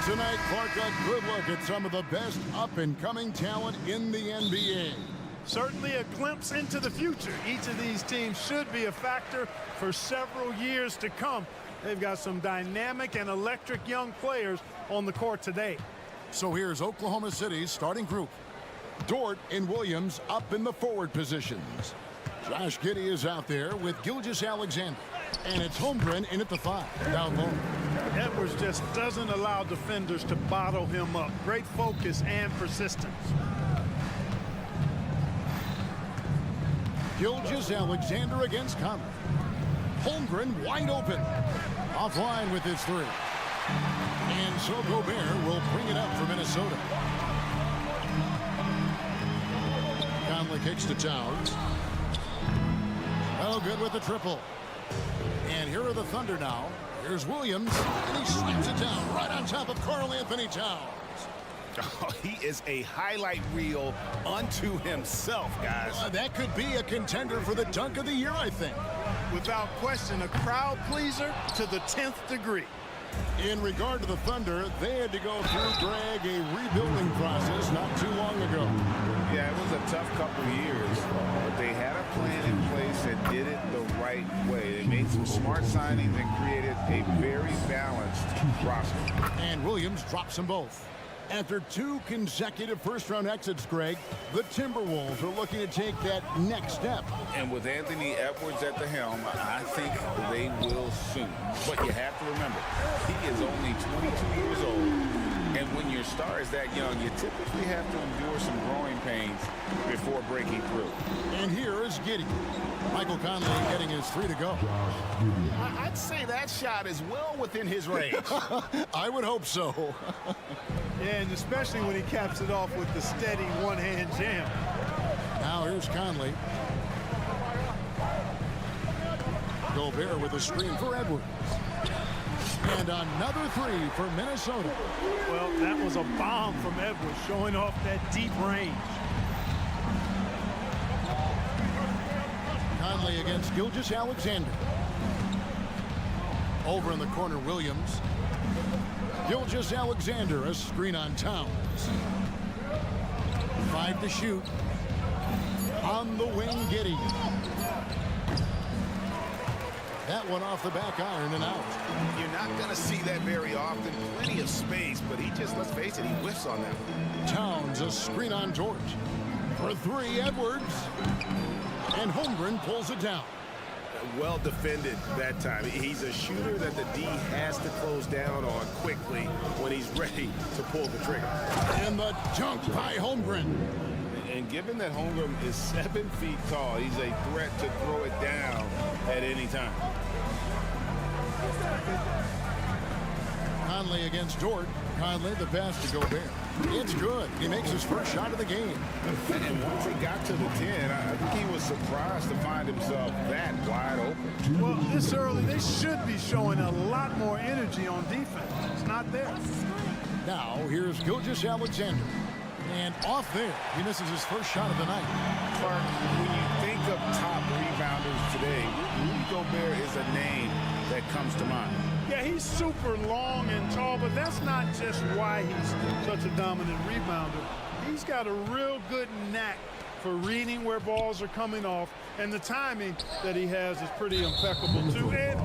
Tonight, Clark, a good look at some of the best up-and-coming talent in the NBA. Certainly a glimpse into the future. Each of these teams should be a factor for several years to come. They've got some dynamic and electric young players on the court today. So here's Oklahoma City's starting group. Dort and Williams up in the forward positions. Josh Giddey is out there with Gilgeous-Alexander. And it's Holmgren in at the 5, down low. Edwards just doesn't allow defenders to bottle him up. Great focus and persistence. Gilgeous-Alexander against Conley. Holmgren wide open. Offline with his 3. And so Gobert will bring it up for Minnesota. Conley kicks to Towns. Oh, good with the triple. And here are the Thunder now. Here's Williams, and he slams it down right on top of Karl Anthony Towns. Oh, he is a highlight reel unto himself, guys. That could be a contender for the dunk of the year, I think. Without question, a crowd pleaser to the 10th degree. In regard to the Thunder, they had to go through, Greg, a rebuilding process not too long ago. Yeah, it was a tough couple of years, but they had a plan in place and did it the right way. They made some smart signings and created a very balanced roster. And Williams drops them both. After 2 consecutive first-round exits, Greg, the Timberwolves are looking to take that next step. And with Anthony Edwards at the helm, I think they will soon. But you have to remember, he is only 22 years old. And when your star is that young, you typically have to endure some growing pains before breaking through. And here is Giddey. Michael Conley getting his 3 to go. I'd say that shot is well within his range. I would hope so. Yeah, and especially when he caps it off with the steady one-hand jam. Now here's Conley. Gobert with a screen for Edwards. And another 3 for Minnesota. Well, that was a bomb from Edwards, showing off that deep range. Conley against Gilgeous-Alexander. Over in the corner, Williams. Gilgeous-Alexander, a screen on Towns. 5 to shoot. On the wing, Giddey. That one off the back iron and out. You're not going to see that very often. Plenty of space, but he just, let's face it, he whiffs on that. Towns, a screen on Dort. For 3, Edwards. And Holmgren pulls it down. Well defended that time. He's a shooter that the D has to close down on quickly when he's ready to pull the trigger. And the dunk by Holmgren. And given that Holmgren is 7 feet tall, he's a threat to throw it down at any time. Conley against Dort. Conley the pass to Gobert. It's good. He makes his first shot of the game. And once he got to the 10, I think he was surprised to find himself that wide open. Well, this early, they should be showing a lot more energy on defense. It's not there. Now, here's Gilgeous-Alexander. And off there, he misses his first shot of the night. Clark, when you think of top rebounders today, Rudy Gobert is a name that comes to mind. Yeah, he's super long and tall, but that's not just why he's such a dominant rebounder. He's got a real good knack for reading where balls are coming off, and the timing that he has is pretty impeccable too. And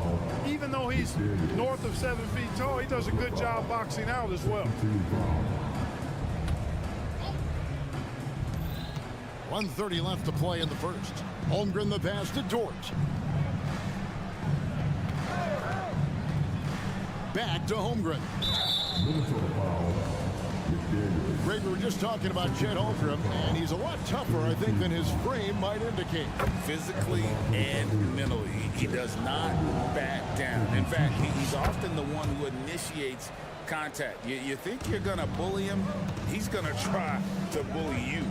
even though he's north of 7 feet tall, he does a good job boxing out as well. 1:30 left to play in the first. Holmgren the pass to Dort. Back to Holmgren. Greg, we were just talking about Chet Holmgren, and he's a lot tougher, I think, than his frame might indicate. Physically and mentally, he does not back down. In fact, he's often the one who initiates contact. You think you're going to bully him, he's going to try to bully you.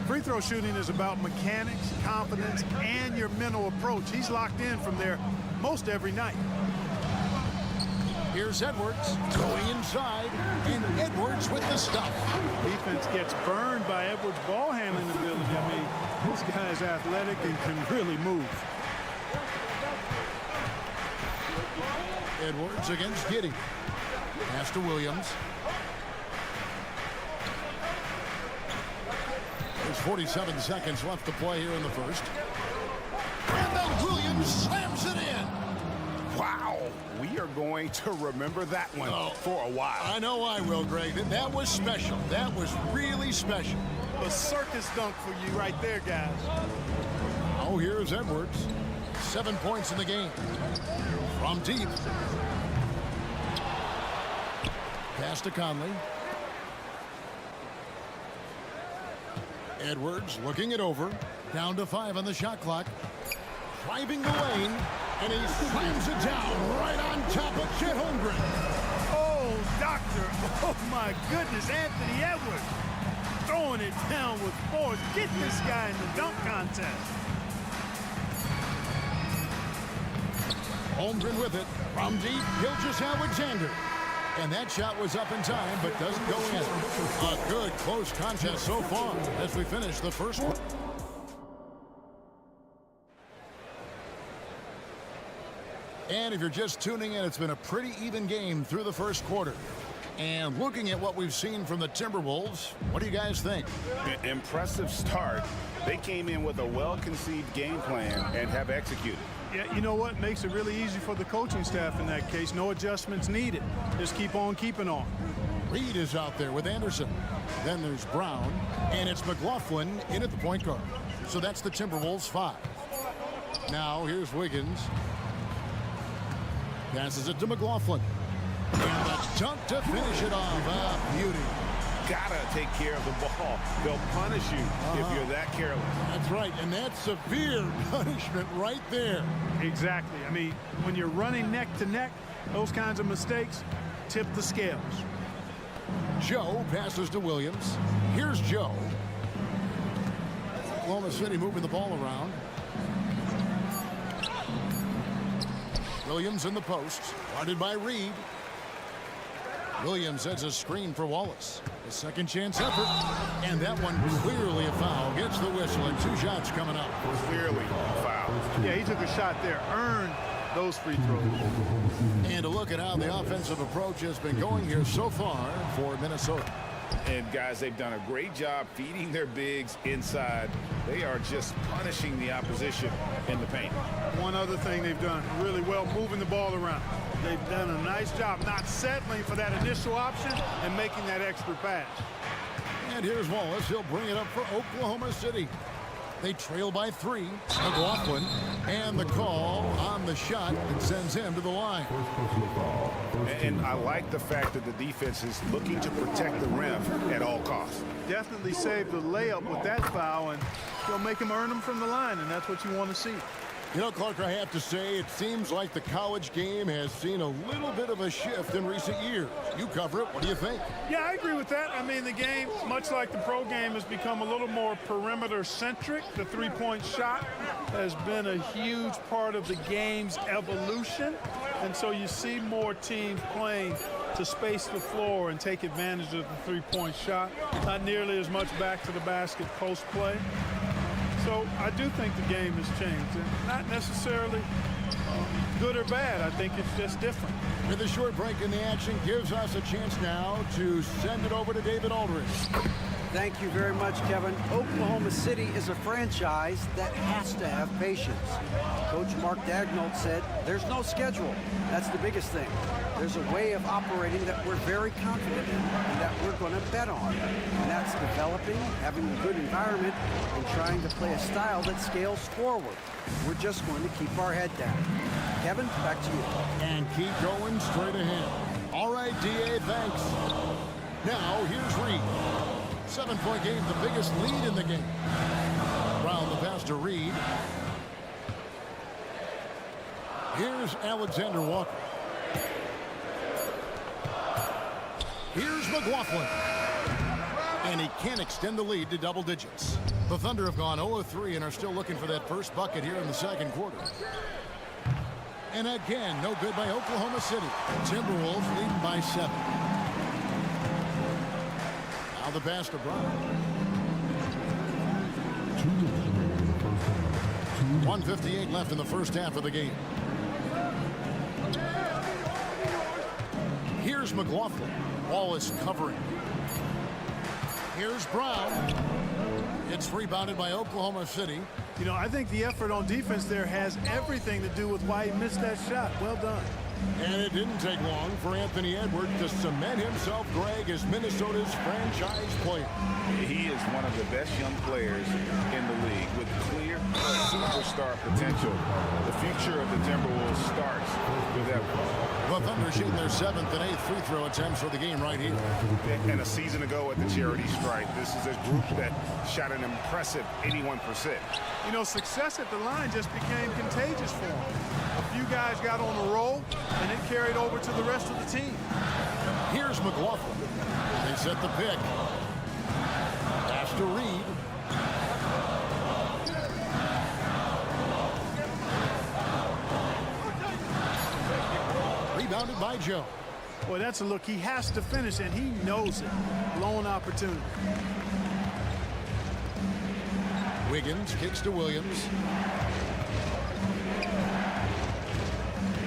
Free throw shooting is about mechanics, confidence, and your mental approach. He's locked in from there most every night. Here's Edwards going inside, and Edwards with the stop. Defense gets burned by Edwards' ball handling ability. I mean, this guy's athletic and can really move. Edwards against Giddey. Pass to Williams. There's 47 seconds left to play here in the first. And then Williams slams it in. Wow, we are going to remember that one for a while. I know I will, Greg. That was special. That was really special. A circus dunk for you right there, guys. Oh, here's Edwards. 7 points in the game. From deep. Pass to Conley. Edwards looking it over. Down to 5 on the shot clock. Driving the lane. And he slams it down right on top of Chet Holmgren. Oh, doctor. Oh, my goodness. Anthony Edwards throwing it down with force. Get this guy in the dunk contest. Holmgren with it. From deep, Gilgeous-Alexander. And that shot was up in time, but doesn't go in. A good, close contest so far as we finish the first one. And if you're just tuning in, it's been a pretty even game through the first quarter. And looking at what we've seen from the Timberwolves, what do you guys think? Impressive start. They came in with a well-conceived game plan and have executed. Yeah, you know what? Makes it really easy for the coaching staff in that case. No adjustments needed. Just keep on keeping on. Reed is out there with Anderson. Then there's Brown. And it's McLaughlin in at the point guard. So that's the Timberwolves 5. Now here's Wiggins. Passes it to McLaughlin. And the dunk to finish it off. Beauty. Gotta take care of the ball. They'll punish you if you're that careless. That's right, and that's severe punishment right there. Exactly. I mean, when you're running neck to neck, those kinds of mistakes tip the scales. Joe passes to Williams. Here's Joe. Oklahoma City moving the ball around. Williams in the post, guarded by Reed. Williams sets a screen for Wallace. A second chance effort, and that one clearly a foul. Gets the whistle, and 2 shots coming up. Clearly a foul. Yeah, he took a shot there, earned those free throws. And to look at how the offensive approach has been going here so far for Minnesota. And guys, they've done a great job feeding their bigs inside. They are just punishing the opposition in the paint. One other thing they've done really well, moving the ball around. They've done a nice job not settling for that initial option and making that extra pass. And here's Wallace. He'll bring it up for Oklahoma City. They trail by 3. McLaughlin, and the call on the shot that sends him to the line. And I like the fact that the defense is looking to protect the rim at all costs. Definitely saved the layup with that foul, and you'll make him earn them from the line, and that's what you want to see. You know, Clark, I have to say, it seems like the college game has seen a little bit of a shift in recent years. You cover it. What do you think? Yeah, I agree with that. I mean, the game, much like the pro game, has become a little more perimeter-centric. The three-point shot has been a huge part of the game's evolution. And so you see more teams playing to space the floor and take advantage of the three-point shot. Not nearly as much back to the basket post play. So I do think the game has changed, and not necessarily good or bad. I think it's just different. With a short break in the action gives us a chance now to send it over to David Aldridge. Thank you very much, Kevin. Oklahoma City is a franchise that has to have patience. Coach Mark Daigneault said there's no schedule. That's the biggest thing. There's a way of operating that we're very confident in and that we're going to bet on. And that's developing, having a good environment, and trying to play a style that scales forward. We're just going to keep our head down. Kevin, back to you. And keep going straight ahead. All right, D.A., thanks. Now, here's Reed. 7-point game, the biggest lead in the game. Round the pass to Reed. Here's Alexander Walker. Here's McLaughlin. And he can't extend the lead to double digits. The Thunder have gone 0-3 and are still looking for that first bucket here in the second quarter. And again, no good by Oklahoma City. Timberwolves leading by 7. Now the pass to Brown. 1:58 left in the first half of the game. Here's McLaughlin. Wallace covering. Here's Brown. It's rebounded by Oklahoma City. You know, I think the effort on defense there has everything to do with why he missed that shot. Well done. And it didn't take long for Anthony Edwards to cement himself, Greg, as Minnesota's franchise player. He is one of the best young players in the league with clear superstar potential. The future of the Timberwolves starts with Edwards. The Thunder shooting their 7th and 8th free throw attempts for the game right here. And a season ago at the charity stripe, this is a group that shot an impressive 81%. You know, success at the line just became contagious for him. A few guys got on a roll, and it carried over to the rest of the team. Here's McLaughlin. They set the pick. Pass to Reed. Rebounded by Joe. Boy, that's a look he has to finish, and he knows it. Blown opportunity. Wiggins kicks to Williams.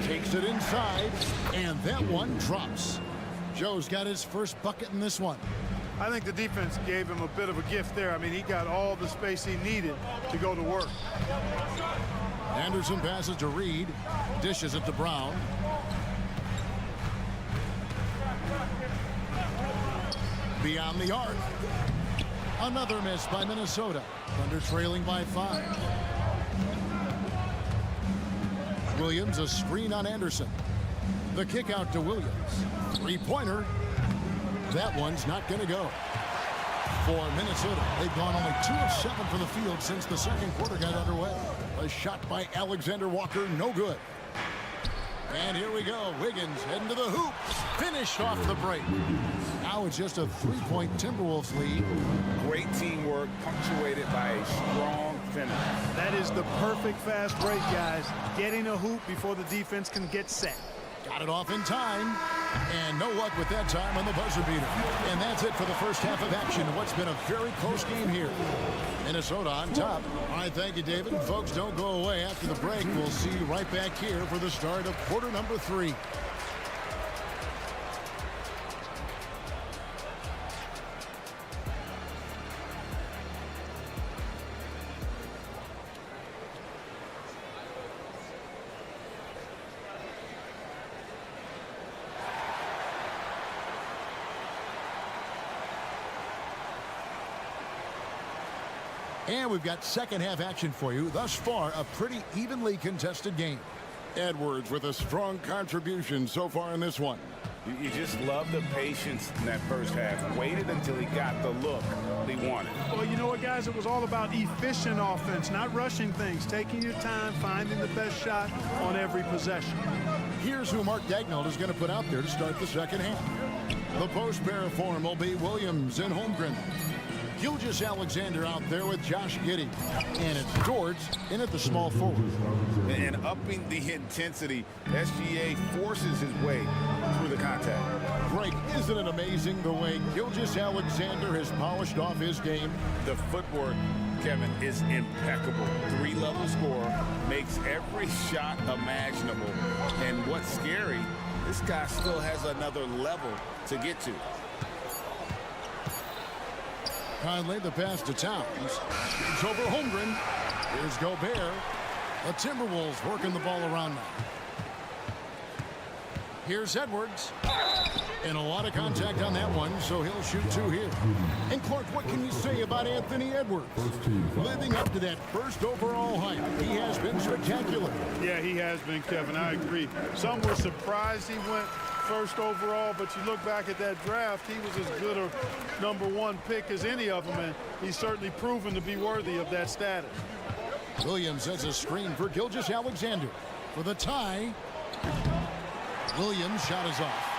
Takes it inside, and that one drops. Joe's got his first bucket in this one. I think the defense gave him a bit of a gift there. I mean, he got all the space he needed to go to work. Anderson passes to Reed. Dishes it to Brown. Beyond the arc. Another miss by Minnesota. Thunder trailing by 5. Williams, a screen on Anderson. The kick out to Williams. Three-pointer. That one's not going to go. For Minnesota, they've gone only 2 of 7 from the field since the second quarter got underway. A shot by Alexander Walker, no good. And here we go. Wiggins heading to the hoop. Finished off the break. Now it's just a 3-point Timberwolves lead. Great teamwork punctuated by a strong finish. That is the perfect fast break, guys. Getting a hoop before the defense can get set. Got it off in time. And no luck with that time on the buzzer beater. And that's it for the first half of action. What's been a very close game here. Minnesota on top. All right, thank you, David. Folks, don't go away. After the break, we'll see you right back here for the start of quarter number 3. And we've got second half action for you. Thus far, a pretty evenly contested game. Edwards with a strong contribution so far in this one. You just love the patience in that first half. Waited until he got the look he wanted. Well, you know what, guys? It was all about efficient offense, not rushing things, taking your time, finding the best shot on every possession. Here's who Mark Daigneault is going to put out there to start the second half. The post pair form will be Williams and Holmgren. Gilgeous-Alexander out there with Josh Giddey. And it's George in at the small forward. And upping the intensity, SGA forces his way through the contact. Greg, isn't it amazing the way Gilgeous-Alexander has polished off his game? The footwork, Kevin, is impeccable. 3-level scorer, makes every shot imaginable. And what's scary, this guy still has another level to get to. Conley, the pass to Towns. It's over Holmgren. Here's Gobert. The Timberwolves working the ball around now. Here's Edwards. And a lot of contact on that one, so he'll shoot 2 here. And Clark, what can you say about Anthony Edwards? Living up to that first overall hype, he has been spectacular. Yeah, he has been, Kevin. I agree. Some were surprised he went first overall, but you look back at that draft, he was as good a #1 pick as any of them, and he's certainly proven to be worthy of that status. Williams has a screen for Gilgeous-Alexander for the tie. Williams' shot is off.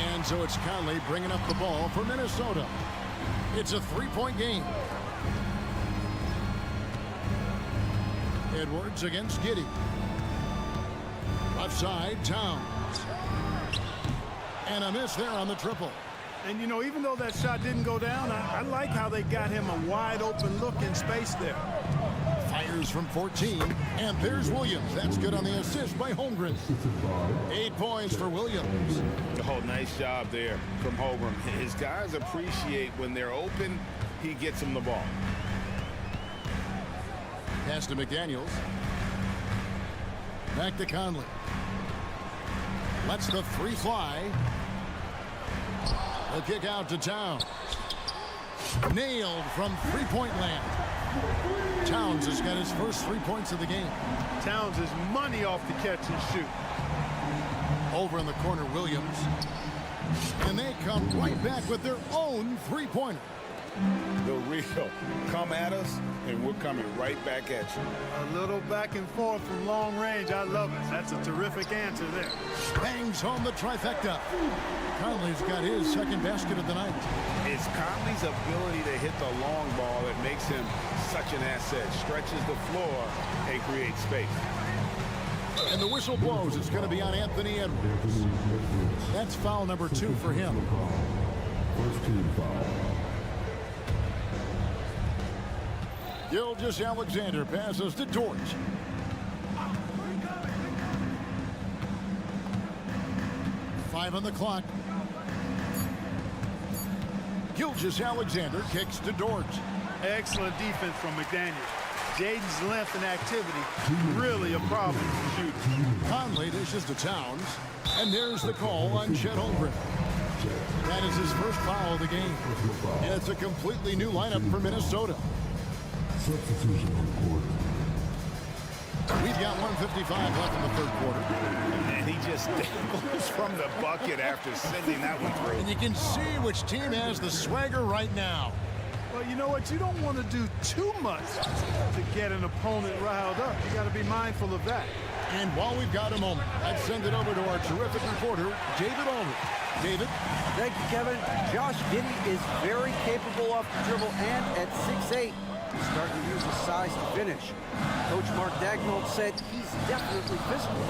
And so it's Conley bringing up the ball for Minnesota. It's a 3-point game. Edwards against Giddey. Left side, Towns. And a miss there on the triple. And, you know, even though that shot didn't go down, I like how they got him a wide open look in space there. Fires from 14, and there's Williams. That's good on the assist by Holmgren. 8 points for Williams. Oh, nice job there from Holmgren. His guys appreciate when they're open, he gets them the ball. Pass to McDaniels. Back to Conley. Lets the three fly. The kick out to Towns. Nailed from three-point land. Towns has got his first 3 points of the game. Towns is money off the catch and shoot. Over in the corner, Williams. And they come right back with their own three-pointer. The real come at us, and we're coming right back at you. A little back and forth from long range. I love it. That's a terrific answer there. Bangs home the trifecta. Conley's got his second basket of the night. It's Conley's ability to hit the long ball that makes him such an asset. Stretches the floor and creates space. And the whistle blows. It's going to be on Anthony Edwards. That's foul number 2 for him. First team foul. Gilgeous-Alexander passes to Dort. Five on the clock. Gilgeous-Alexander kicks to Dort. Excellent defense from McDaniel. Jaden's length and activity really a problem for shooting. Conley dishes to Towns. And there's the call on Chet Holmgren. That is his first foul of the game. And it's a completely new lineup for Minnesota. Substitution on the court. We've got 1:55 left in the third quarter. And he just dangles from the bucket after sending that one through. And you can see which team has the swagger right now. Well, you know what? You don't want to do too much to get an opponent riled up. You got to be mindful of that. And while we've got a moment, let's send it over to our terrific reporter, David Aldridge. David? Thank you, Kevin. Josh Giddey is very capable off the dribble, and at 6'8", he's starting to use his size to finish. Coach Mark Daigneault said he's definitely physical.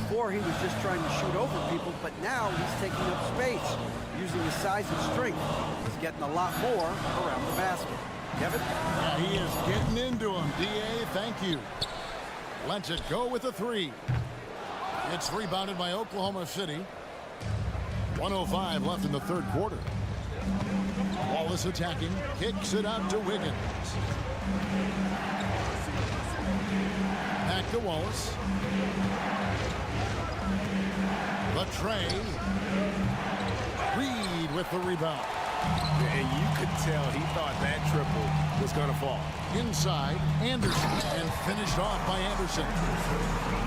Before, he was just trying to shoot over people, but now he's taking up space, using his size and strength. He's getting a lot more around the basket. Kevin? Yeah, he is getting into him. D.A., thank you. Lets it go with a three. It's rebounded by Oklahoma City. 1:05 left in the third quarter. Wallace attacking, kicks it out to Wiggins. Back to Wallace. The tray. Reed with the rebound. And you could tell he thought that triple was going to fall. Inside, Anderson, and finished off by Anderson.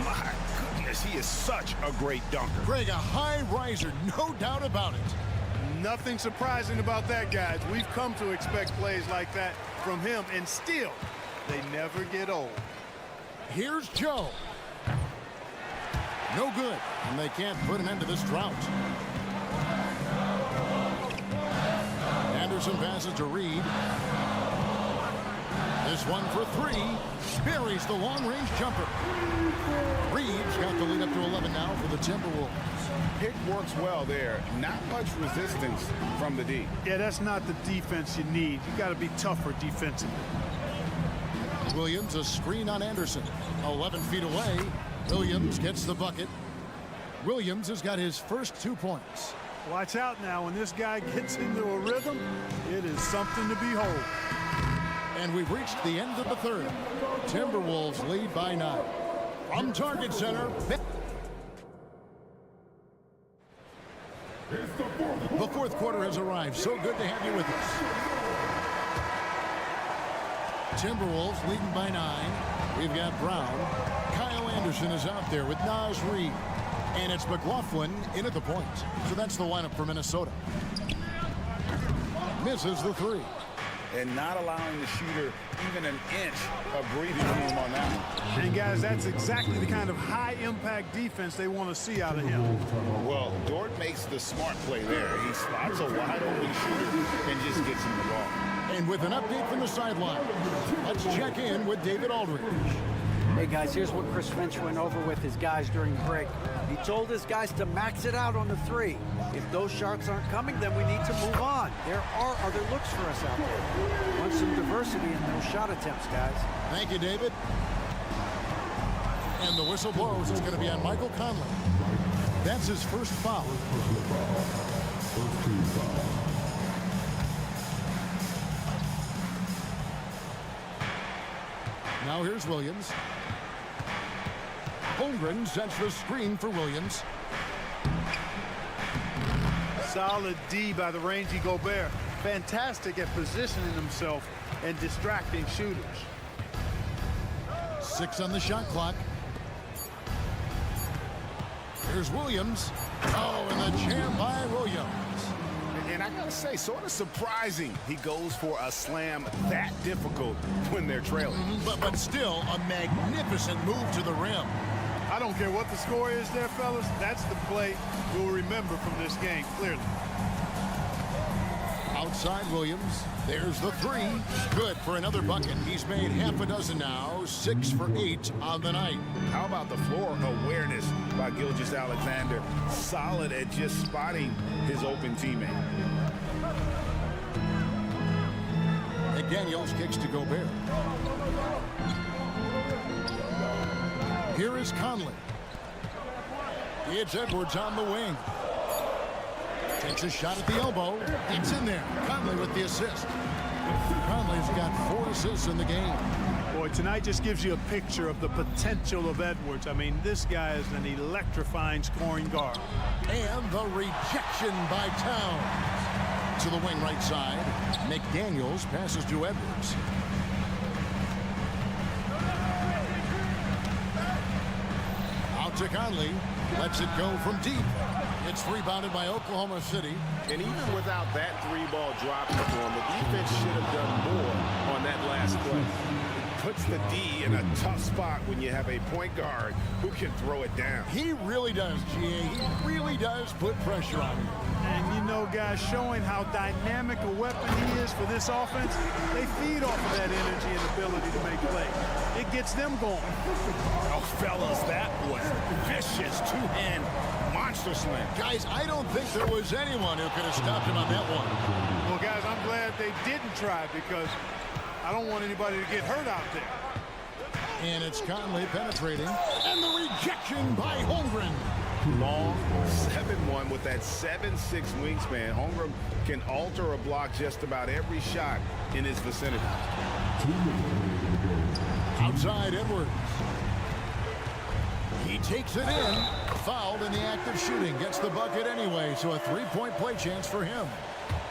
My goodness, he is such a great dunker. Greg, a high riser, no doubt about it. Nothing surprising about that, guys. We've come to expect plays like that from him, and still, they never get old. Here's Joe. No good, and they can't put an end to this drought. Anderson passes to Reed. This one for three. Buries the long-range jumper. Reed's got the lead up to 11 now for the Timberwolves. Pick works well there. Not much resistance from the D. Yeah, that's not the defense you need. You got to be tougher defensively. Williams, a screen on Anderson. 11 feet away. Williams gets the bucket. Williams has got his first 2 points. Watch out now. When this guy gets into a rhythm, it is something to behold. And we've reached the end of the third. Timberwolves lead by 9. From Target Center. The fourth quarter has arrived. So good to have you with us. Timberwolves leading by 9. We've got Brown. Kyle Anderson is out there with Naz Reid. And it's McLaughlin in at the point. So that's the lineup for Minnesota. Misses the three. And not allowing the shooter even an inch of breathing room on that one. And guys, that's exactly the kind of high-impact defense they want to see out of him. Well, Dort makes the smart play there. He spots a wide-open shooter and just gets him the ball. And with an update from the sideline, let's check in with David Aldridge. Hey guys, here's what Chris Finch went over with his guys during the break. He told his guys to max it out on the 3. If those shots aren't coming, then we need to move on. There are other looks for us out there. Want some diversity in those shot attempts, guys. Thank you, David. And the whistle blows. It's going to be on Michael Conley. That's his first foul. First team foul. Now here's Williams. Holmgren sets the screen for Williams. Solid D by the rangy Gobert. Fantastic at positioning himself and distracting shooters. 6 on the shot clock. Here's Williams. Oh, and the jam by Williams. And I gotta say, sort of surprising he goes for a slam that difficult when they're trailing. But still a magnificent move to the rim. I don't care what the score is there, fellas. That's the play we'll remember from this game, clearly. Outside Williams. There's the 3. Good for another bucket. He's made half a dozen now. 6 for 8 on the night. How about the floor awareness by Gilgeous-Alexander? Solid at just spotting his open teammate. McDaniels kicks to Gobert. Here is Conley. It's Edwards on the wing. Takes a shot at the elbow. It's in there. Conley with the assist. Conley's got 4 assists in the game. Boy, tonight just gives you a picture of the potential of Edwards. I mean, this guy is an electrifying scoring guard. And the rejection by Towns. To the wing right side. McDaniels passes to Edwards. Out to Conley. Lets it go from deep. It's rebounded by Oklahoma City. And even without that 3-ball drop for him, the defense should have done more on that last play. Puts the D in a tough spot when you have a point guard who can throw it down. He really does, GA. He really does put pressure on him. And you know, guys, showing how dynamic a weapon he is for this offense, they feed off of that energy and ability to make plays. It gets them going. Oh, fellas, that was vicious. 2-hand monster slam. Guys, I don't think there was anyone who could have stopped him on that one. Well, guys, I'm glad they didn't try because I don't want anybody to get hurt out there. And it's Conley penetrating. And the rejection by Holmgren. Long 7-1 with that 7'6" wingspan. Holmgren can alter a block just about every shot in his vicinity. Outside Edwards. He takes it in. Fouled in the act of shooting. Gets the bucket anyway, so a 3-point play chance for him.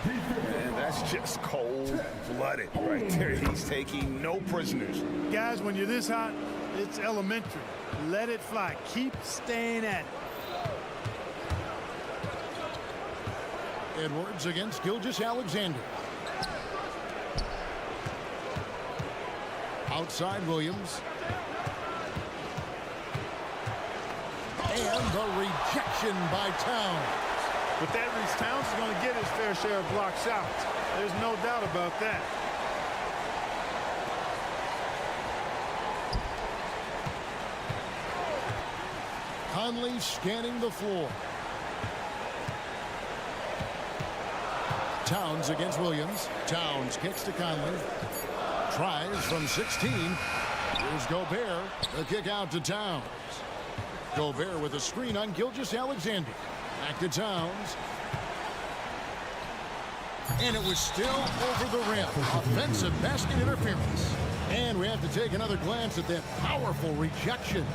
And that's just cold-blooded right there. He's taking no prisoners. Guys, when you're this hot, it's elementary. Let it fly. Keep staying at it. Edwards against Gilgeous-Alexander. Outside Williams. And the rejection by Towns. With that reach, Towns is going to get his fair share of block shots. There's no doubt about that. Conley scanning the floor. Towns against Williams. Towns kicks to Conley. Tries from 16. Here's Gobert. The kick out to Towns. Gobert with a screen on Gilgeous-Alexander. Back to Towns. And it was still over the rim. Offensive basket interference. And we have to take another glance at that powerful rejection.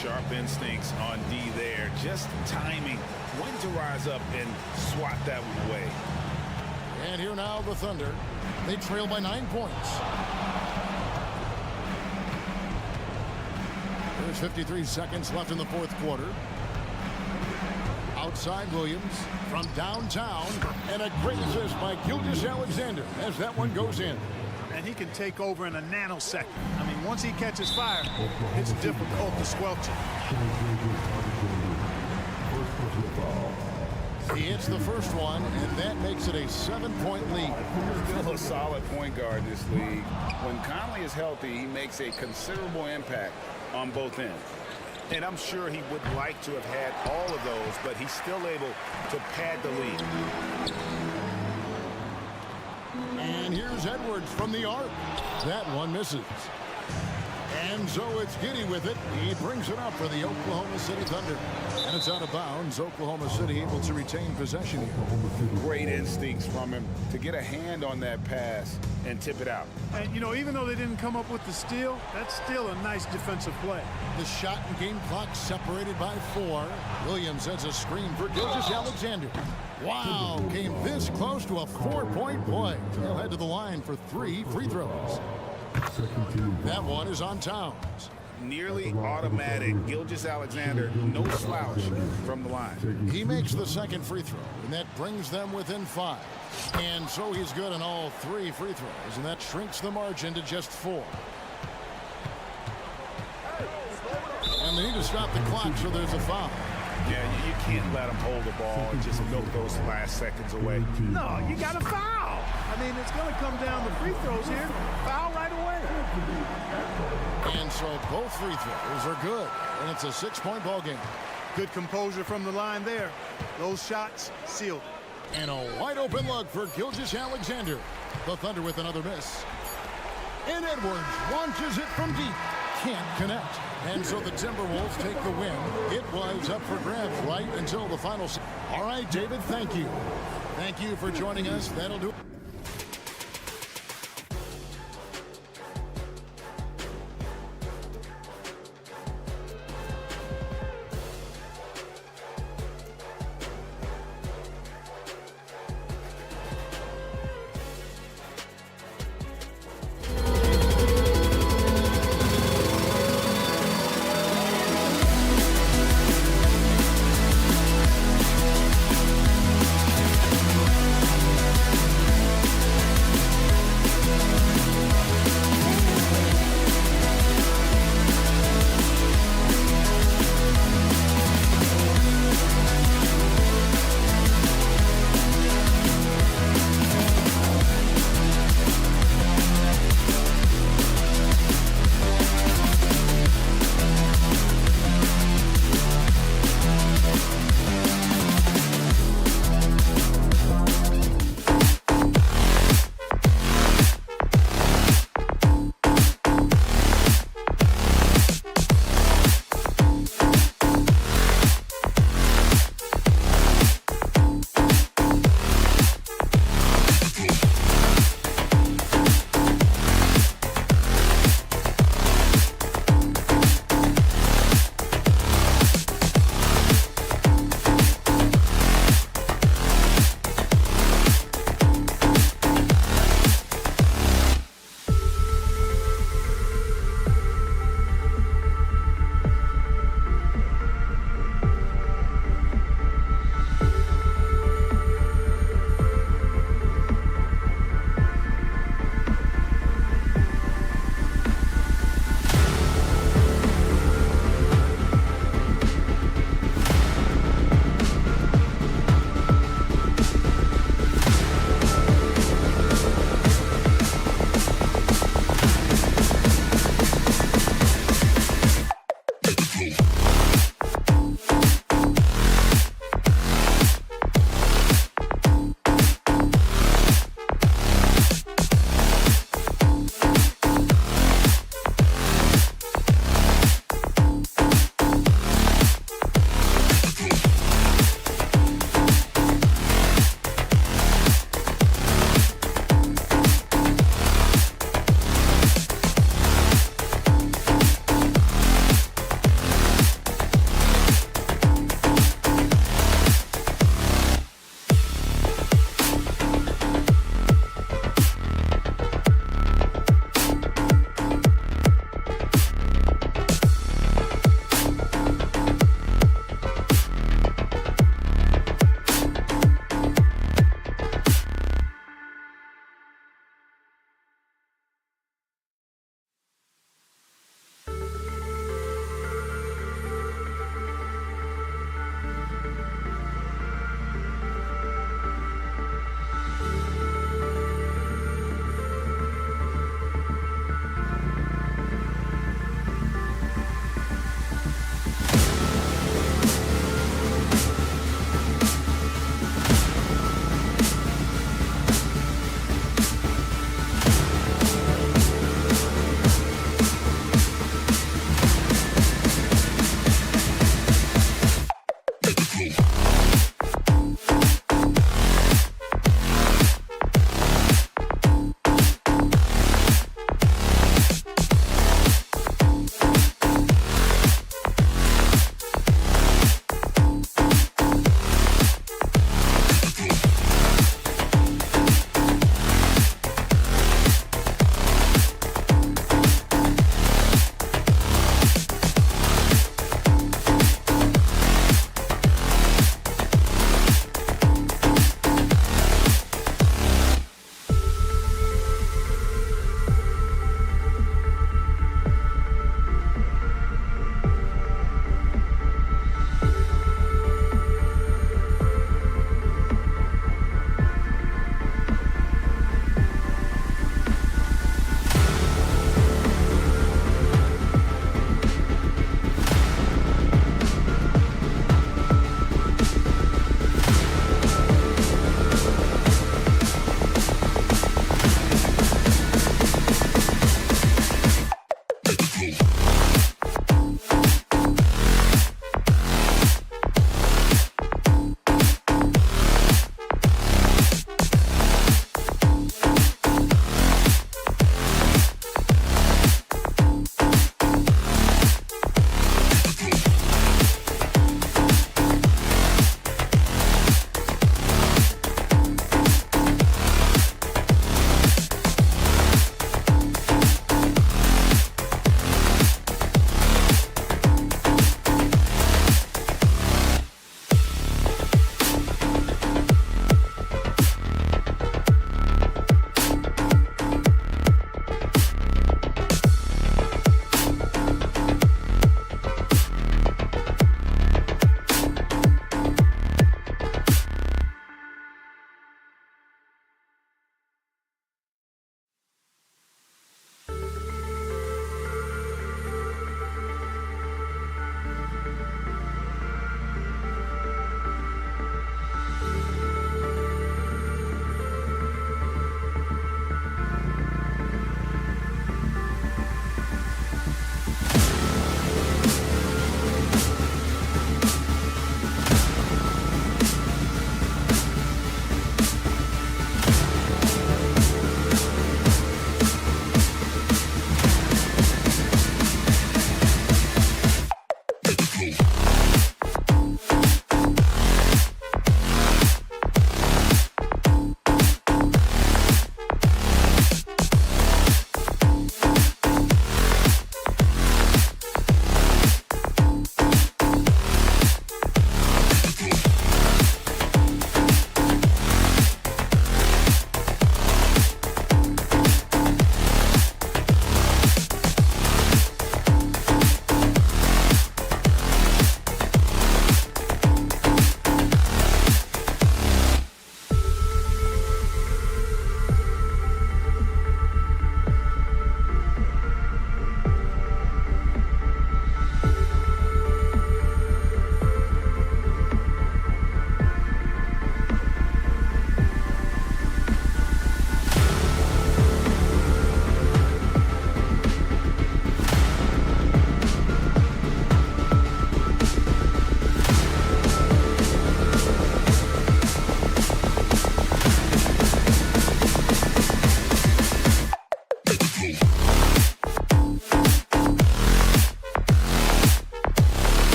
Sharp instincts on D there. Just timing when to rise up and swat that one away. And here now the Thunder. They trail by 9 points. There's 53 seconds left in the fourth quarter. Outside Williams from downtown. And a great assist by Gilgeous-Alexander as that one goes in. And he can take over in a nanosecond. I mean, once he catches fire, it's difficult to squelch it. He hits the first one, and that makes it a 7-point lead. Still a solid point guard in this league. When Conley is healthy, he makes a considerable impact on both ends. And I'm sure he would like to have had all of those, but he's still able to pad the lead. And here's Edwards from the arc. That one misses. And so it's Giddey with it. He brings it up for the Oklahoma City Thunder. And it's out of bounds. Oklahoma City able to retain possession here. Great instincts from him to get a hand on that pass and tip it out. And, you know, even though they didn't come up with the steal, that's still a nice defensive play. The shot and game clock separated by 4. Williams sets a screen for Gilgeous-Alexander. Wow, came this close to a 4-point play. He'll head to the line for 3 free throws. That one is on Towns. Nearly automatic. Gilgeous-Alexander, no slouch from the line. He makes the second free throw, and that brings them within 5. And so he's good on all 3 free throws, and that shrinks the margin to just 4. And they need to stop the clock, so there's a foul. Yeah, you can't let him hold the ball and just milk those last seconds away. No, you got to foul. I mean, it's going to come down to free throws here. Foul right away. And so both free throws are good, and it's a 6-point ball game. Good composure from the line there. Those shots sealed. And a wide open look for Gilgeous-Alexander. The Thunder with another miss. And Edwards launches it from deep. Can't connect. And so the Timberwolves take the win. It was up for grabs right until the final. All right, David, thank you. Thank you for joining us. That'll do it.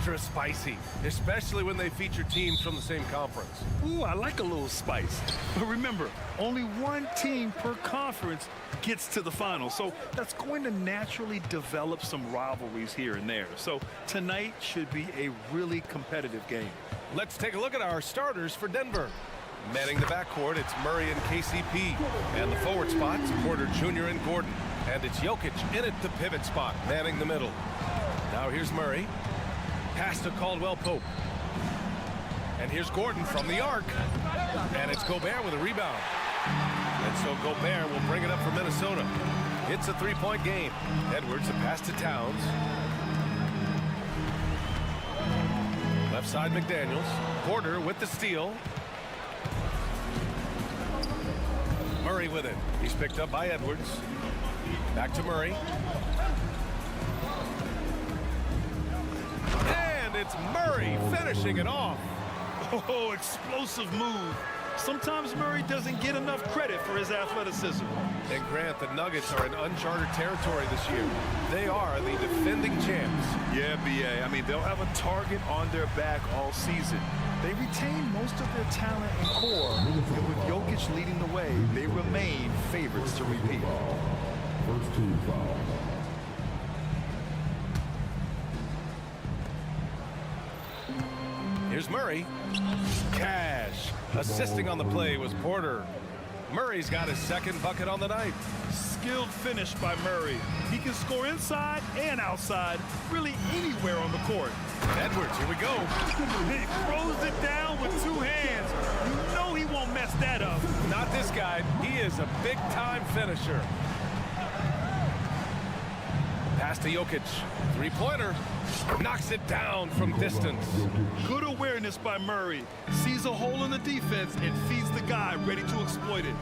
extra spicy, especially when they feature teams from the same conference. Ooh, I like a little spice. But remember, only one team per conference gets to the final. So that's going to naturally develop some rivalries here and there. So tonight should be a really competitive game. Let's take a look at our starters for Denver. Manning the backcourt, it's Murray and KCP. And the forward spots, Porter Jr. and Gordon. And it's Jokic in at the pivot spot, manning the middle. Now here's Murray. Pass to Caldwell-Pope. And here's Gordon from the arc. And it's Gobert with a rebound. And so Gobert will bring it up for Minnesota. It's a three-point game. Edwards, a pass to Towns. Left side, McDaniels. Porter with the steal. Murray with it. He's picked up by Edwards. Back to Murray. And it's Murray finishing it off. Oh, explosive move. Sometimes Murray doesn't get enough credit for his athleticism. And Grant, the Nuggets are in uncharted territory this year. They are the defending champs. Yeah, B.A. I mean, they'll have a target on their back all season. They retain most of their talent and core. And with Jokic leading the way, they remain favorites to repeat. First team foul. Here's Murray. Cash. Assisting on the play was Porter. Murray's got his second bucket on the night. Skilled finish by Murray. He can score inside and outside, really anywhere on the court. Edwards, here we go. He throws it down with two hands. You know he won't mess that up. Not this guy. He is a big-time finisher. Pass to Jokic. Three-pointer. Knocks it down from distance. Good awareness by Murray. Sees a hole in the defense and feeds the guy ready to exploit it.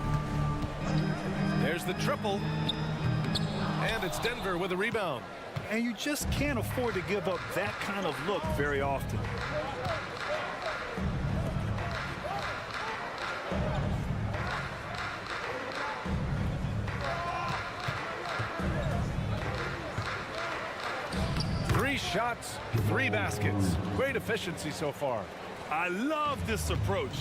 There's the triple. And it's Denver with a rebound. And you just can't afford to give up that kind of look very often. Three shots, three baskets. Great efficiency so far. I love this approach.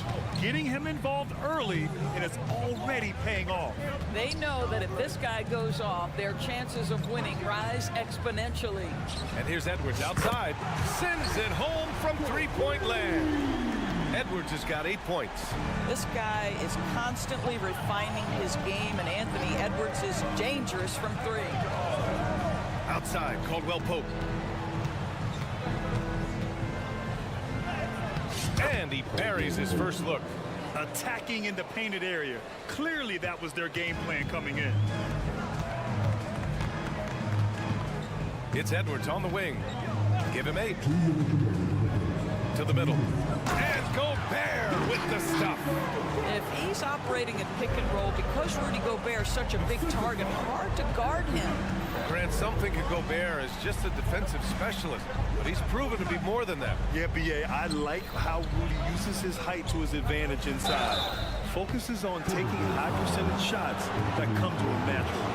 Getting him involved early, and it's already paying off. They know that if this guy goes off, their chances of winning rise exponentially. And here's Edwards outside. Sends it home from three-point land. Edwards has got 8 points. This guy is constantly refining his game, and Anthony Edwards is dangerous from three. Outside, Caldwell-Pope. And he buries his first look. Attacking in the painted area. Clearly that was their game plan coming in. It's Edwards on the wing. Give him 8. To the middle. And Gobert with the stuff. If he's operating in pick and roll, because Rudy Gobert is such a big target, hard to guard him. Grant, some think of Gobert as just a defensive specialist, but he's proven to be more than that. Yeah, B.A., I like how Rudy uses his height to his advantage inside. Focuses on taking high percentage shots that come to him naturally.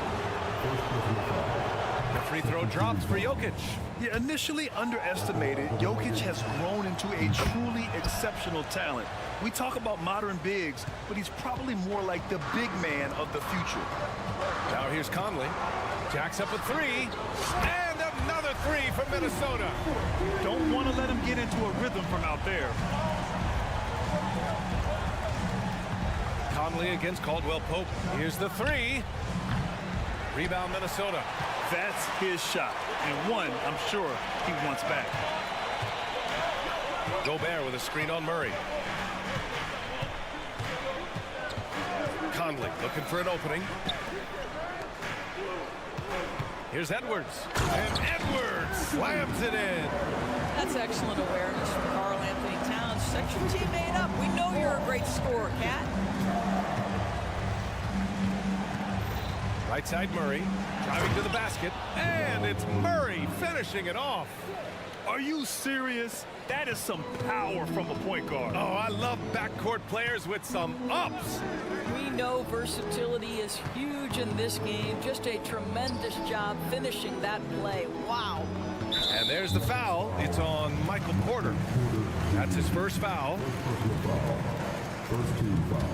The free throw drops for Jokic. Yeah, initially underestimated, Jokic has grown into a truly exceptional talent. We talk about modern bigs, but he's probably more like the big man of the future. Now here's Conley. Jacks up a 3. And another 3 from Minnesota. Don't want to let him get into a rhythm from out there. Conley against Caldwell-Pope. Here's the 3. Rebound Minnesota. That's his shot, and one I'm sure he wants back. Gobert with a screen on Murray. Conley looking for an opening. Here's Edwards. And Edwards slams it in. That's excellent awareness from Karl Anthony Towns. Set your teammate up. We know you're a great scorer, Cat. Right side Murray, driving to the basket, and it's Murray finishing it off. Are you serious? That is some power from a point guard. Oh, I love backcourt players with some ups. We know versatility is huge in this game. Just a tremendous job finishing that play. Wow. And there's the foul. It's on Michael Porter. That's his first foul. First team foul.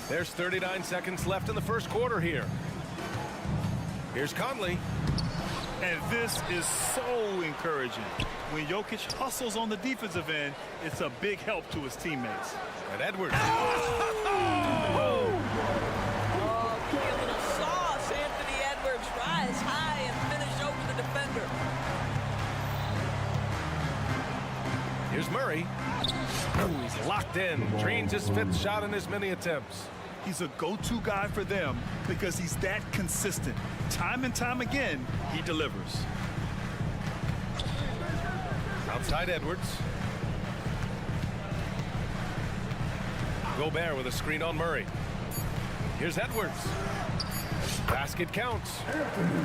There's 39 seconds left in the first quarter here. Here's Conley. And this is so encouraging. When Jokic hustles on the defensive end, it's a big help to his teammates. And Edwards. Oh, give me a little sauce. Anthony Edwards rise high and finish over the defender. Here's Murray. Ooh, he's locked in. Drains his 5th shot in as many attempts. He's a go-to guy for them because he's that consistent. Time and time again, he delivers. Outside Edwards. Gobert with a screen on Murray. Here's Edwards. Basket counts.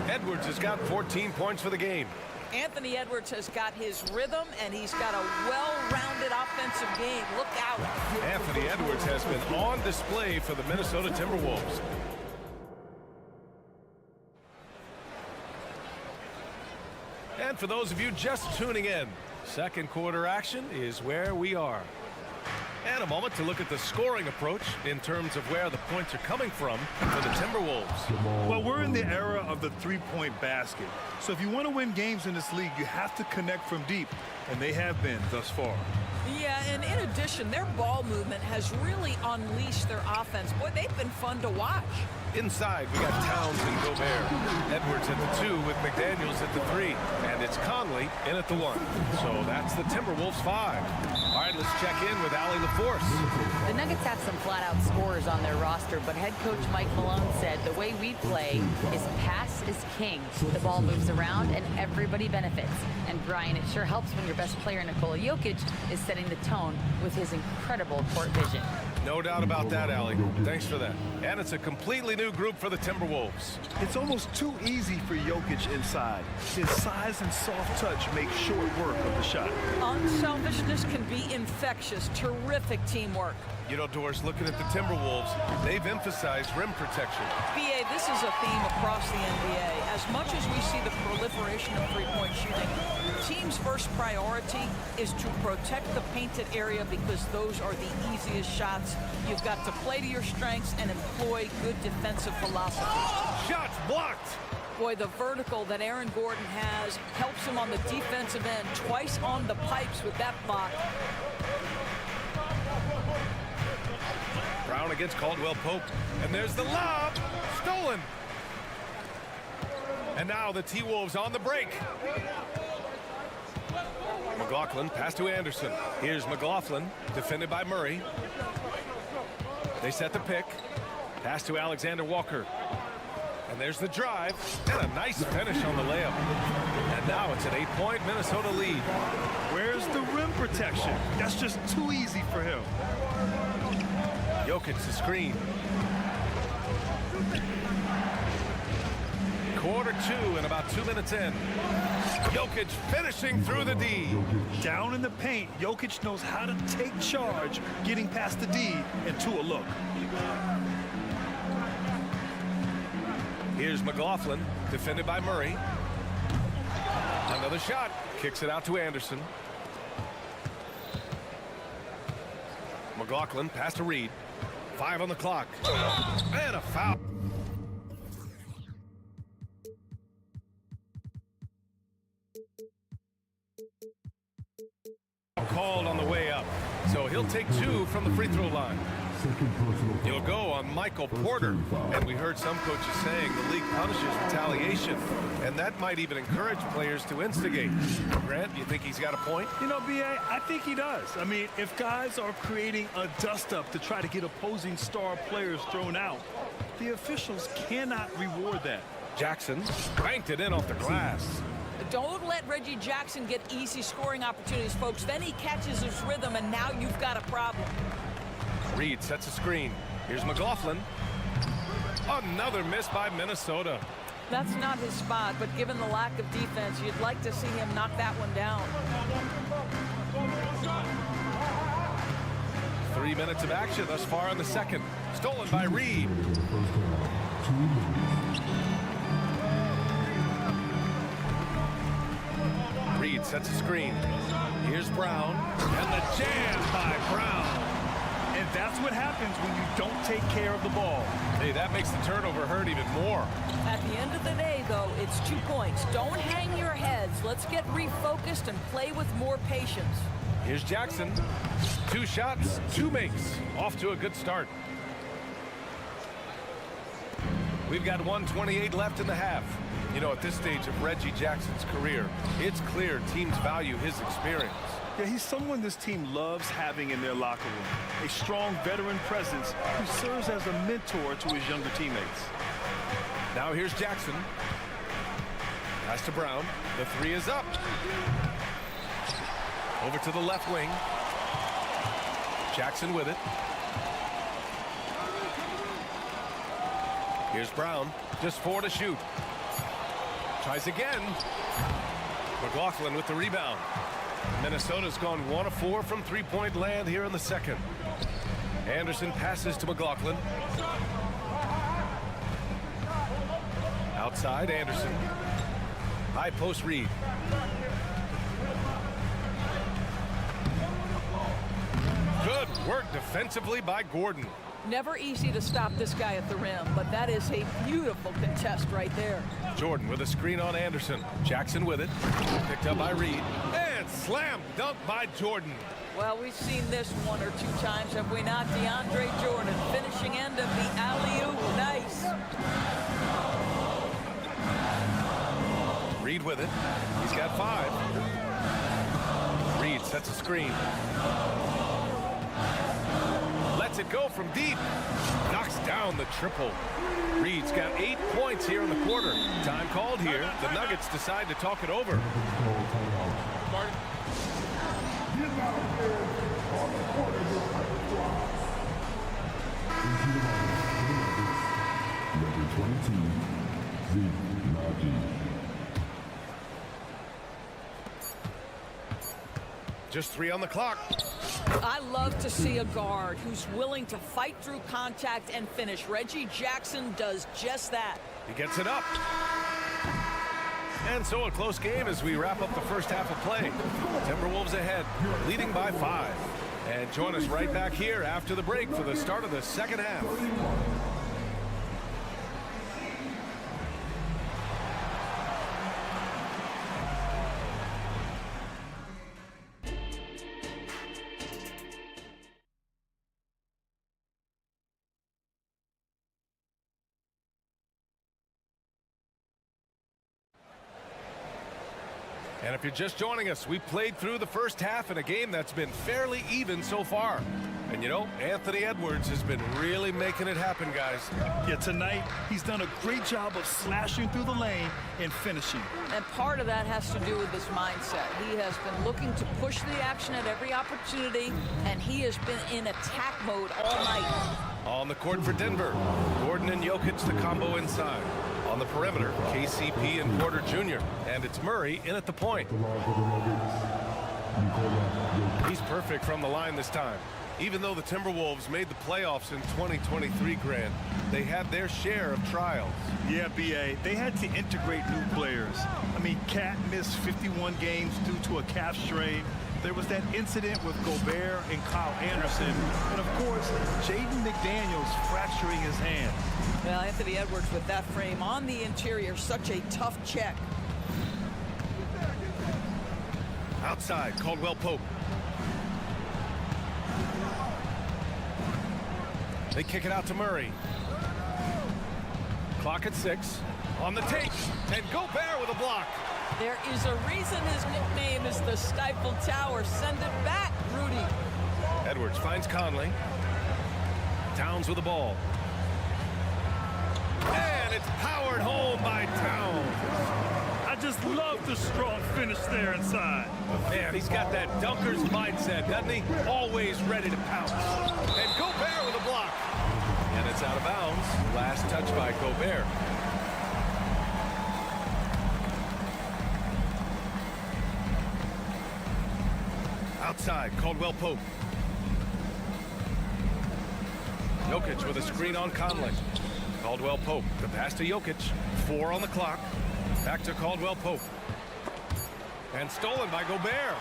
Edwards has got 14 points for the game. Anthony Edwards has got his rhythm, and he's got a well-rounded offensive game. Look out. Anthony Edwards has been on display for the Minnesota Timberwolves. And for those of you just tuning in, second quarter action is where we are. And a moment to look at the scoring approach in terms of where the points are coming from for the Timberwolves. Well, we're in the era of the three-point basket. So if you want to win games in this league, you have to connect from deep, and they have been thus far. Yeah, and in addition, their ball movement has really unleashed their offense. Boy, they've been fun to watch. Inside, we got Towns and Gobert. Edwards at the 2 with McDaniels at the 3. And it's Conley in at the 1. So that's the Timberwolves 5. All right, let's check in with Allie LaForce. The Nuggets have some flat-out scorers on their roster, but head coach Mike Malone said the way we play is pass is king. The ball moves around and everybody benefits. And Brian, it sure helps when your best player, Nikola Jokic, is setting the tone with his incredible court vision. No doubt about that, Allie. Thanks for that. And it's a completely new group for the Timberwolves. It's almost too easy for Jokic inside. His size and soft touch make short work of the shot. Unselfishness can be infectious. Terrific teamwork. You know, Doris, looking at the Timberwolves, they've emphasized rim protection. BA, this is a theme across the NBA. As much as we see the proliferation of three-point shooting, the team's first priority is to protect the painted area because those are the easiest shots. You've got to play to your strengths and employ good defensive philosophy. Shots blocked! Boy, the vertical that Aaron Gordon has helps him on the defensive end. Twice on the pipes with that block. Brown against Caldwell Pope. And there's the lob. Stolen. And now the T-Wolves on the break. McLaughlin pass to Anderson. Here's McLaughlin, defended by Murray. They set the pick. Pass to Alexander Walker. And there's the drive. And a nice finish on the layup. And now it's an 8-point Minnesota lead. Where's the rim protection? That's just too easy for him. Jokic the screen. Quarter 2 and about 2 minutes in. Jokic finishing through the D. Down in the paint, Jokic knows how to take charge, getting past the D and to a look. Here's McLaughlin, defended by Murray. Another shot, kicks it out to Anderson. McLaughlin pass to Reed. 5 on the clock. And a foul. Called on the way up. So he'll take 2 from the free throw line. He'll go on Michael Porter. And we heard some coaches saying the league punishes retaliation. And that might even encourage players to instigate. Grant, you think he's got a point? You know, B.A., I think he does. I mean, if guys are creating a dust-up to try to get opposing star players thrown out, the officials cannot reward that. Jackson banked it in off the glass. Don't let Reggie Jackson get easy scoring opportunities, folks. Then he catches his rhythm, and now you've got a problem. Reed sets a screen. Here's McLaughlin. Another miss by Minnesota. That's not his spot, but given the lack of defense, you'd like to see him knock that one down. 3 minutes of action thus far in the second. Stolen by Reed. Reed sets a screen. Here's Brown, and the jam by Brown. And that's what happens when you don't take care of the ball. Hey, that makes the turnover hurt even more. At the end of the day, though, it's 2 points. Don't hang your heads. Let's get refocused and play with more patience. Here's Jackson. 2 shots, 2 makes. Off to a good start. We've got 1:28 left in the half. You know, at this stage of Reggie Jackson's career, it's clear teams value his experience. Yeah, he's someone this team loves having in their locker room. A strong veteran presence who serves as a mentor to his younger teammates. Now here's Jackson. Pass to Brown. The 3 is up. Over to the left wing. Jackson with it. Here's Brown. Just 4 to shoot. Tries again. McLaughlin with the rebound. Minnesota's gone 1 of 4 from three-point land here in the second. Anderson passes to McLaughlin. Outside, Anderson. High post Reed. Good work defensively by Gordon. Never easy to stop this guy at the rim, but that is a beautiful contest right there. Jordan with a screen on Anderson. Jackson with it. Picked up by Reed. And slam dunk by Jordan. Well, we've seen this 1 or 2 times, have we not? DeAndre Jordan, finishing end of the alley-oop. Nice. Reed with it. He's got 5. Reed sets a screen. Lets it go from deep. Knocks down the triple. Reed's got 8 points here in the quarter. Time called here. The Nuggets decide to talk it over. Number 22, Just 3 on the clock. I love to see a guard who's willing to fight through contact and finish. Reggie Jackson does just that. He gets it up. And so a close game as we wrap up the first half of play. Timberwolves ahead, leading by 5. And join us right back here after the break for the start of the second half. And if you're just joining us, we played through the first half in a game that's been fairly even so far. And you know, Anthony Edwards has been really making it happen, guys. Yeah, tonight he's done a great job of slashing through the lane and finishing. And part of that has to do with his mindset. He has been looking to push the action at every opportunity, and he has been in attack mode all night. On the court for Denver, Gordon and Jokic, the combo inside. On the perimeter, KCP and Porter Jr. And it's Murray in at the point. He's perfect from the line this time. Even though the Timberwolves made the playoffs in 2023, Grant, they had their share of trials. Yeah, B.A., they had to integrate new players. I mean, Cat missed 51 games due to a calf strain. There was that incident with Gobert and Kyle Anderson. And, of course, Jaden McDaniels fracturing his hand. Well, Anthony Edwards with that frame on the interior, such a tough check. Outside, Caldwell Pope. They kick it out to Murray. Clock at 6. On the take. And Gobert with a block. There is a reason his nickname is the Stifle Tower. Send it back, Rudy. Edwards finds Conley. Towns with the ball. And it's powered home by Towns. I just love the strong finish there inside. Man, he's got that dunker's mindset, doesn't he? Always ready to pounce. And Gobert with a block. And it's out of bounds. Last touch by Gobert. Outside, Caldwell Pope. Jokic with a screen on Conley. Caldwell Pope, the pass to Jokic. 4 on the clock. Back to Caldwell Pope. And stolen by Gobert.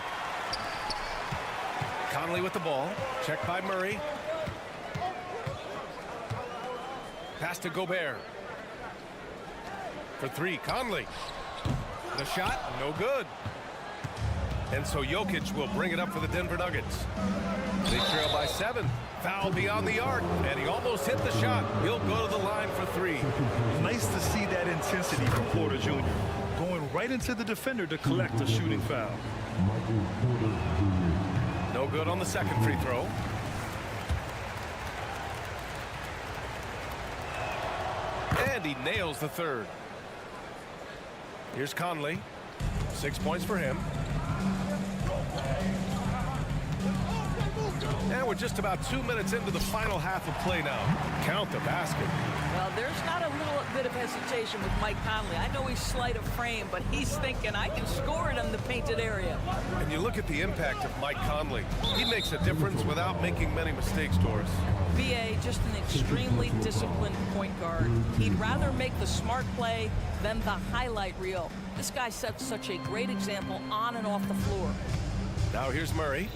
Conley with the ball. Checked by Murray. Pass to Gobert. For three, Conley. The shot, no good. And so Jokic will bring it up for the Denver Nuggets. They trail by 7. Foul beyond the arc, and he almost hit the shot. He'll go to the line for 3. Nice to see that intensity from Porter Jr. Going right into the defender to collect a shooting foul. No good on the second free throw. And he nails the third. Here's Conley. 6 points for him. And we're just about 2 minutes into the final half of play now. Count the basket. Well, there's not a little bit of hesitation with Mike Conley. I know he's slight of frame, but he's thinking, I can score it in the painted area. And you look at the impact of Mike Conley. He makes a difference without making many mistakes, Doris. BA, just an extremely disciplined point guard. He'd rather make the smart play than the highlight reel. This guy sets such a great example on and off the floor. Now here's Murray.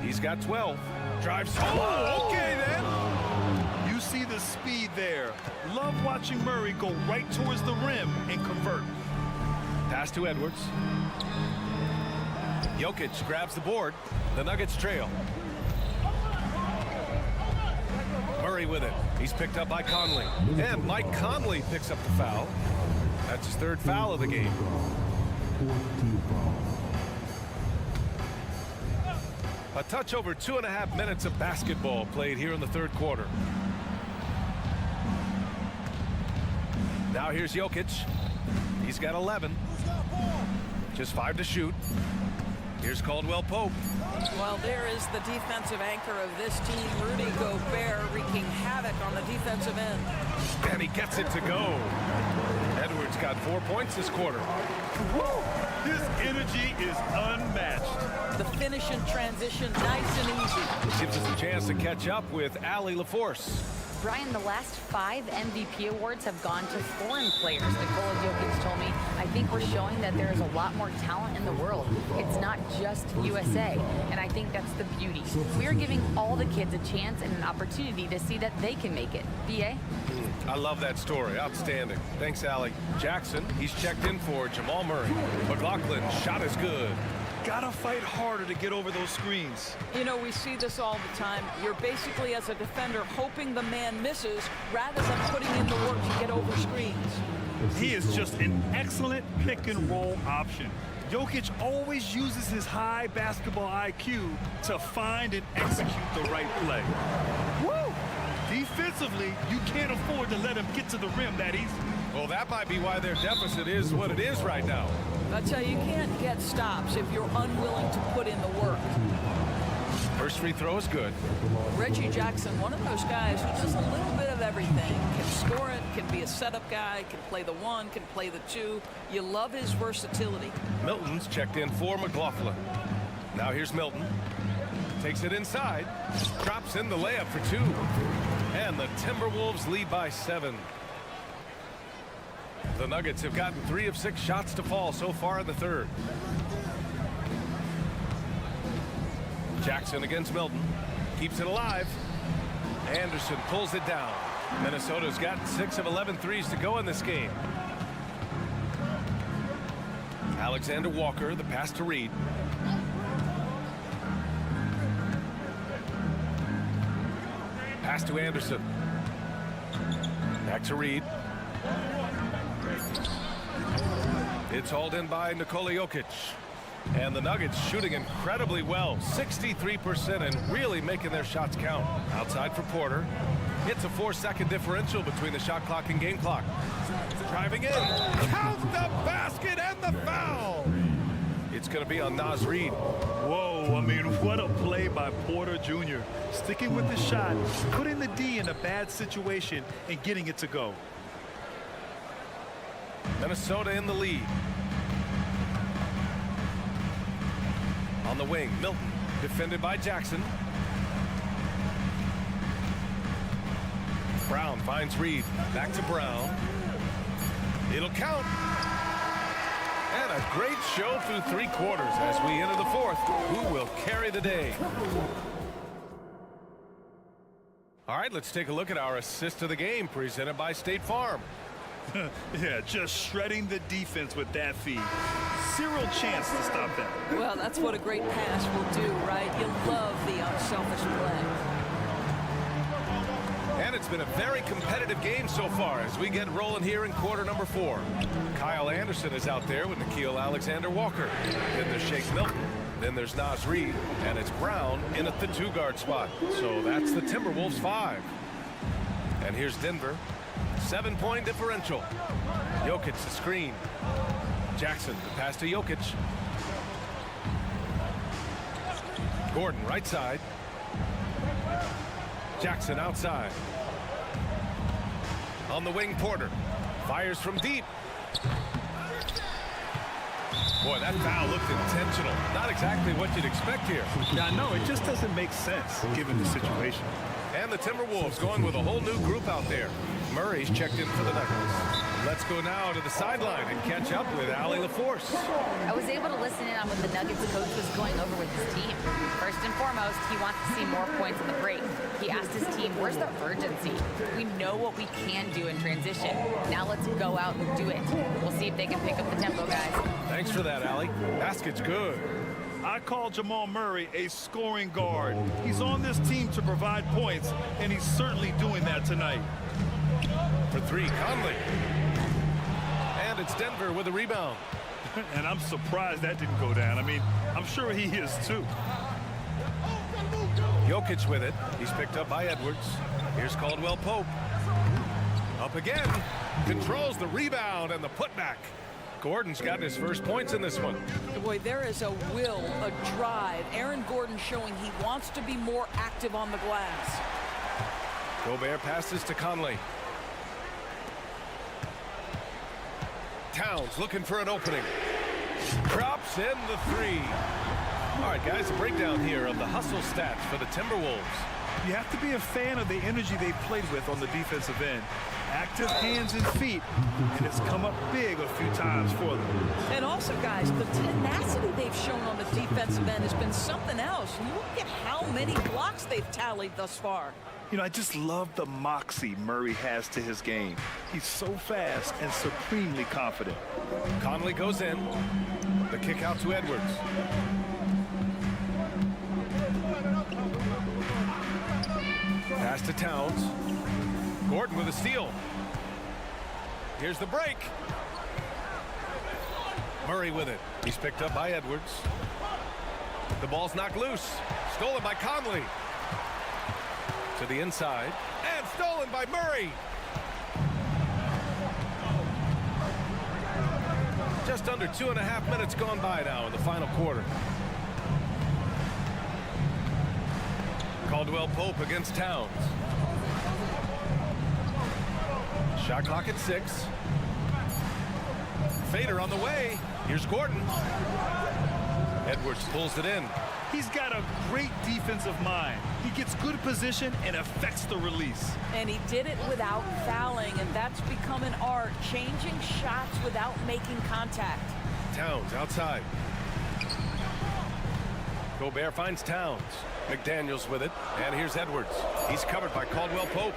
He's got 12. Drives. Oh, okay then. You see the speed there. Love watching Murray go right towards the rim and convert. Pass to Edwards. Jokic grabs the board. The Nuggets trail. Murray with it. He's picked up by Conley. And Mike Conley picks up the foul. That's his third foul of the game. A touch over 2.5 minutes of basketball played here in the third quarter. Now here's Jokic. He's got 11. Just 5 to shoot. Here's Caldwell Pope. Well, there is the defensive anchor of this team, Rudy Gobert, wreaking havoc on the defensive end. And he gets it to go. Edwards got 4 points this quarter. Woo! His energy is unmatched. The finish in transition, nice and easy. It gives us a chance to catch up with Allie LaForce. Brian, the last 5 MVP awards have gone to foreign players. Nikola Jokic told me, I think we're showing that there is a lot more talent in the world. It's not just USA, and I think that's the beauty. We are giving all the kids a chance and an opportunity to see that they can make it. BA? I love that story. Outstanding. Thanks, Allie. Jackson, he's checked in for Jamal Murray. McLaughlin, shot is good. Gotta fight harder to get over those screens. You know, we see this all the time. You're basically, as a defender, hoping the man misses rather than putting in the work to get over screens. He is just an excellent pick-and-roll option. Jokic always uses his high basketball IQ to find and execute the right play. Woo! Defensively, you can't afford to let him get to the rim that easy. Well, that might be why their deficit is what it is right now. I tell you, you can't get stops if you're unwilling to put in the work. First free throw is good. Reggie Jackson, one of those guys who does a little bit of everything. Can score it, can be a setup guy, can play the 1, can play the 2. You love his versatility. Milton's checked in for McLaughlin. Now here's Milton. Takes it inside. Drops in the layup for 2. And the Timberwolves lead by 7. The Nuggets have gotten 3 of 6 shots to fall so far in the third. Jackson against Milton. Keeps it alive. Anderson pulls it down. Minnesota's got 6 of 11 threes to go in this game. Alexander Walker, the pass to Reed. Pass to Anderson. Back to Reed. It's hauled in by Nikola Jokic. And the Nuggets shooting incredibly well. 63% and really making their shots count. Outside for Porter. It's a 4-second differential between the shot clock and game clock. Driving in. Count the basket and the foul. It's going to be on Naz Reid. Whoa, I mean, what a play by Porter Jr. Sticking with the shot, putting the D in a bad situation, and getting it to go. Minnesota in the lead. On the wing, Milton, defended by Jackson. Brown finds Reed. Back to Brown. It'll count. And a great show through 3 quarters. As we enter the 4th, who will carry the day? All right, let's take a look at our assist of the game presented by State Farm. Yeah, just shredding the defense with that feed. Zero chance to stop that. Well, that's what a great pass will do, right? You love the unselfish play. And it's been a very competitive game so far as we get rolling here in quarter number 4. Kyle Anderson is out there with Nikhil Alexander-Walker. Then there's Shake Milton. Then there's Naz Reid. And it's Brown in at the 2-guard spot. So that's the Timberwolves 5. And here's Denver. 7-point differential. Jokic the screen. Jackson the pass to Jokic. Gordon right side. Jackson outside. On the wing, Porter. Fires from deep. Boy, that foul looked intentional. Not exactly what you'd expect here. Yeah, no, it just doesn't make sense given the situation. And the Timberwolves going with a whole new group out there. Murray's checked in for the Nuggets. Let's go now to the sideline and catch up with Allie LaForce. I was able to listen in on what the Nuggets coach was going over with his team. First and foremost, he wants to see more points in the break. He asked his team, where's the urgency? We know what we can do in transition. Now let's go out and do it. We'll see if they can pick up the tempo, guys. Thanks for that, Allie. Basket's good. I call Jamal Murray a scoring guard. He's on this team to provide points, and he's certainly doing that tonight. For 3, Conley. And it's Denver with a rebound. And I'm surprised that didn't go down. I mean, I'm sure he is too. Jokic with it. He's picked up by Edwards. Here's Caldwell Pope. Up again. Controls the rebound and the putback. Gordon's gotten his first points in this one. Boy, there is a will, a drive. Aaron Gordon showing he wants to be more active on the glass. Gobert passes to Conley. Towns looking for an opening. Drops in the 3. All right, guys, a breakdown here of the hustle stats for the Timberwolves. You have to be a fan of the energy they've played with on the defensive end. Active hands and feet, and it's come up big a few times for them. And also, guys, the tenacity they've shown on the defensive end has been something else. Look at how many blocks they've tallied thus far. You know, I just love the moxie Murray has to his game. He's so fast and supremely confident. Conley goes in. The kick out to Edwards. Pass to Towns. Gordon with a steal. Here's the break. Murray with it. He's picked up by Edwards. The ball's knocked loose. Stolen by Conley. To the inside. And stolen by Murray. Just under 2.5 minutes gone by now in the final quarter. Caldwell Pope against Towns. Shot clock at 6. Fader on the way. Here's Gordon. Edwards pulls it in. He's got a great defensive mind. He gets good position and affects the release. And he did it without fouling, and that's become an art, changing shots without making contact. Towns outside. Gobert finds Towns. McDaniels with it, and here's Edwards. He's covered by Caldwell Pope.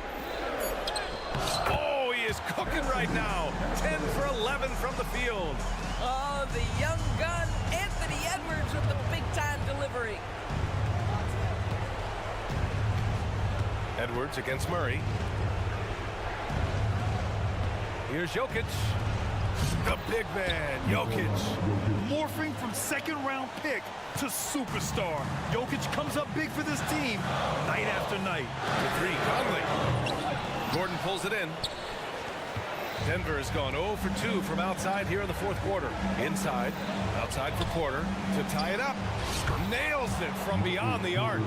Oh, he is cooking right now. 10 for 11 from the field. Oh, the young gun, Anthony Edwards with the big-time delivery. Edwards against Murray. Here's Jokic. The big man, Jokic. Morphing from second-round pick to superstar. Jokic comes up big for this team night after night. The 3, Conley. Gordon pulls it in. Denver has gone 0 for 2 from outside here in the 4th quarter. Inside, outside for Porter to tie it up. Nails it from beyond the arc.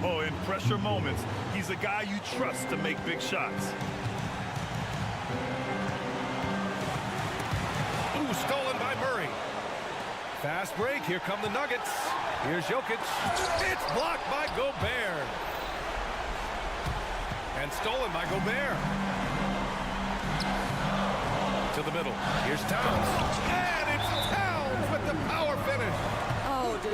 Oh, in pressure moments, he's a guy you trust to make big shots. Ooh, stolen by Murray. Fast break, here come the Nuggets. Here's Jokic. It's blocked by Gobert. And stolen by Gobert. To the middle. Here's Towns. And it's Towns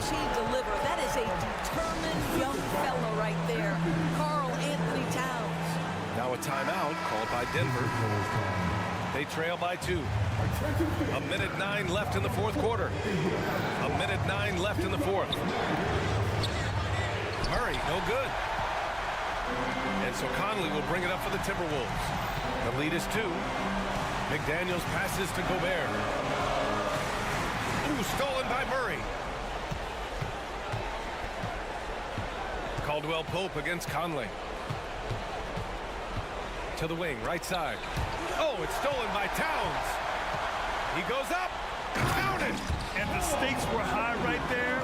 does he deliver? That is a determined young fellow right there. Karl Anthony Towns. Now a timeout called by Denver. They trail by 2. 1:09 left in the fourth quarter. 1:09 left in the fourth. Murray, no good. And so Conley will bring it up for the Timberwolves. The lead is 2. McDaniels passes to Gobert. Ooh, stolen by Murray. Caldwell Pope against Conley. To the wing, right side. Oh, it's stolen by Towns. He goes up. Counted. And the stakes were high right there.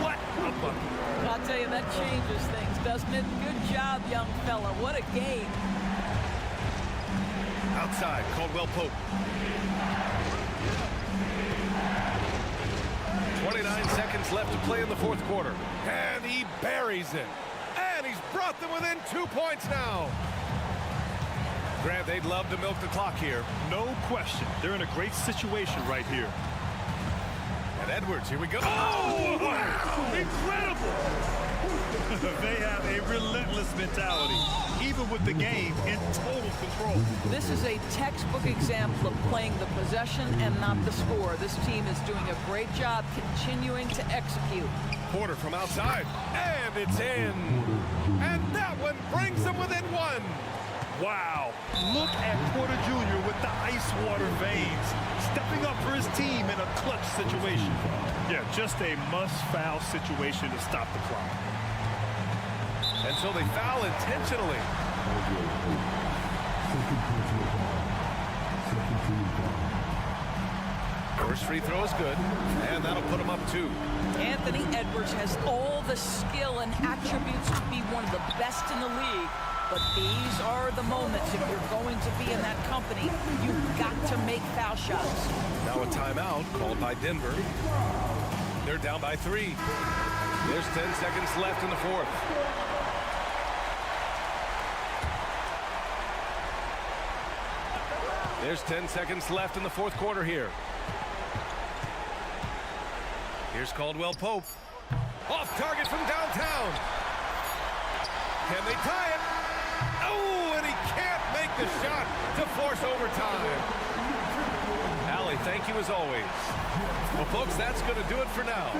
What a bucket. I'll tell you, that changes things, doesn't it? Good job, young fella. What a game. Outside, Caldwell Pope. 29 seconds left to play in the fourth quarter. And he buries it. And he's brought them within 2 points now. Grant, they'd love to milk the clock here. No question. They're in a great situation right here. And Edwards, here we go. Oh, wow. Incredible. They have a relentless mentality, even with the game in total control. This is a textbook example of playing the possession and not the score. This team is doing a great job continuing to execute. Porter from outside. And it's in. And that one brings them within 1. Wow. Look at Porter Jr. with the ice water veins, stepping up for his team in a clutch situation. Yeah, just a must-foul situation to stop the clock. And so they foul intentionally. First free throw is good, and that'll put him up 2. Anthony Edwards has all the skill and attributes to be one of the best in the league. But these are the moments, if you're going to be in that company, you've got to make foul shots. Now a timeout called by Denver. They're down by 3. There's 10 seconds left in the fourth. There's 10 seconds left in the fourth quarter here. Here's Caldwell Pope. Off target from downtown. Can they tie it? Oh, and he can't make the shot to force overtime. Allie, thank you as always. Well, folks, that's going to do it for now.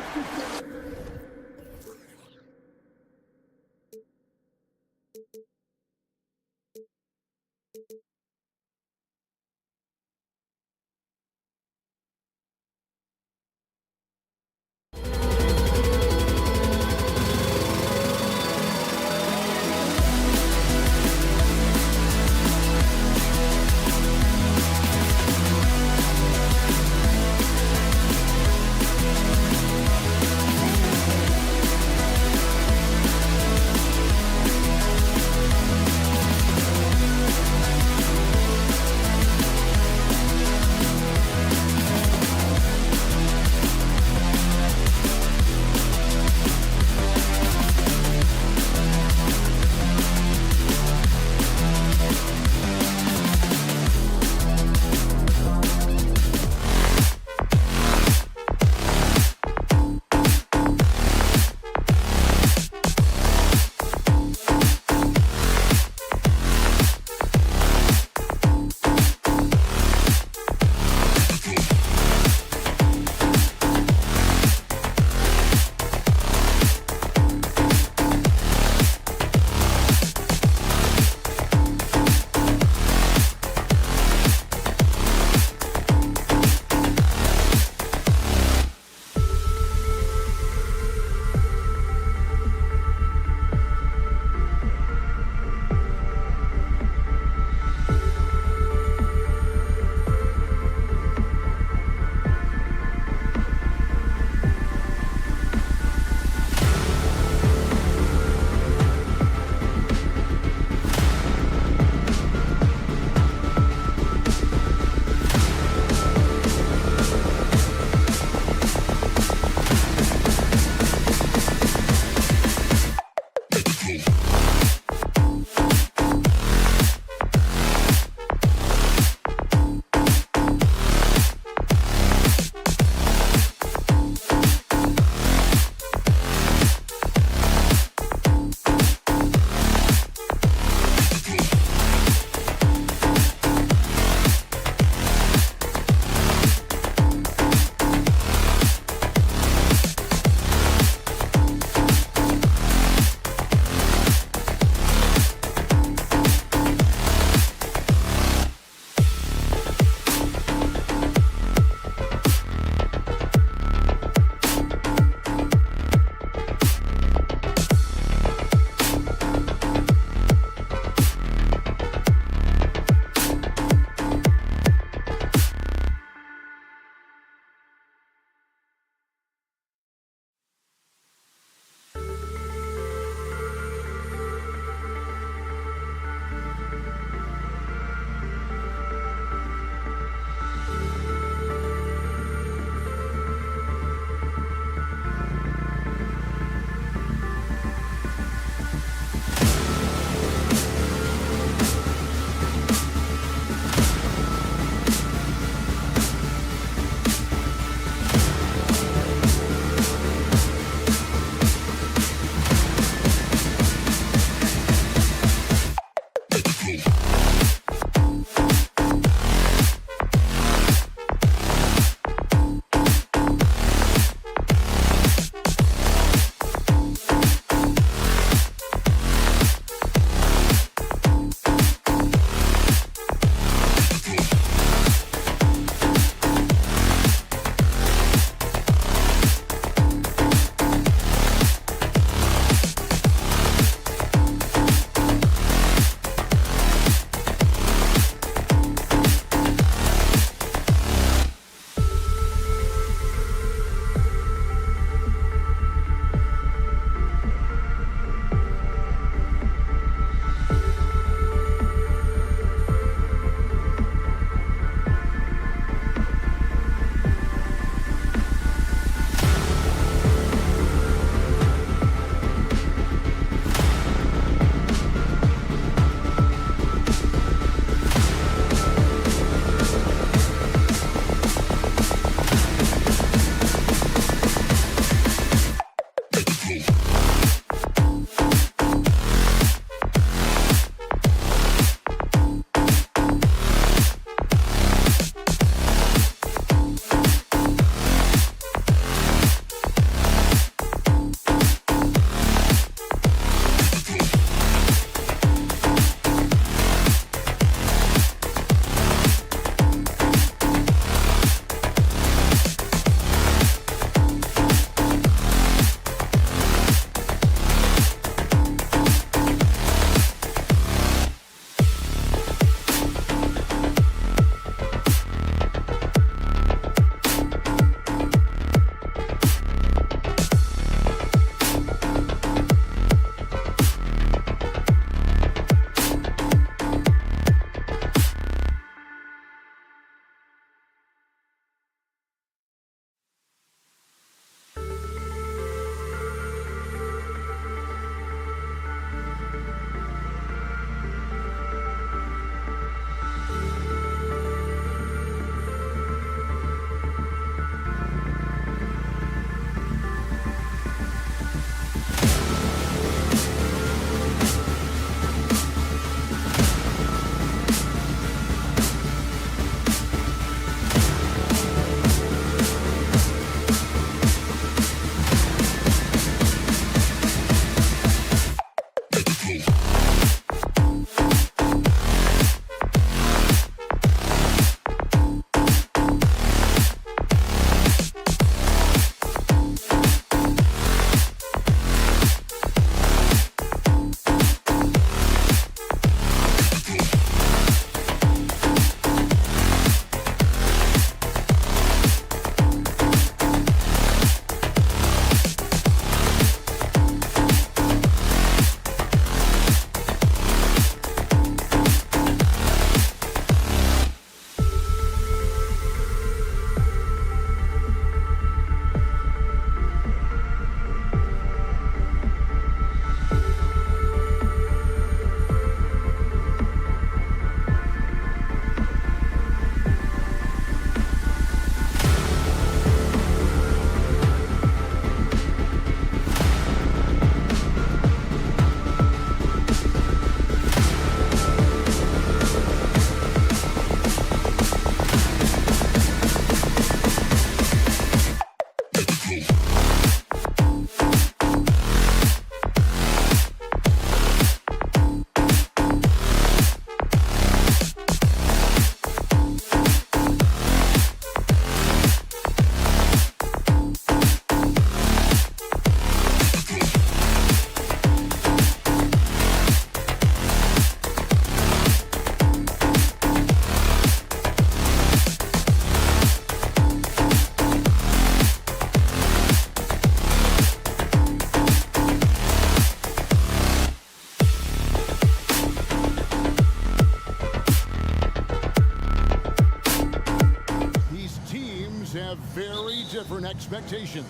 very different expectations.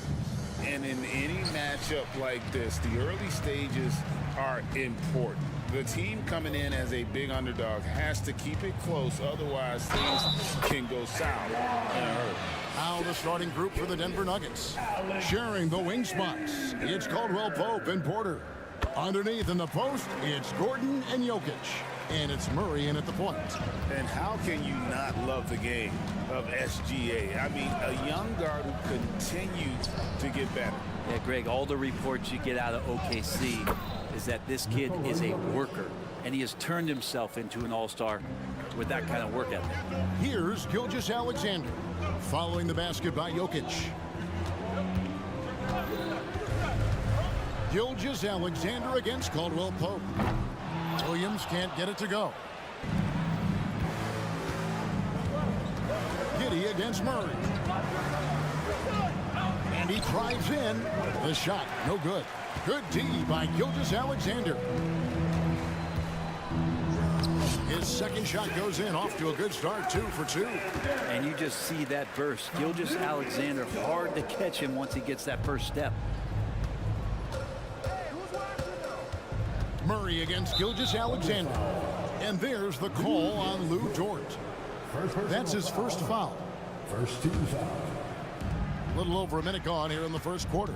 And in any matchup like this, the early stages are important. The team coming in as a big underdog has to keep it close, otherwise things can go south in a hurry. Now the starting group for the Denver Nuggets. Sharing the wing spots, it's Caldwell Pope and Porter. Underneath in the post, it's Gordon and Jokic. And it's Murray in at the point. And how can you not love the game of SGA? I mean, a young guard who continues to get better. Yeah, Greg, all the reports you get out of OKC is that this kid is a worker, and he has turned himself into an all-star with that kind of work ethic. Here's Gilgeous-Alexander, following the basket by Jokic. Gilgeous-Alexander against Caldwell Pope. Williams can't get it to go. Giddey against Murray. And he drives in. The shot, no good. Good D by Gilgeous-Alexander. His second shot goes in, off to a good start, 2 for 2. And you just see that burst. Gilgeous-Alexander, hard to catch him once he gets that first step. Murray against Gilgeous-Alexander. And there's the call on Lou Dort. That's his first foul. First team foul. A little over a minute gone here in the first quarter.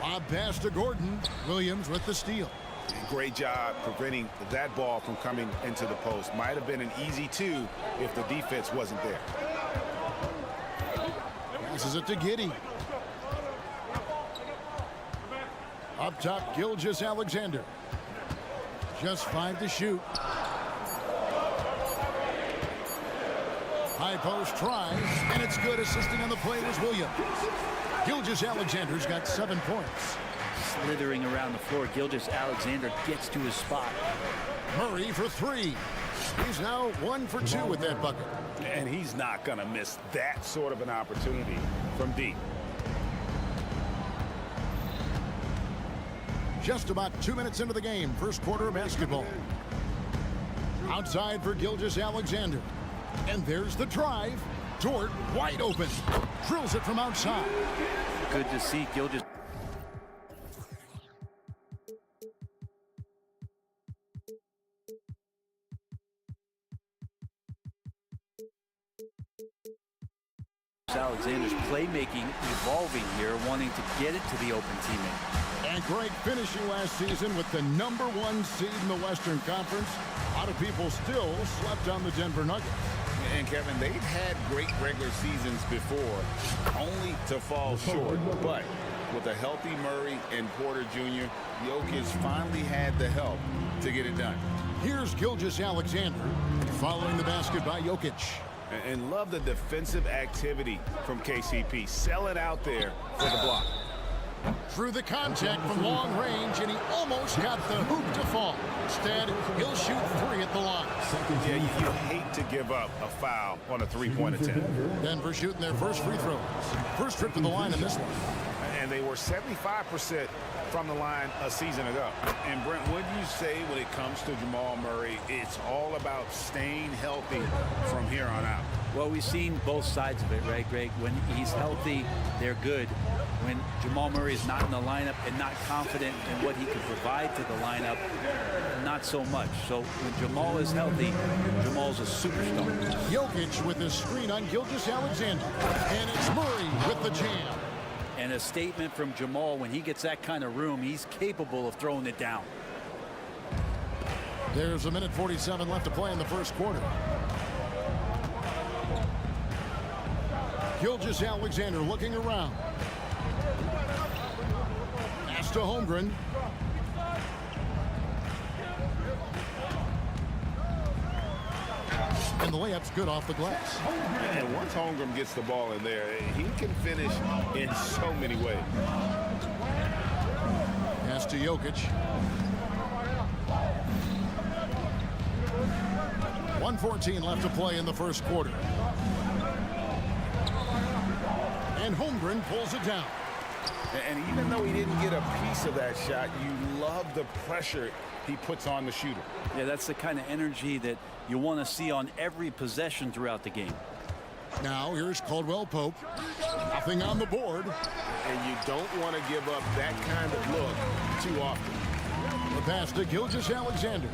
Lob pass to Gordon. Williams with the steal. Great job preventing that ball from coming into the post. Might have been an easy 2 if the defense wasn't there. Passes it to Giddey. Up top, Gilgeous-Alexander. Just 5 to shoot. High post tries, and it's good. Assisting on the play was Williams. Gilgeous-Alexander's got 7 points. Slithering around the floor, Gilgeous-Alexander gets to his spot. Murray for 3. He's now 1 for 2 with that bucket. And he's not going to miss that sort of an opportunity from deep. Just about 2 minutes into the game, first quarter of basketball. Outside for Gilgeous-Alexander. And there's the drive. Dort wide open. Drills it from outside. Good to see Gilgeous. Alexander's playmaking evolving here, wanting to get it to the open teammate. And great finishing last season with the #1 seed in the Western Conference. A lot of people still slept on the Denver Nuggets. And Kevin, they've had great regular seasons before, only to fall short. But with a healthy Murray and Porter Jr., Jokic finally had the help to get it done. Here's Gilgeous-Alexander, following the basket by Jokic. And love the defensive activity from KCP. Sell it out there for the block. Through the contact from long range, and he almost got the hoop to fall. Instead, he'll shoot 3 at the line. Yeah, you hate to give up a foul on a 3-point attempt. Denver shooting their first free throws. First trip to the line in this one. And they were 75% from the line a season ago. And Brent, what do you say when it comes to Jamal Murray? It's all about staying healthy from here on out. Well, we've seen both sides of it, right, Greg? When he's healthy, they're good. When Jamal Murray is not in the lineup and not confident in what he can provide to the lineup, not so much. So when Jamal is healthy, Jamal's a superstar. Jokic with his screen on Gilgeous-Alexander. And it's Murray with the jam. And a statement from Jamal, when he gets that kind of room, he's capable of throwing it down. There's a minute 47 left to play in the first quarter. Gilgeous-Alexander looking around. Pass to Holmgren. And the layup's good off the glass. And once Holmgren gets the ball in there, he can finish in so many ways. Pass to Jokic. 1:14 left to play in the first quarter. And Holmgren pulls it down. And even though he didn't get a piece of that shot, you love the pressure he puts on the shooter. Yeah, that's the kind of energy that you want to see on every possession throughout the game. Now here's Caldwell Pope. Nothing on the board. And you don't want to give up that kind of look too often. The pass to Gilgeous-Alexander.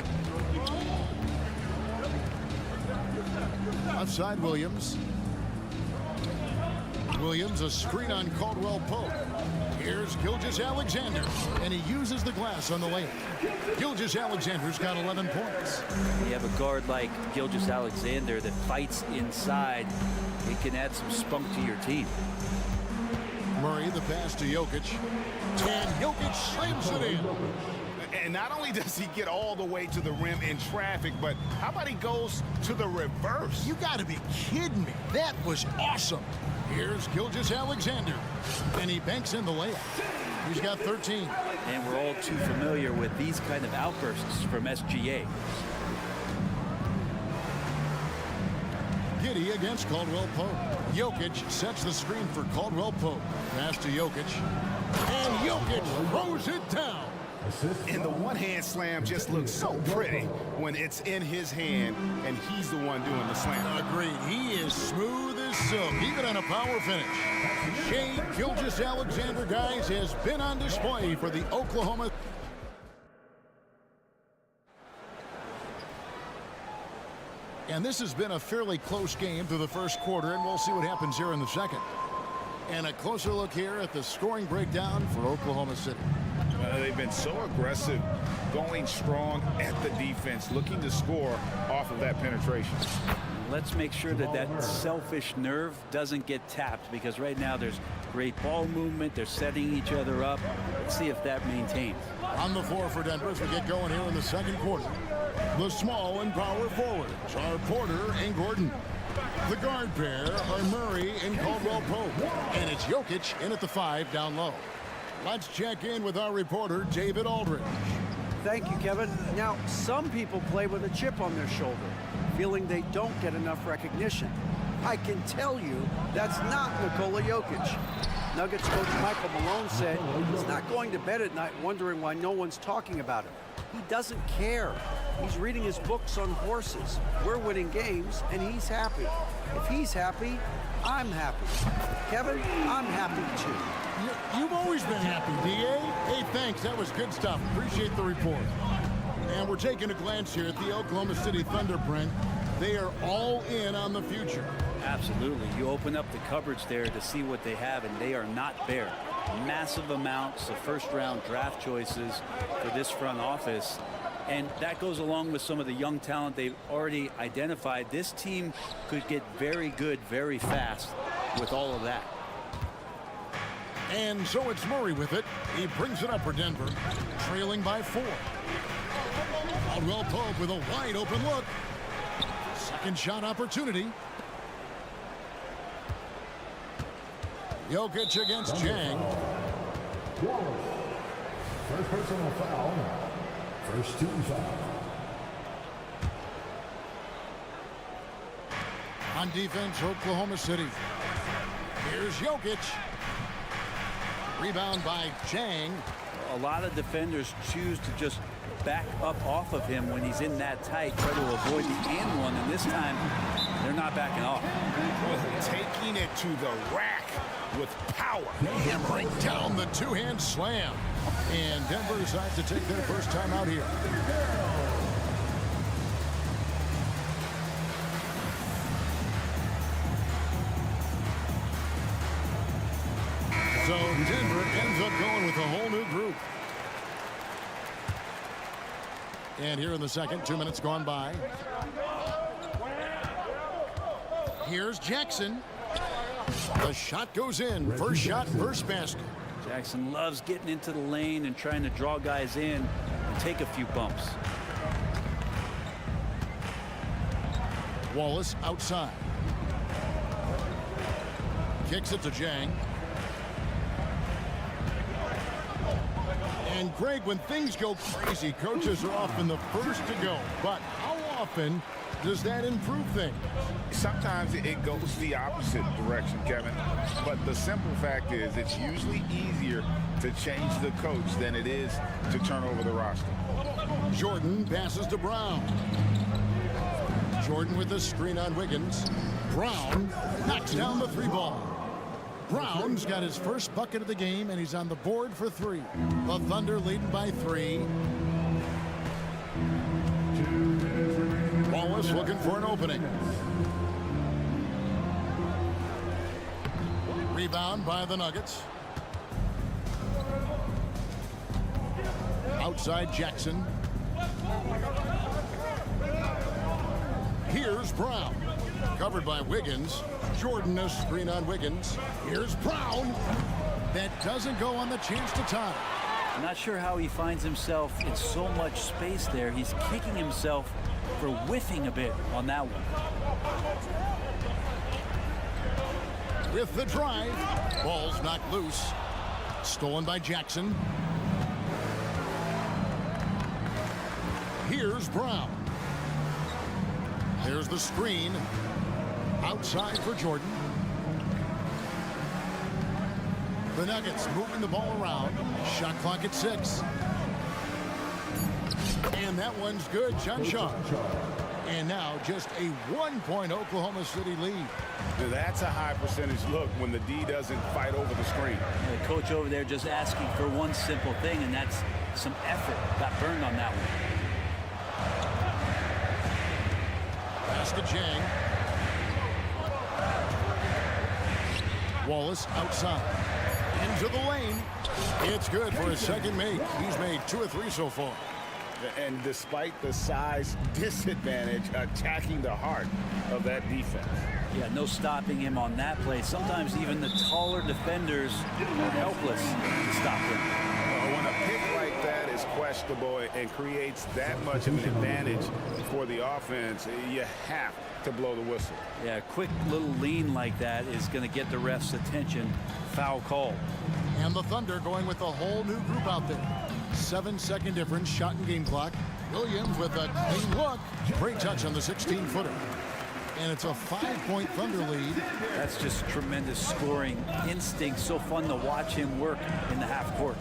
Outside Williams. Williams, a screen on Caldwell Pope. Here's Gilgeous-Alexander, and he uses the glass on the lane. Gilgeous-Alexander's got 11 points. You have a guard like Gilgeous-Alexander that fights inside. It can add some spunk to your team. Murray, the pass to Jokic. And Jokic slams it in. And not only does he get all the way to the rim in traffic, but how about he goes to the reverse? You got to be kidding me. That was awesome. Here's Gilgeous-Alexander, and he banks in the layup. He's got 13. And we're all too familiar with these kind of outbursts from SGA. Giddey against Caldwell Pope. Jokic sets the screen for Caldwell Pope. Pass to Jokic. And Jokic throws it down. And the one-hand slam just looks so pretty when it's in his hand and he's the one doing the slam. Agreed. He is smooth as silk, even on a power finish. Shea Gilgeous-Alexander, guys, has been on display for the Oklahoma. And this has been a fairly close game through the first quarter, and we'll see what happens here in the second. And a closer look here at the scoring breakdown for Oklahoma City. They've been so aggressive, going strong at the defense, looking to score off of that penetration. Let's make sure that that selfish nerve doesn't get tapped, because right now there's great ball movement. They're setting each other up. Let's see if that maintains. On the floor for Denver as we get going here in the second quarter. The small and power forwards are Porter and Gordon. The guard pair are Murray and Caldwell Pope. And it's Jokic in at the 5 down low. Let's check in with our reporter, David Aldridge. Thank you, Kevin. Now, some people play with a chip on their shoulder, feeling they don't get enough recognition. I can tell you that's not Nikola Jokic. Nuggets coach Michael Malone said he's not going to bed at night wondering why no one's talking about him. He doesn't care. He's reading his books on horses. We're winning games, and he's happy. If he's happy, I'm happy. Kevin, I'm happy too. You've always been happy, D.A. Hey, thanks. That was good stuff. Appreciate the report. And we're taking a glance here at the Oklahoma City Thunder, Brent. They are all in on the future. Absolutely. You open up the cupboards there to see what they have, and they are not bare. Massive amounts of first-round draft choices for this front office. And that goes along with some of the young talent they've already identified. This team could get very good very fast with all of that. And so it's Murray with it. He brings it up for Denver, trailing by 4. Caldwell Pope with a wide open look. Second shot opportunity. Jokic against Jang. First personal foul. First team foul. On defense, Oklahoma City. Here's Jokic. Rebound by Jang. A lot of defenders choose to just back up off of him when he's in that tight, try to avoid the and one, and this time they're not backing off. Taking it to the rack with power. Hammering down the two-hand slam. And Denver decides to take their first time out here. So Denver ends up going with a whole new group. And here in the second, 2 minutes gone by. Here's Jackson. The shot goes in. First shot, first basket. Jackson loves getting into the lane and trying to draw guys in and take a few bumps. Wallace outside. Kicks it to Jang. And Greg, when things go crazy, coaches are often the first to go. But how often does that improve things? Sometimes it goes the opposite direction, Kevin. But the simple fact is it's usually easier to change the coach than it is to turn over the roster. Jordan passes to Brown. Jordan with the screen on Wiggins. Brown knocks down the 3-ball. Brown's got his first bucket of the game, and he's on the board for 3. The Thunder leading by 3. Wallace looking for an opening. Rebound by the Nuggets. Outside Jackson. Here's Brown. Covered by Wiggins. Jordan a screen on Wiggins. Here's Brown. That doesn't go on the chance to tie. I'm not sure how he finds himself in so much space there. He's kicking himself for whiffing a bit on that one. With the drive. Ball's knocked loose. Stolen by Jackson. Here's Brown. There's the screen. Outside for Jordan. The Nuggets moving the ball around. Shot clock at 6. And that one's good. John Shaw. And now just a 1-point Oklahoma City lead. Now that's a high percentage look when the D doesn't fight over the screen. The coach over there just asking for one simple thing, and that's some effort. Got burned on that one. Pass to Jang. Wallace outside. Into the lane. It's good for his second make. He's made 2 or 3 so far. And despite the size disadvantage, attacking the heart of that defense. Yeah, no stopping him on that play. Sometimes even the taller defenders are helpless to stop him. When a pick like that is questionable and creates that much of an advantage for the offense, you have to blow the whistle. Yeah, a quick little lean like that is going to get the ref's attention. Foul call. And the Thunder going with a whole new group out there. 7-second difference, shot and game clock. Williams with a clean look. Great touch on the 16-footer. And it's a 5-point Thunder lead. That's just tremendous scoring instinct. So fun to watch him work in the half court.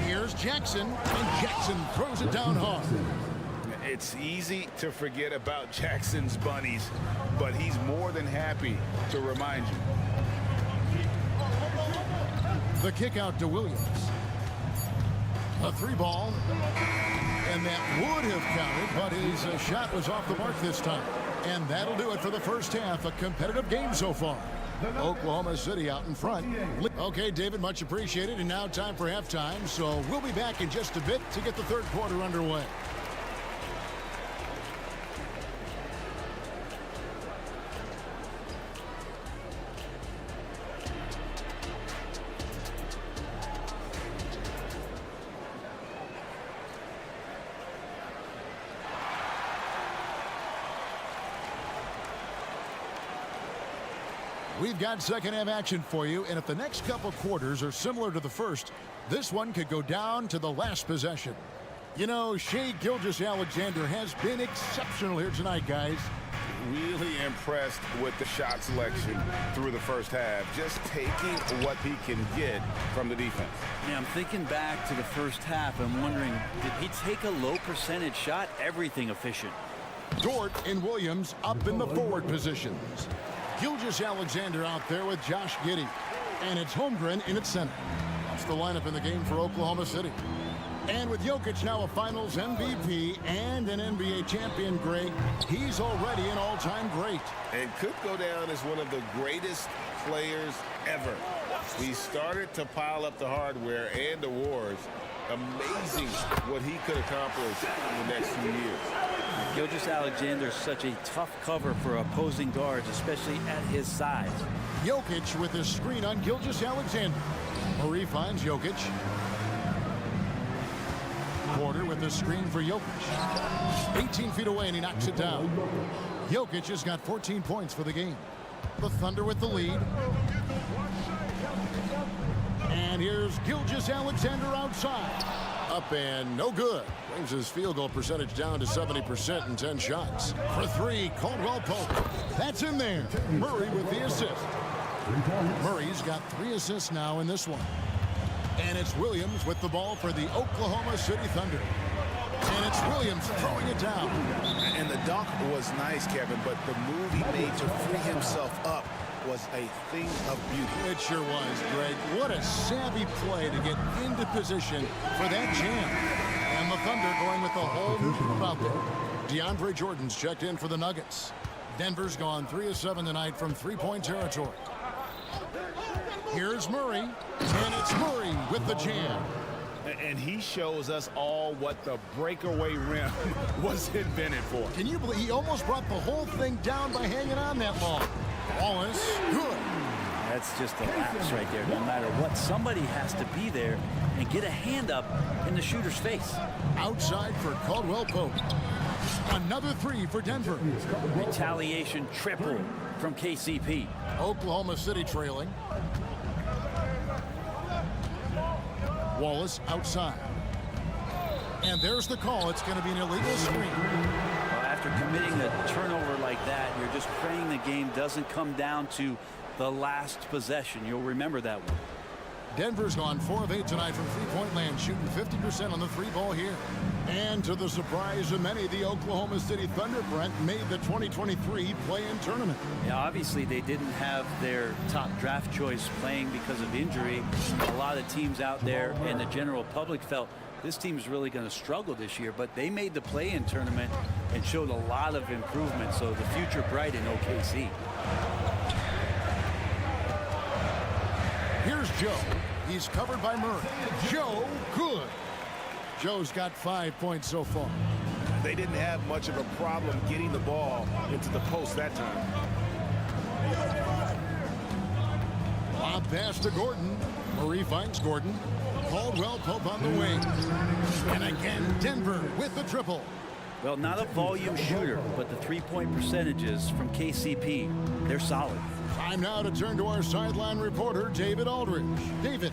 Here's Jackson, and Jackson throws it down hard. It's easy to forget about Jackson's bunnies, but he's more than happy to remind you. The kick out to Williams. A 3-ball. And that would have counted, but his shot was off the mark this time. And that'll do it for the first half. A competitive game so far. Oklahoma City out in front. Okay, David, much appreciated. And now time for halftime. So we'll be back in just a bit to get the third quarter underway. We've got second half action for you, and if the next couple quarters are similar to the first, this one could go down to the last possession. You know, Shai Gilgeous-Alexander has been exceptional here tonight, guys. Really impressed with the shot selection through the first half, just taking what he can get from the defense. Yeah, I'm thinking back to the first half. I'm wondering, did he take a low percentage shot? Everything efficient. Dort and Williams up in the forward positions. Gilgeous-Alexander out there with Josh Giddey. And it's Holmgren in at center. That's the lineup in the game for Oklahoma City. And with Jokic now a Finals MVP and an NBA champion, Greg, he's already an all-time great. And could go down as one of the greatest players ever. He started to pile up the hardware and awards. Amazing what he could accomplish in the next few years. Gilgeous-Alexander is such a tough cover for opposing guards, especially at his size. Jokic with his screen on Gilgeous-Alexander. Murray finds Jokic. Porter with the screen for Jokic. 18 feet away, and he knocks it down. Jokic has got 14 points for the game. The Thunder with the lead. And here's Gilgeous-Alexander outside. Up and no good. Brings his field goal percentage down to 70% in 10 shots. For 3, Caldwell Pope. That's in there. Murray with the assist. Murray's got 3 assists now in this one. And it's Williams with the ball for the Oklahoma City Thunder. And It's Williams throwing it down. And the dunk was nice, Kevin, but the move he made to free himself up was a thing of beauty. It sure was, Greg. What a savvy play to get into position for that jam. And the Thunder going with the whole move out there. DeAndre Jordan's checked in for the Nuggets. Denver's gone 3 of 7 tonight from three-point territory. Here's Murray, and it's Murray with the jam. And he shows us all what the breakaway rim was invented for. Can you believe he almost brought the whole thing down by hanging on that long? Wallace, good. That's just a lapse right there. No matter what, somebody has to be there and get a hand up in the shooter's face. Outside for Caldwell Pope. Another three for Denver. Retaliation triple from KCP. Oklahoma City trailing. Wallace outside. And there's the call. It's going to be an illegal screen. Well, after committing a turnover like that, you're just praying the game doesn't come down to the last possession. You'll remember that one. Denver's gone 4 of 8 tonight from three-point land, shooting 50% on the three ball here. And to the surprise of many, the Oklahoma City Thunder, Brent, made the 2023 play-in tournament. Yeah, obviously they didn't have their top draft choice playing because of injury. A lot of teams out there and the general public felt this team's really going to struggle this year, but they made the play-in tournament and showed a lot of improvement. So the future bright in OKC. Here's Joe. He's covered by Murray. Joe, good. Joe's got 5 points so far. They didn't have much of a problem getting the ball into the post that time. Lob pass to Gordon. Murray finds Gordon. Caldwell Pope on the wing. And again, Denver with the triple. Well, not a volume shooter, but the three-point percentages from KCP, they're solid. Time now to turn to our sideline reporter, David Aldridge. David.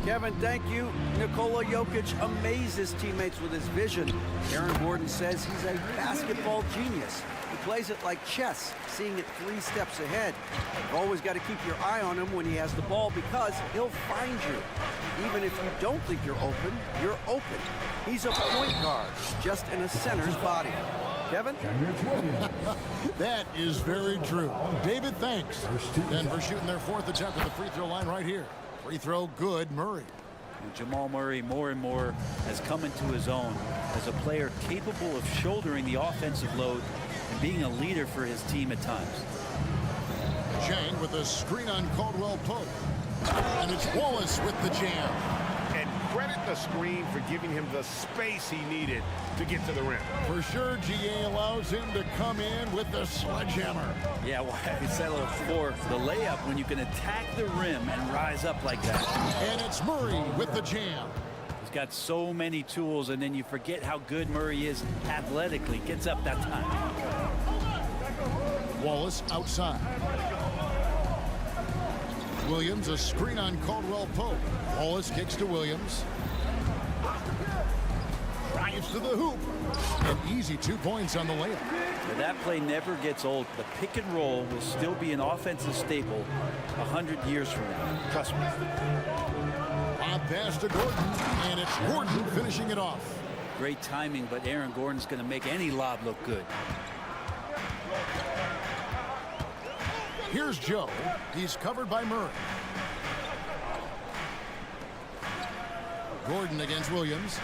Kevin, thank you. Nikola Jokic amazes teammates with his vision. Aaron Gordon says he's a basketball genius. He plays it like chess, seeing it 3 steps ahead. You've always got to keep your eye on him when he has the ball because he'll find you. Even if you don't think you're open. He's a point guard, just in a center's body. Kevin? That is very true. David, thanks. Denver shooting their 4th attempt at the free throw line right here. Free throw good, Murray. And Jamal Murray more and more has come into his own as a player capable of shouldering the offensive load and being a leader for his team at times. Chang with a screen on Caldwell Pope. And it's Wallace with the jam. And credit the screen for giving him the space he needed to get to the rim. For sure, GA allows him to come in with the sledgehammer. Yeah, well, I settled for the layup when you can attack the rim and rise up like that. And it's Murray with the jam. He's got so many tools, and then you forget how good Murray is athletically. Gets up that time. Wallace outside. Williams, a screen on Caldwell Pope. Wallace kicks to Williams. Drives to the hoop. An easy 2 points on the layup. Now, that play never gets old. The pick and roll will still be an offensive staple 100 years from now. Trust me. Lob pass to Gordon, and it's Gordon finishing it off. Great timing, but Aaron Gordon's going to make any lob look good. Here's Joe. He's covered by Murray. Gordon against Williams.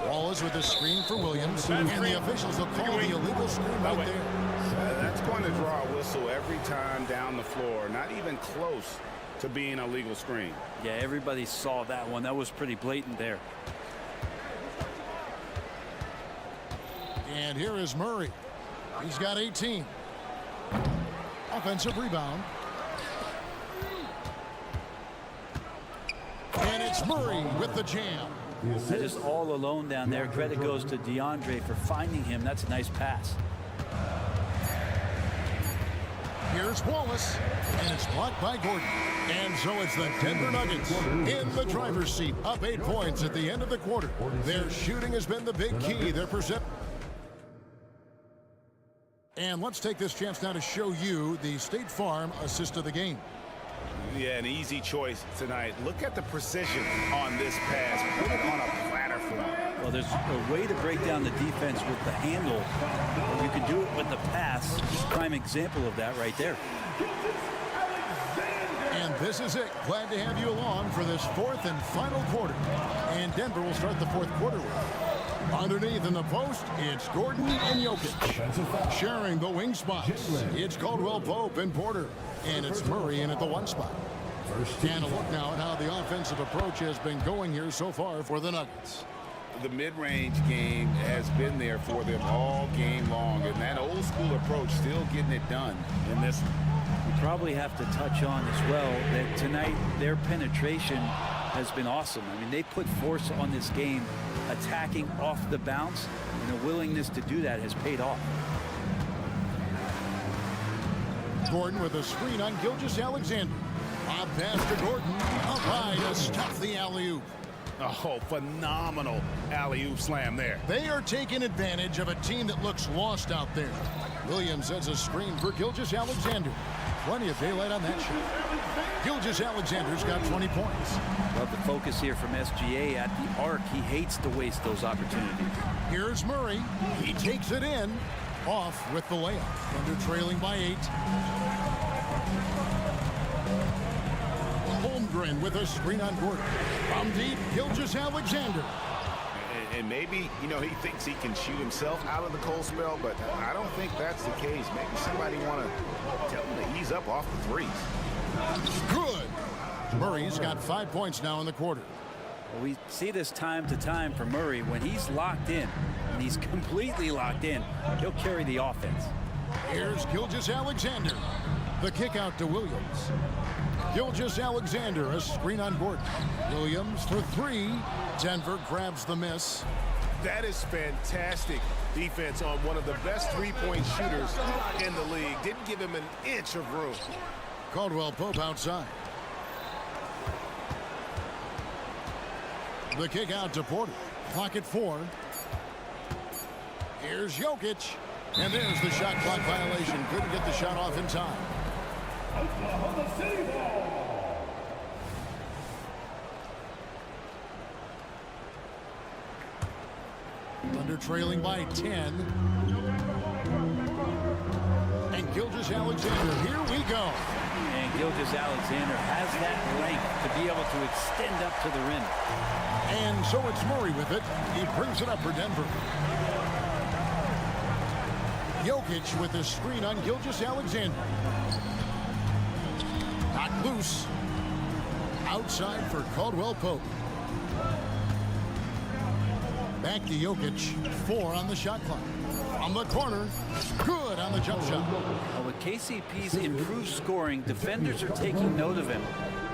Wallace with a screen for Williams. And the officials will call the illegal screen right there. That's going to draw a whistle every time down the floor. Not even close to being a legal screen. Yeah, everybody saw that one. That was pretty blatant there. And here is Murray. He's got 18. Offensive rebound. And it's Murray with the jam. That is all alone down there. Credit goes to DeAndre for finding him. That's a nice pass. Here's Wallace, and it's blocked by Gordon. And so it's the Denver Nuggets in the driver's seat, up 8 points at the end of the quarter. Their shooting has been the big key. Their percent. And let's take this chance now to show you the State Farm assist of the game. Yeah, an easy choice tonight. Look at the precision on this pass. Put it on a platter for him. Well, there's a way to break down the defense with the handle. You can do it with the pass. Prime example of that right there. And this is it. Glad to have you along for this fourth and final quarter. And Denver will start the fourth quarter with. Underneath in the post, it's Gordon and Jokic. Sharing the wing spots, it's Caldwell-Pope and Porter. And it's Murray in at the one spot. And a look now at how the offensive approach has been going here so far for the Nuggets. The mid-range game has been there for them all game long, and that old school approach still getting it done in this one. We probably have to touch on as well that tonight their penetration has been awesome. I mean, they put force on this game, attacking off the bounce, and a willingness to do that has paid off. Gordon with a screen on Gilgeous-Alexander. Bob pass to Gordon. Up high to stuff the alley-oop. Oh, phenomenal alley-oop slam there. They are taking advantage of a team that looks lost out there. Williams sends a screen for Gilgeous-Alexander. Plenty of daylight on that shot. Gilgeous-Alexander's got 20 points. Love the focus here from SGA at the arc. He hates to waste those opportunities. Here's Murray. He takes it in. Off with the layup. Thunder trailing by 8. Holmgren with a screen on Gordon. From deep, Gilgeous-Alexander. And maybe, you know, he thinks he can shoot himself out of the cold spell, but I don't think that's the case. Maybe somebody want to tell him to ease up off the threes. Good. Murray's got 5 points now in the quarter. Well, we see this time to time from Murray. When he's locked in, and he's completely locked in, he'll carry the offense. Here's Gilgeous-Alexander. The kick out to Williams. Gilgeous-Alexander, a screen on Gordon. Williams for 3. Denver grabs the miss. That is fantastic defense on one of the best three-point shooters in the league. Didn't give him an inch of room. Caldwell-Pope outside. The kick out to Porter. Clock at 4. Here's Jokic. And there's the shot clock violation. Couldn't get the shot off in time. Oklahoma City ball. Thunder trailing by 10. And Gilgeous-Alexander, here we go. And Gilgeous-Alexander has that length to be able to extend up to the rim. And so it's Murray with it. He brings it up for Denver. Jokic with the screen on Gilgeous-Alexander. Knocked loose. Outside for Caldwell-Pope. Back to Jokic. 4 on the shot clock. On the corner. Good on the jump shot. Well, with KCP's improved scoring, defenders are taking note of him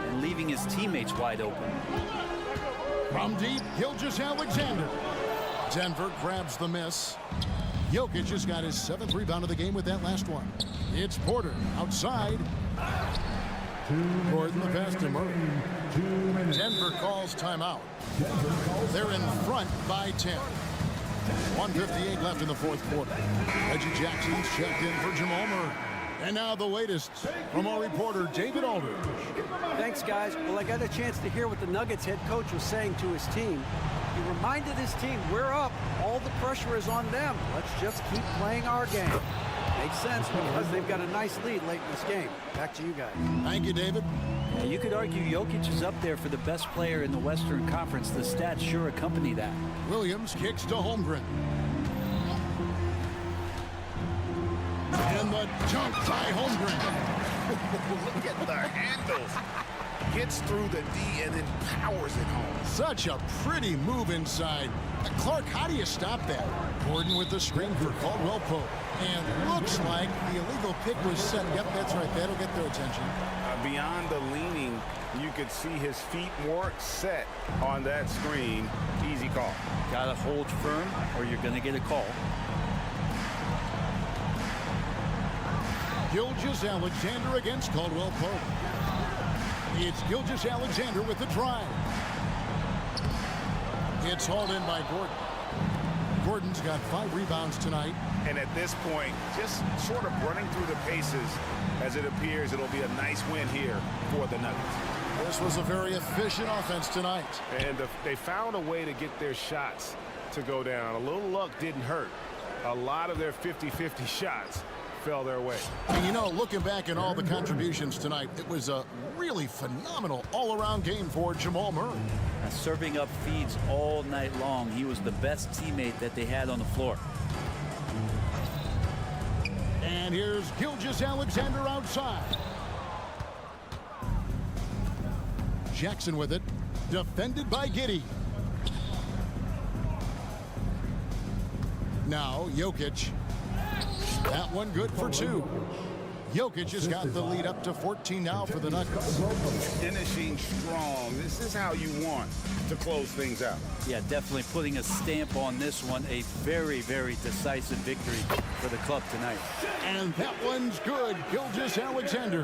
and leaving his teammates wide open. From deep, Gilgeous-Alexander. Denver grabs the miss. Jokic has got his 7th rebound of the game with that last one. It's Porter outside. Gordon the pass to Murray. Denver calls timeout. They're in front by 10. 1:58 left in the fourth quarter. Reggie Jackson's checked in for Jamal Murray. And now the latest from our reporter, David Aldridge. Thanks, guys. Well, I got a chance to hear what the Nuggets head coach was saying to his team. He reminded his team, we're up. All the pressure is on them. Let's just keep playing our game. Makes sense because they've got a nice lead late in this game. Back to you guys. Thank you, David. Yeah, you could argue Jokic is up there for the best player in the Western Conference. The stats sure accompany that. Williams kicks to Holmgren. And the dunk by Holmgren. Look at the handles. Gets through the D and then powers it home. Such a pretty move inside. Clark, how do you stop that? Gordon with the screen for Caldwell-Pope. And looks like the illegal pick was set. Yep, that's right. That'll get their attention. Beyond the leaning, you could see his feet more set on that screen. Easy call. Gotta hold firm or you're gonna get a call. Gilgeous-Alexander against Caldwell-Pope. It's Gilgeous-Alexander with the drive. It's hauled in by Gordon. Gordon's got 5 rebounds tonight. And at this point, just sort of running through the paces as it appears it'll be a nice win here for the Nuggets. This was a very efficient offense tonight. And they found a way to get their shots to go down. A little luck didn't hurt. A lot of their 50-50 shots fell their way. And you know, looking back at all the contributions tonight, it was a really phenomenal all-around game for Jamal Murray. Serving up feeds all night long. He was the best teammate that they had on the floor. And here's Gilgeous-Alexander outside. Jackson with it, defended by Giddey. Now Jokic. That one good for two. Jokic has got the lead up to 14 now for the Nuggets. Finishing strong. This is how you want to close things out. Yeah, definitely putting a stamp on this one. A very, very decisive victory for the club tonight. And that one's good. Gilgeous-Alexander.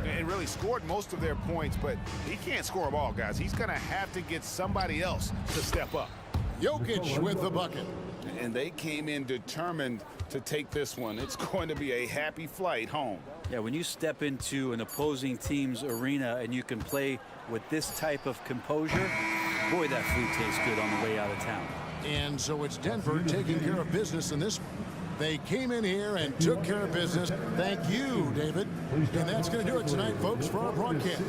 And really scored most of their points, but he can't score them all, guys. He's going to have to get somebody else to step up. Jokic with the bucket. And they came in determined to take this one. It's going to be a happy flight home. Yeah, when you step into an opposing team's arena and you can play with this type of composure, boy, that food tastes good on the way out of town. And so it's Denver taking care of business in this. They came in here and took care of business. Thank you, David. And that's going to do it tonight, folks, for our broadcast.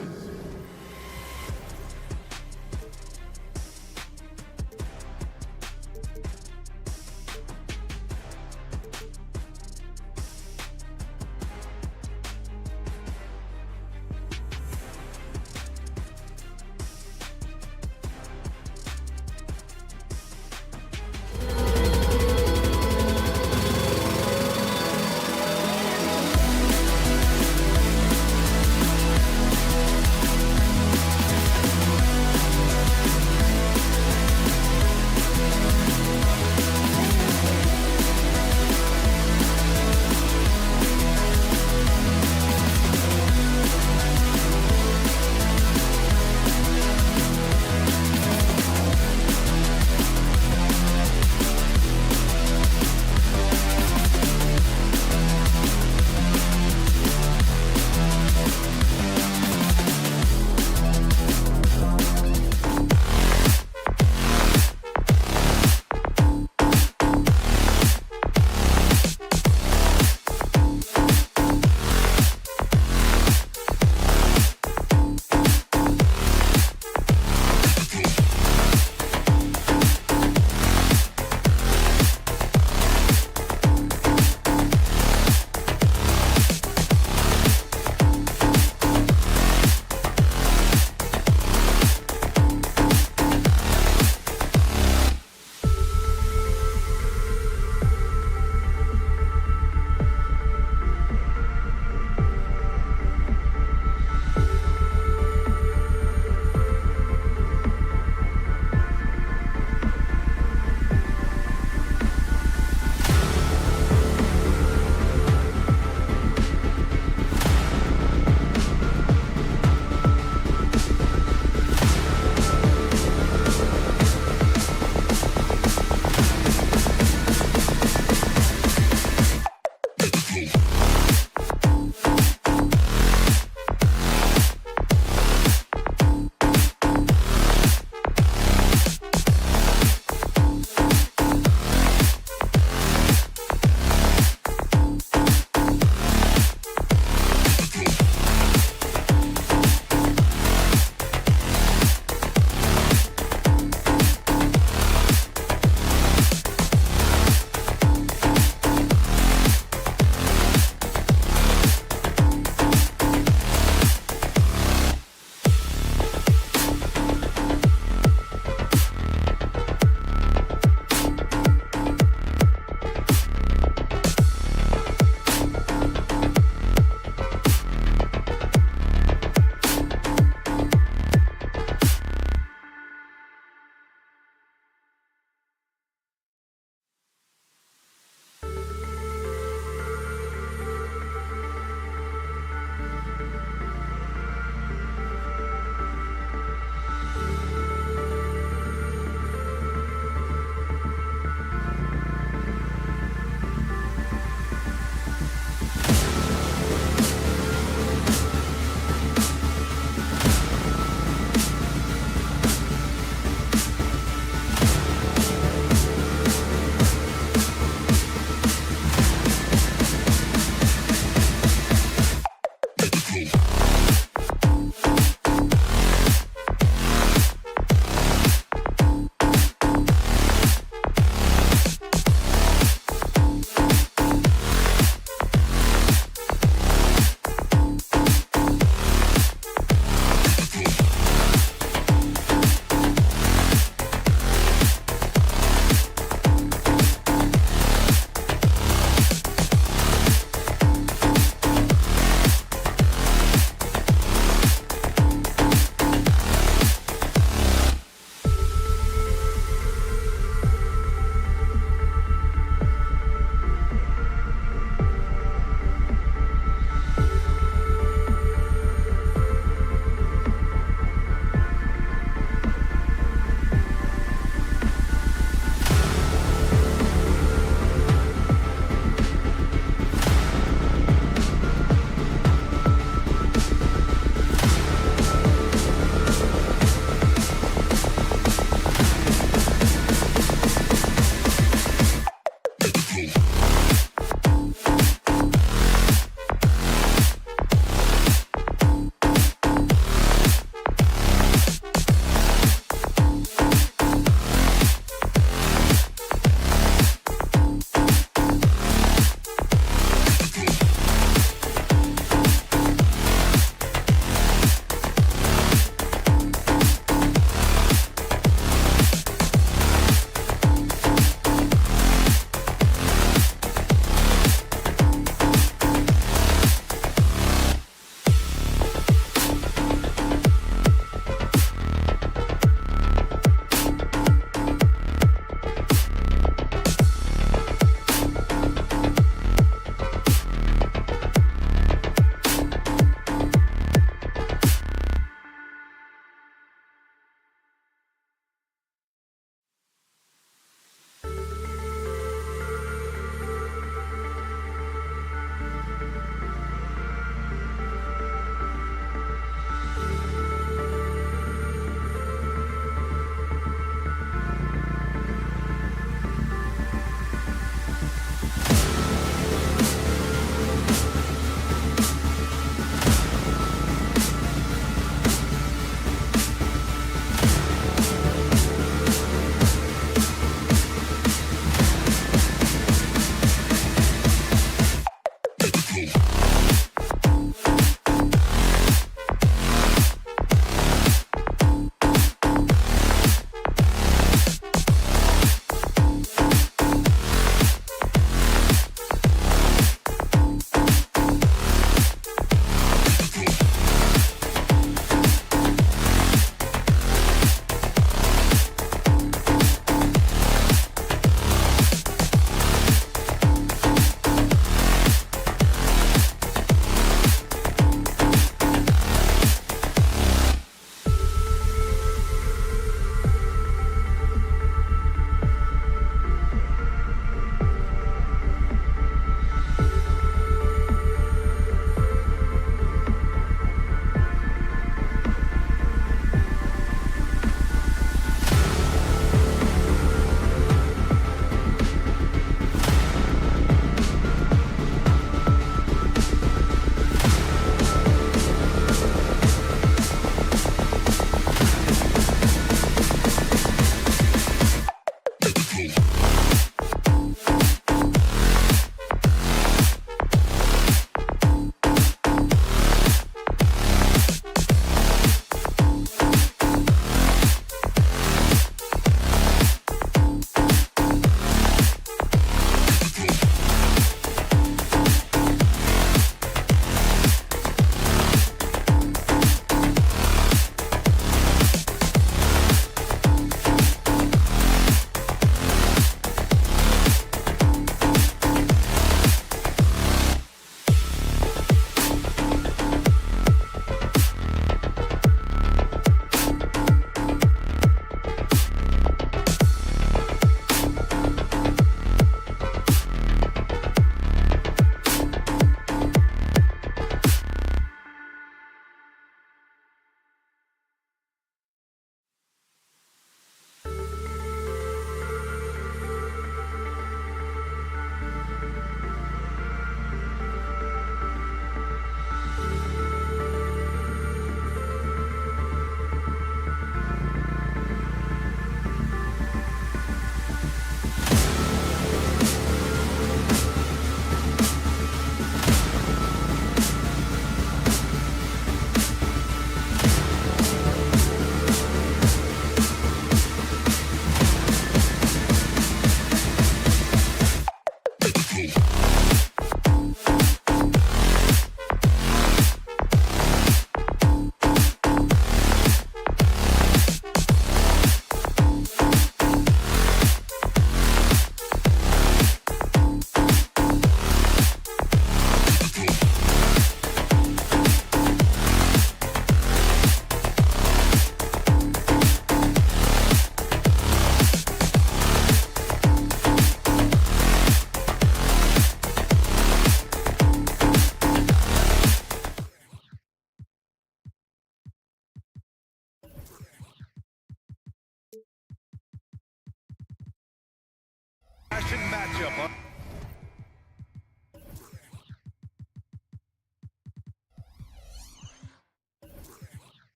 matchup.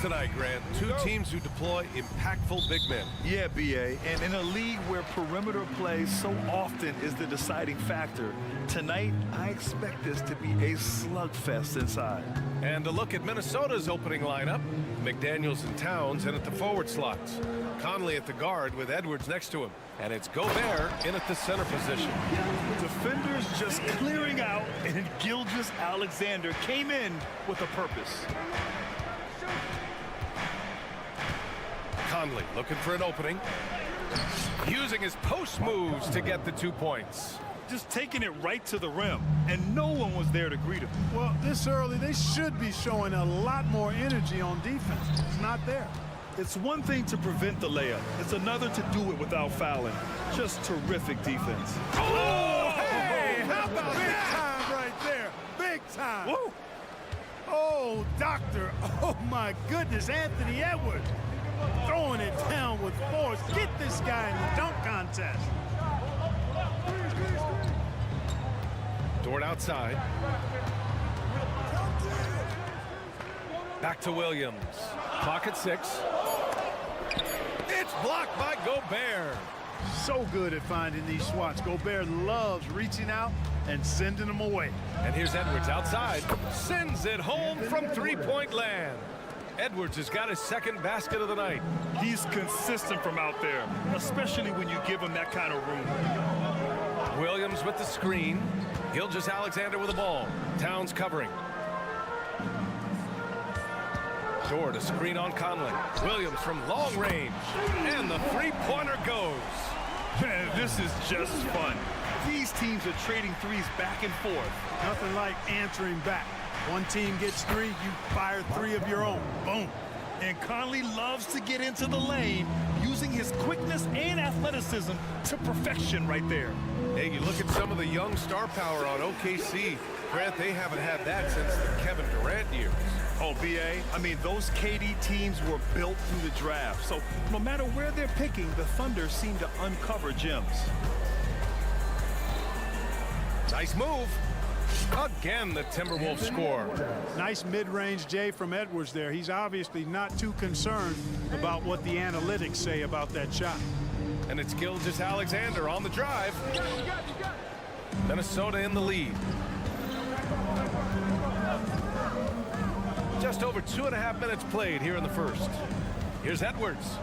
Tonight, Grant, two teams who deploy impactful big men. Yeah, BA, and in a league where perimeter play so often is the deciding factor, tonight I expect this to be a slugfest inside. And a look at Minnesota's opening lineup. McDaniels and Towns in at the forward slots. Conley at the guard with Edwards next to him. And it's Gobert in at the center position. Defenders just clearing out, and Gilgeous-Alexander came in with a purpose. Conley looking for an opening. Using his post moves to get the 2 points. Just taking it right to the rim, and no one was there to greet him. Well, this early, they should be showing a lot more energy on defense. It's not there. It's one thing to prevent the layup. It's another to do it without fouling. Just terrific defense. Oh, hey, how about big time right there? Big time. Woo. Oh, doctor. Oh, my goodness, Anthony Edwards. Throwing it down with force. Get this guy in the dunk contest. Dort outside. Back to Williams. Clock at 6. It's blocked by Gobert. So good at finding these swats. Gobert loves reaching out and sending them away. And here's Edwards outside. Sends it home from three-point land. Edwards has got his second basket of the night. He's consistent from out there, especially when you give him that kind of room. Williams with the screen. Gilgeous-Alexander with the ball. Towns covering. Dort, a screen on Conley. Williams from long range. And the three-pointer goes. Man, this is just fun. These teams are trading threes back and forth. Nothing like answering back. One team gets 3, you fire 3 of your own. Boom. And Conley loves to get into the lane, using his quickness and athleticism to perfection right there. Hey, you look at some of the young star power on OKC. Grant, they haven't had that since the Kevin Durant years. Oh, BA, I mean, those KD teams were built through the draft. So no matter where they're picking, the Thunder seem to uncover gems. Nice move. Again, the Timberwolves score. Nice mid-range J from Edwards there. He's obviously not too concerned about what the analytics say about that shot. And it's Gilgeous-Alexander on the drive. Minnesota in the lead. Just over 2.5 minutes played here in the first. Here's Edwards.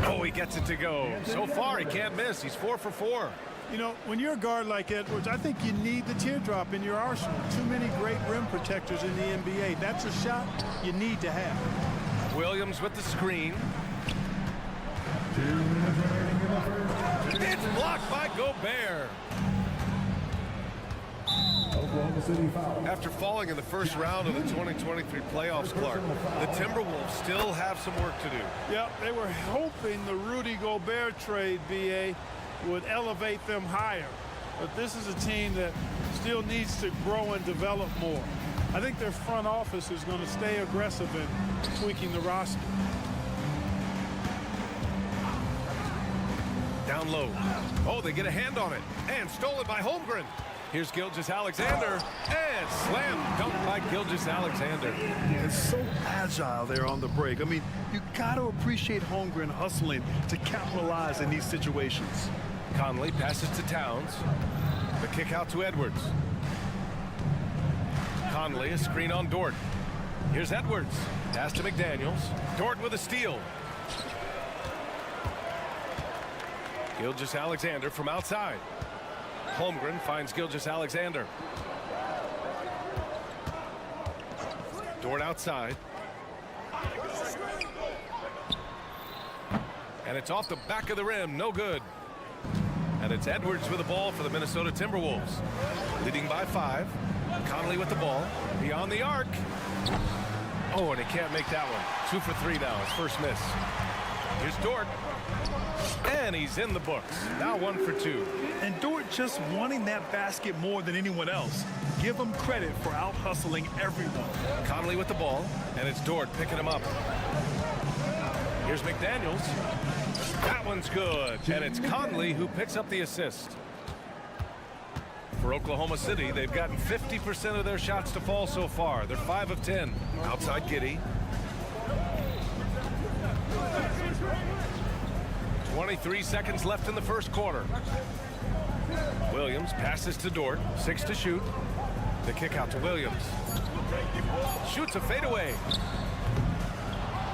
Oh, he gets it to go. So far, he can't miss. He's 4 for 4. You know, when you're a guard like Edwards, I think you need the teardrop in your arsenal. Too many great rim protectors in the NBA. That's a shot you need to have. Williams with the screen. It's blocked by Gobert. After falling in the first round of the 2023 playoffs, Clark, the Timberwolves still have some work to do. Yep, they were hoping the Rudy Gobert trade, BA, would elevate them higher. But this is a team that still needs to grow and develop more. I think their front office is going to stay aggressive in tweaking the roster. Down low. Oh, they get a hand on it. And stolen by Holmgren. Here's Gilgeous-Alexander. And slam dunk by Gilgeous-Alexander. It's so agile there on the break. I mean, you got to appreciate Holmgren hustling to capitalize in these situations. Conley passes to Towns. The kick out to Edwards. Conley, a screen on Dort. Here's Edwards. Pass to McDaniels. Dort with a steal. Gilgeous-Alexander from outside. Holmgren finds Gilgeous-Alexander. Dort outside. And it's off the back of the rim. No good. And it's Edwards with the ball for the Minnesota Timberwolves. Leading by 5. Conley with the ball. Beyond the arc. Oh, and he can't make that one. 2 for 3 now. His first miss. Here's Dort. And he's in the books. Now 1 for 2. And Dort just wanting that basket more than anyone else. Give him credit for out-hustling everyone. Conley with the ball, and it's Dort picking him up. Here's McDaniels. That one's good, and it's Conley who picks up the assist. For Oklahoma City, they've gotten 50% of their shots to fall so far. They're 5 of 10. Outside Giddey. 23 seconds left in the first quarter. Williams passes to Dort. 6 to shoot. The kick out to Williams. Shoots a fadeaway.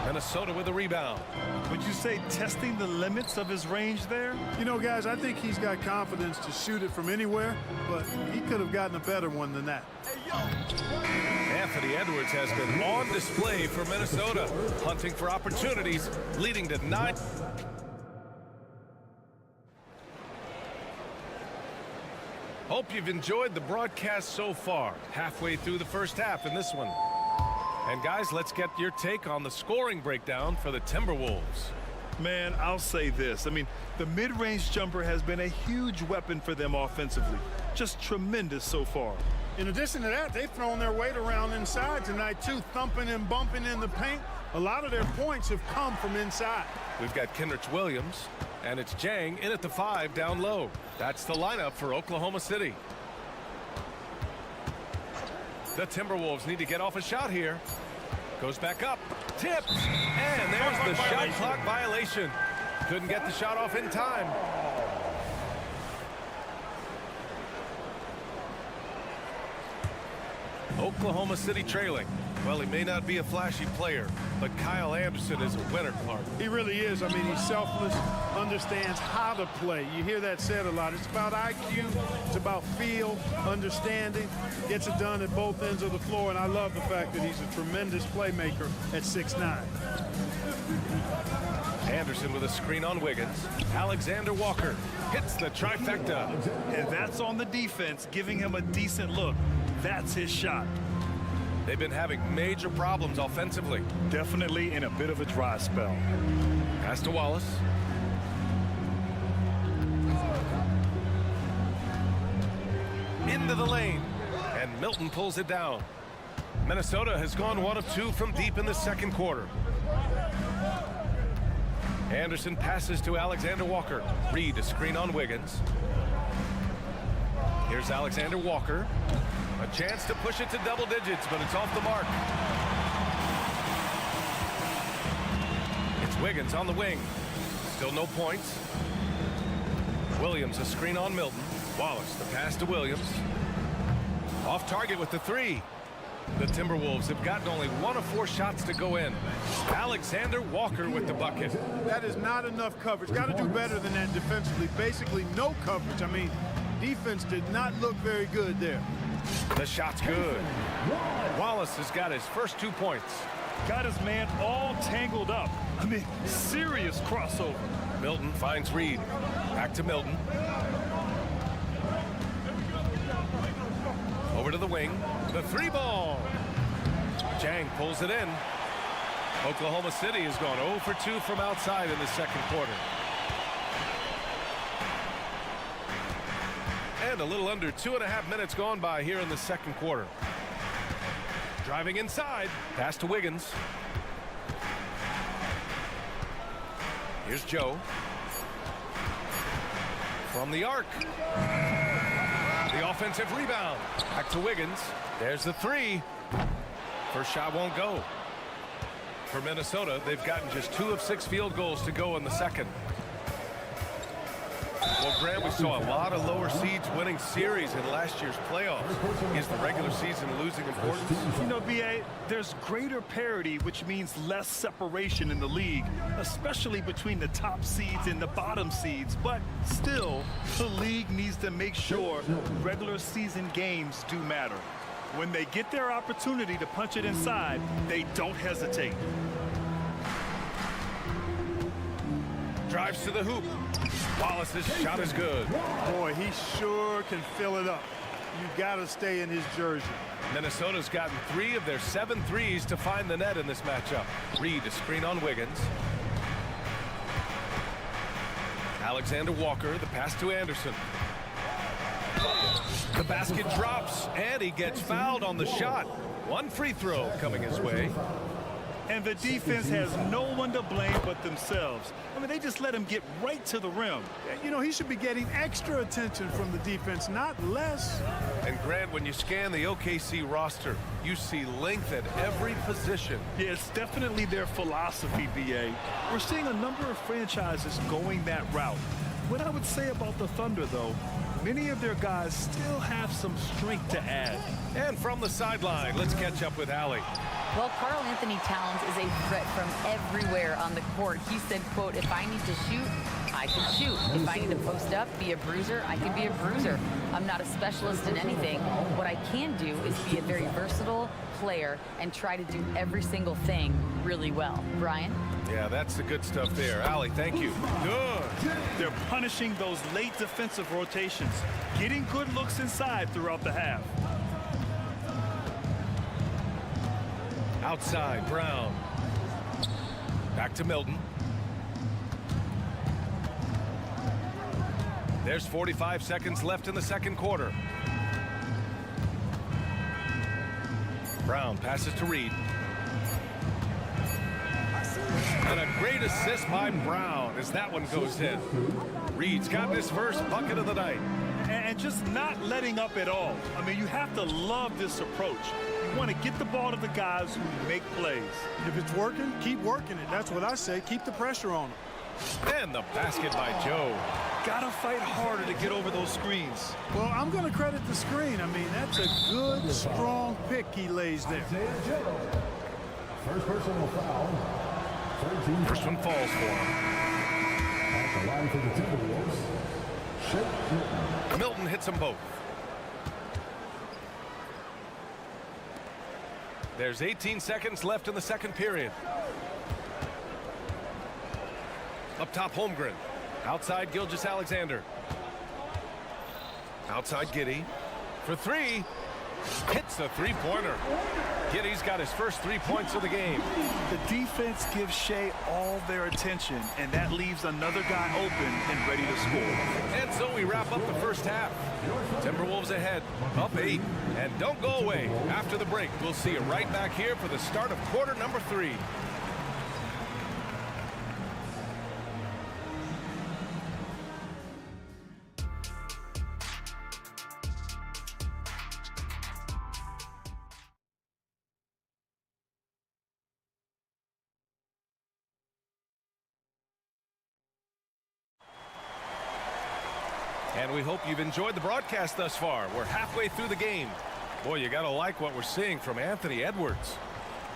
Minnesota with a rebound. Would you say testing the limits of his range there? You know, guys, I think he's got confidence to shoot it from anywhere, but he could have gotten a better one than that. Anthony Edwards has been on display for Minnesota, hunting for opportunities, leading to 9. Hope you've enjoyed the broadcast so far. Halfway through the first half in this one. And guys, let's get your take on the scoring breakdown for the Timberwolves. Man, I'll say this. I mean, the mid-range jumper has been a huge weapon for them offensively. Just tremendous so far. In addition to that, they've thrown their weight around inside tonight, too, thumping and bumping in the paint. A lot of their points have come from inside. We've got Kenrich Williams, and it's Jang in at the 5 down low. That's the lineup for Oklahoma City. The Timberwolves need to get off a shot here. Goes back up. Tipped. And there's the shot clock violation. Couldn't get the shot off in time. Oklahoma City trailing. Well, he may not be a flashy player, but Kyle Anderson is a winner, Clark. He really is. I mean, he's selfless, understands how to play. You hear that said a lot. It's about IQ. It's about feel, understanding. Gets it done at both ends of the floor, and I love the fact that he's a tremendous playmaker at 6'9". Anderson with a screen on Wiggins. Alexander Walker hits the trifecta. And that's on the defense, giving him a decent look. That's his shot. They've been having major problems offensively. Definitely in a bit of a dry spell. Pass to Wallace. Into the lane. And Milton pulls it down. Minnesota has gone 1 of 2 from deep in the second quarter. Anderson passes to Alexander Walker. Reed a screen on Wiggins. Here's Alexander Walker. A chance to push it to double digits, but it's off the mark. It's Wiggins on the wing. Still no points. Williams a screen on Milton. Wallace the pass to Williams. Off target with the 3. The Timberwolves have gotten only 1 of 4 shots to go in. Alexander Walker with the bucket. That is not enough coverage. Got to do better than that defensively. Basically no coverage. I mean, defense did not look very good there. The shot's good. Wallace has got his first 2 points. Got his man all tangled up. I mean, serious crossover. Milton finds Reed. Back to Milton. Over to the wing. The 3 ball. Jang pulls it in. Oklahoma City has gone 0 for 2 from outside in the second quarter. And a little under 2.5 minutes gone by here in the second quarter. Driving inside. Pass to Wiggins. Here's Joe. From the arc. The offensive rebound. Back to Wiggins. There's the 3. First shot won't go. For Minnesota, they've gotten just 2 of 6 field goals to go in the second. Well, Grant, we saw a lot of lower seeds winning series in last year's playoffs. Is the regular season losing importance? You know, B.A., there's greater parity, which means less separation in the league, especially between the top seeds and the bottom seeds. But still, the league needs to make sure regular season games do matter. When they get their opportunity to punch it inside, they don't hesitate. Drives to the hoop. Wallace's shot is good. Boy, he sure can fill it up. You got to stay in his jersey. Minnesota's gotten 3 of their 7 threes to find the net in this matchup. Reed a screen on Wiggins. Alexander Walker, the pass to Anderson. The basket drops, and he gets fouled on the shot. One free throw coming his way. And the defense has no one to blame but themselves. I mean, they just let him get right to the rim. You know, he should be getting extra attention from the defense, not less. And Grant, when you scan the OKC roster, you see length at every position. Yeah, it's definitely their philosophy, BA. We're seeing a number of franchises going that route. What I would say about the Thunder, though, many of their guys still have some strength to add. And from the sideline, let's catch up with Allie. Well, Karl Anthony Towns is a threat from everywhere on the court. He said, quote, if I need to shoot, I can shoot. If I need to post up, be a bruiser, I can be a bruiser. I'm not a specialist in anything. What I can do is be a very versatile player and try to do every single thing really well. Brian? Yeah, that's the good stuff there. Allie, thank you. Good. They're punishing those late defensive rotations, getting good looks inside throughout the half. Outside, Brown. Back to Milton. There's 45 seconds left in the second quarter. Brown passes to Reed. And a great assist by Brown as that one goes in. Reed's got his first bucket of the night. And just not letting up at all. I mean, you have to love this approach. You want to get the ball to the guys who make plays. If it's working, keep working it. That's what I say. Keep the pressure on them. And the basket by Joe. Got to fight harder to get over those screens. Well, I'm going to credit the screen. I mean, that's a good, strong pick he lays there. First personal foul. First one falls for him. At the line for the Timberwolves, Shake Milton hits them both. There's 18 seconds left in the second period. Up top, Holmgren. Outside, Gilgeous-Alexander. Outside, Giddey. For three. Hits the three-pointer. Giddey's got his first 3 points of the game. The defense gives Shea all their attention, and that leaves another guy open and ready to score. And so we wrap up the first half. Timberwolves ahead, up 8. And don't go away. After the break, we'll see you right back here for the start of quarter number 3. And we hope you've enjoyed the broadcast thus far. We're halfway through the game. Boy, you got to like what we're seeing from Anthony Edwards.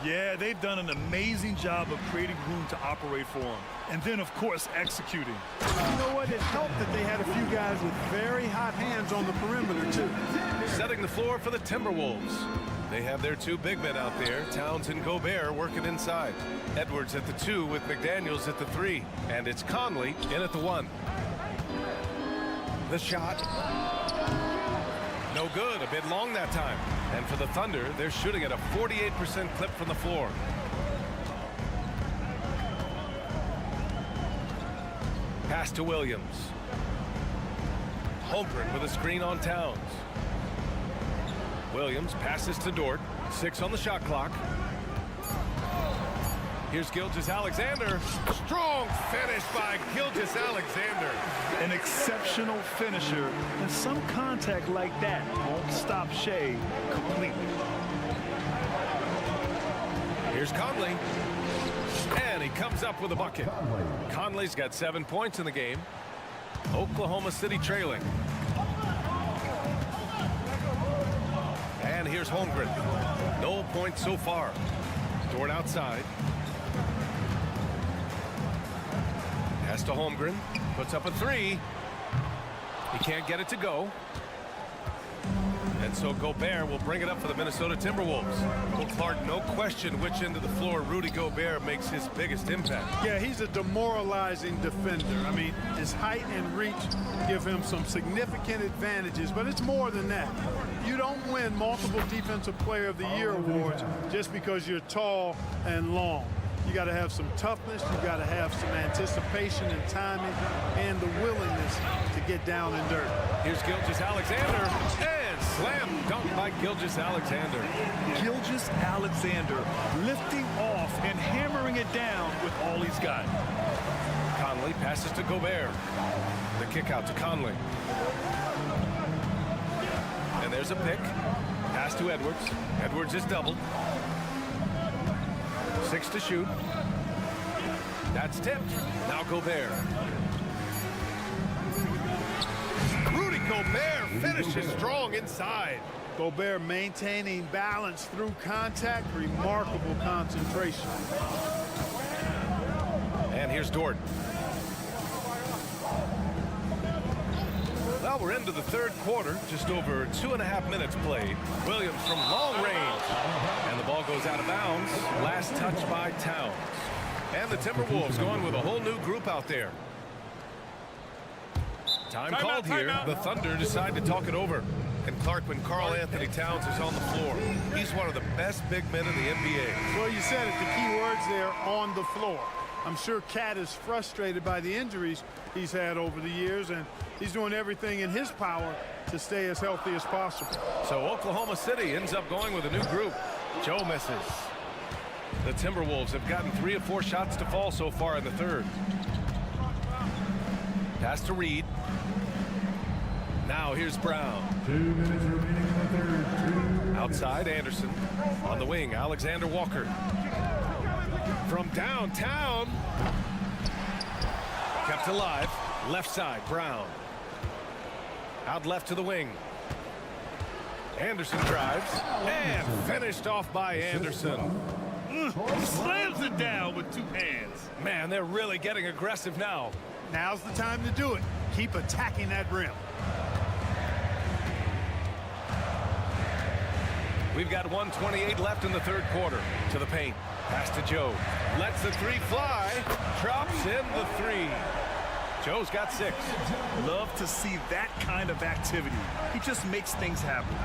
Yeah, they've done an amazing job of creating room to operate for him. And then, of course, executing. You know what? It helped that they had a few guys with very hot hands on the perimeter, too. Setting the floor for the Timberwolves. They have their 2 big men out there, Towns and Gobert, working inside. Edwards at the 2 with McDaniels at the 3. And it's Conley in at the 1. The shot. No good. A bit long that time. And for the Thunder, they're shooting at a 48% clip from the floor. Pass to Williams. Holmgren with a screen on Towns. Williams passes to Dort. 6 on the shot clock. Here's Gilgeous-Alexander. Strong finish by Gilgeous-Alexander. An exceptional finisher, and some contact like that won't stop Shea completely. Here's Conley. And he comes up with a bucket. Conley's got 7 points in the game. Oklahoma City trailing. And here's Holmgren. No points so far. Dort outside. Pass to Holmgren. Puts up a 3. He can't get it to go. And so Gobert will bring it up for the Minnesota Timberwolves. Well, Clark, no question which end of the floor Rudy Gobert makes his biggest impact. Yeah, he's a demoralizing defender. I mean, his height and reach give him some significant advantages, but it's more than that. You don't win multiple Defensive Player of the Year awards just because you're tall and long. You got to have some toughness. You got to have some anticipation and timing and the willingness to get down and dirty. Here's Gilgeous-Alexander, and slam dunk by Gilgeous-Alexander. Gilgeous-Alexander lifting off and hammering it down with all he's got. Conley passes to Gobert. The kick out to Conley. And there's a pick. Pass to Edwards. Edwards is doubled. 6 to shoot. That's tipped. Now Gobert. Rudy Gobert finishes strong inside. Gobert maintaining balance through contact. Remarkable concentration. And here's Dort. Well, we're into the third quarter, just over 2.5 minutes played. Williams from long range, and the ball goes out of bounds. Last touch by Towns. And the Timberwolves going with a whole new group out there. Time called here. The Thunder decide to talk it over. And Clark, when Karl Anthony Towns is on the floor, he's one of the best big men in the NBA. Well, you said it, the key words there, on the floor. I'm sure Cat is frustrated by the injuries he's had over the years, and he's doing everything in his power to stay as healthy as possible. So Oklahoma City ends up going with a new group. Joe misses. The Timberwolves have gotten 3 of 4 shots to fall so far in the third. Pass to Reed. Now here's Brown. 2 minutes remaining in the third. Outside, Anderson. On the wing, Alexander Walker. From downtown. Kept alive. Left side, Brown. Out left to the wing. Anderson drives. And finished off by Anderson. Slams it down with 2 hands. Man, they're really getting aggressive now. Now's the time to do it. Keep attacking that rim. We've got 1:28 left in the third quarter. To the paint. Pass to Joe. Lets the 3 fly. Drops in the 3. Joe's got 6. Love to see that kind of activity. He just makes things happen.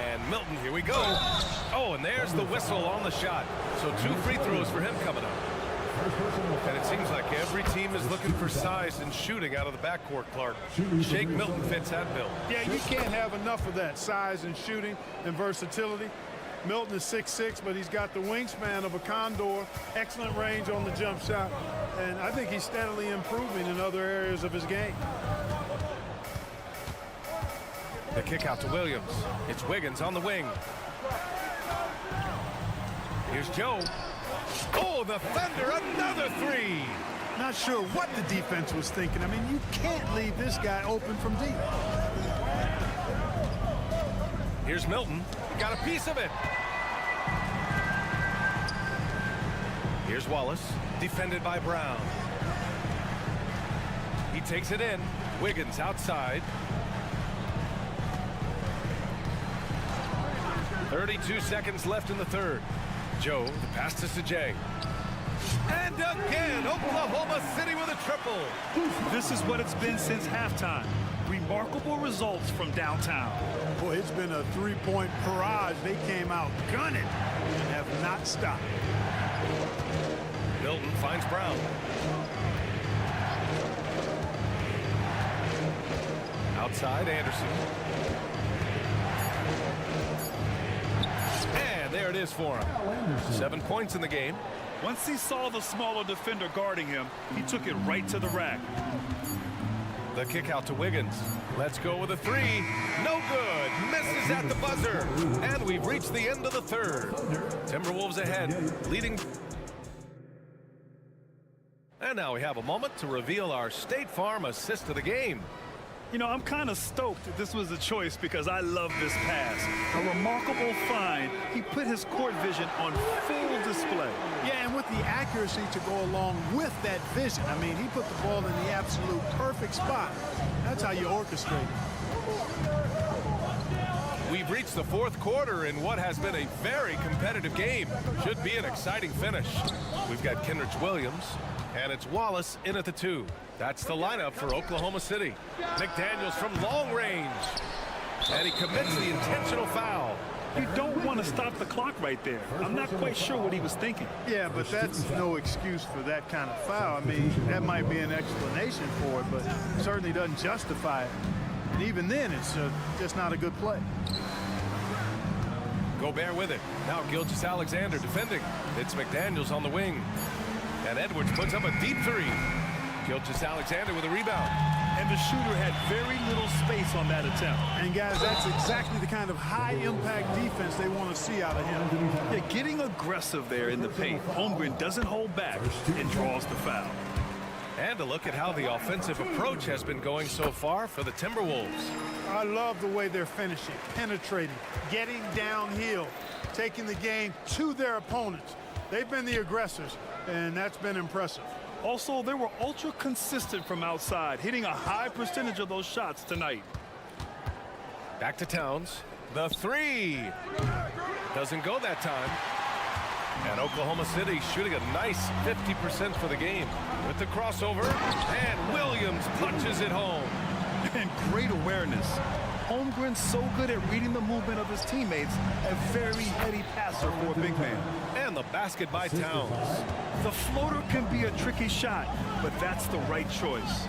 And Milton, here we go. Oh, and there's the whistle on the shot. So 2 free throws for him coming up. And it seems like every team is looking for size and shooting out of the backcourt, Clark. Shake Milton fits that bill. Yeah, you can't have enough of that size and shooting and versatility. Milton is 6'6", but he's got the wingspan of a condor, excellent range on the jump shot, and I think he's steadily improving in other areas of his game. The kick out to Williams. It's Wiggins on the wing. Here's Joe. Oh, the Thunder, another 3. Not sure what the defense was thinking. I mean, you can't leave this guy open from deep. Here's Milton. Got a piece of it. Here's Wallace, defended by Brown. He takes it in. Wiggins outside. 32 seconds left in the third. Joe, the pass to Sajay. And again, Oklahoma City with a triple. This is what it's been since halftime. Remarkable results from downtown. Boy, it's been a 3-point barrage. They came out gunning and have not stopped. Milton finds Brown. Outside, Anderson. And there it is for him. 7 points in the game. Once he saw the smaller defender guarding him, he took it right to the rack. The kick out to Wiggins. Let's go with a 3. No good. Misses at the buzzer. And we've reached the end of the third. Timberwolves ahead, leading. And now we have a moment to reveal our State Farm assist of the game. You know, I'm kind of stoked that this was a choice because I love this pass. A remarkable find. He put his court vision on full display. Yeah, and with the accuracy to go along with that vision. I mean, he put the ball in the absolute perfect spot. That's how you orchestrate it. We've reached the fourth quarter in what has been a very competitive game. Should be an exciting finish. We've got Kenrich Williams, and it's Wallace in at the 2. That's the lineup for Oklahoma City. McDaniels from long range. And he commits the intentional foul. You don't want to stop the clock right there. I'm not quite sure what he was thinking. Yeah, but that's no excuse for that kind of foul. I mean, that might be an explanation for it, but certainly doesn't justify it. And even then, it's just not a good play. Gobert with it. Now Gilgeous-Alexander defending. It's McDaniels on the wing. And Edwards puts up a deep three. Gilgeous-Alexander with a rebound. And the shooter had very little space on that attempt. And guys, that's exactly the kind of high-impact defense they want to see out of him. Yeah, getting aggressive there in the paint. Holmgren doesn't hold back and draws the foul. And a look at how the offensive approach has been going so far for the Timberwolves. I love the way they're finishing, penetrating, getting downhill, taking the game to their opponents. They've been the aggressors, and that's been impressive. Also, they were ultra consistent from outside, hitting a high percentage of those shots tonight. Back to Towns. The three. Doesn't go that time. And Oklahoma City shooting a nice 50% for the game. With the crossover, and Williams punches it home. And great awareness. Holmgren's so good at reading the movement of his teammates, a very heady passer for a big man. And the basket by Towns. The floater can be a tricky shot, but that's the right choice.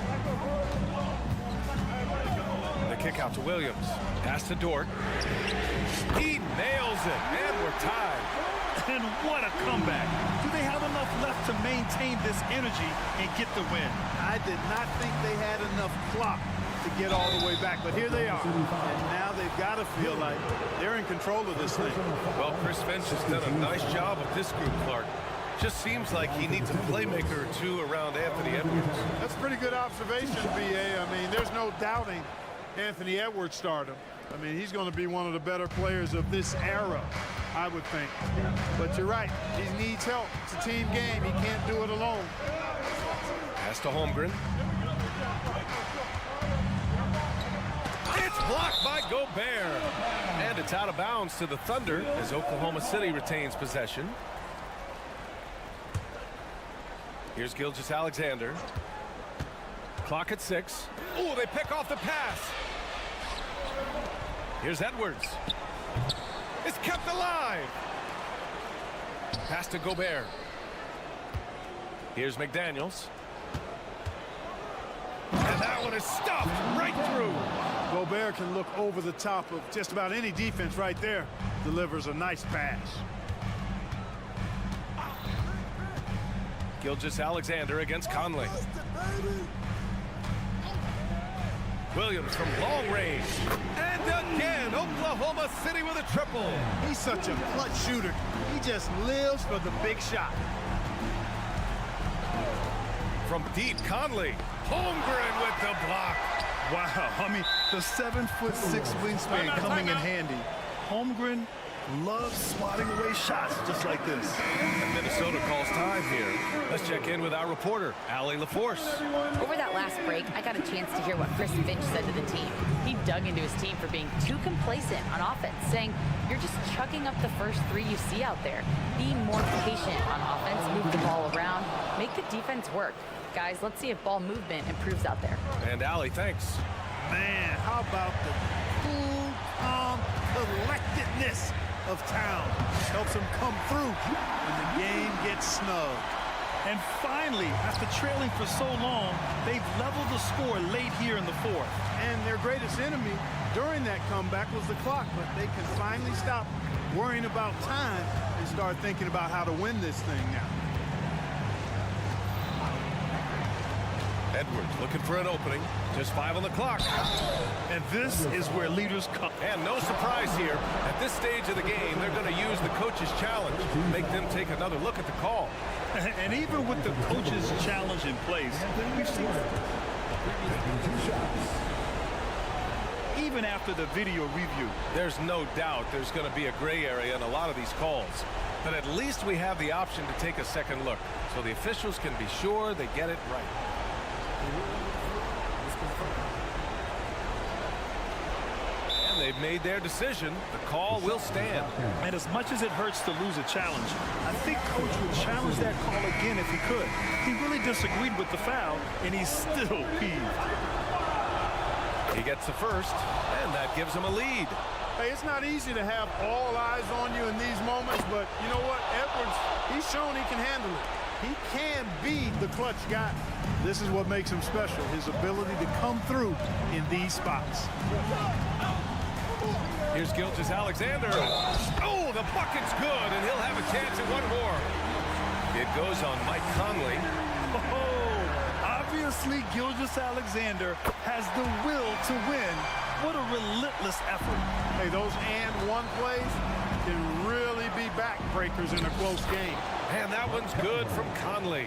The kick out to Williams. Pass to Dort. He nails it, and we're tied. And what a comeback. Do they have enough left to maintain this energy and get the win? I did not think they had enough clock to get all the way back, but here they are. And now they've got to feel like they're in control of this thing. Well, Chris Finch has done a nice job of this group, Clark. Just seems like he needs a playmaker or two around Anthony Edwards. That's a pretty good observation, B.A. I mean, there's no doubting Anthony Edwards stardom. I mean, he's going to be one of the better players of this era, I would think. But you're right. He needs help. It's a team game. He can't do it alone. Pass to Holmgren. It's blocked by Gobert. And it's out of bounds to the Thunder as Oklahoma City retains possession. Here's Gilgeous-Alexander. Clock at 6. Oh, they pick off the pass. Here's Edwards. It's kept alive. Pass to Gobert. Here's McDaniels. And that one is stuffed right through. Gobert can look over the top of just about any defense right there. Delivers a nice pass. Gilgeous-Alexander against Conley. Williams from long range. And again, Oklahoma City with a triple. He's such a clutch shooter. He just lives for the big shot. From deep, Conley. Holmgren with the block. Wow, I mean, the 7'6" wingspan coming in handy. Holmgren loves swatting away shots just like this. And Minnesota calls time here. Let's check in with our reporter, Allie LaForce. Over that last break, I got a chance to hear what Chris Finch said to the team. He dug into his team for being too complacent on offense, saying, you're just chucking up the first three you see out there. Be more patient on offense, move the ball around, make the defense work. Guys, let's see if ball movement improves out there. And Allie, thanks. Man, how about the cool, calm collectedness of Town? Helps him come through when the game gets snug. And finally, after trailing for so long, they've leveled the score late here in the fourth. And their greatest enemy during that comeback was the clock, but they can finally stop worrying about time and start thinking about how to win this thing now. Edwards looking for an opening. Just 5 on the clock. And this is where leaders come. And no surprise here. At this stage of the game, they're going to use the coach's challenge. Make them take another look at the call. And even with the coach's challenge in place, we've seen even after the video review. There's no doubt there's going to be a gray area in a lot of these calls. But at least we have the option to take a second look. So the officials can be sure they get it right. And they've made their decision. The call will stand. And as much as it hurts to lose a challenge, I think Coach would challenge that call again if he could. He really disagreed with the foul, and he's still peeved. He gets the first, and that gives him a lead. Hey, it's not easy to have all eyes on you in these moments, but you know what? Edwards, he's shown he can handle it. He can be the clutch guy. This is what makes him special, his ability to come through in these spots. Here's Gilgeous-Alexander. Oh, the bucket's good, and he'll have a chance at one more. It goes on Mike Conley. Oh, obviously Gilgeous-Alexander has the will to win. What a relentless effort. Hey, those and one plays can really be backbreakers in a close game. And that one's good from Conley.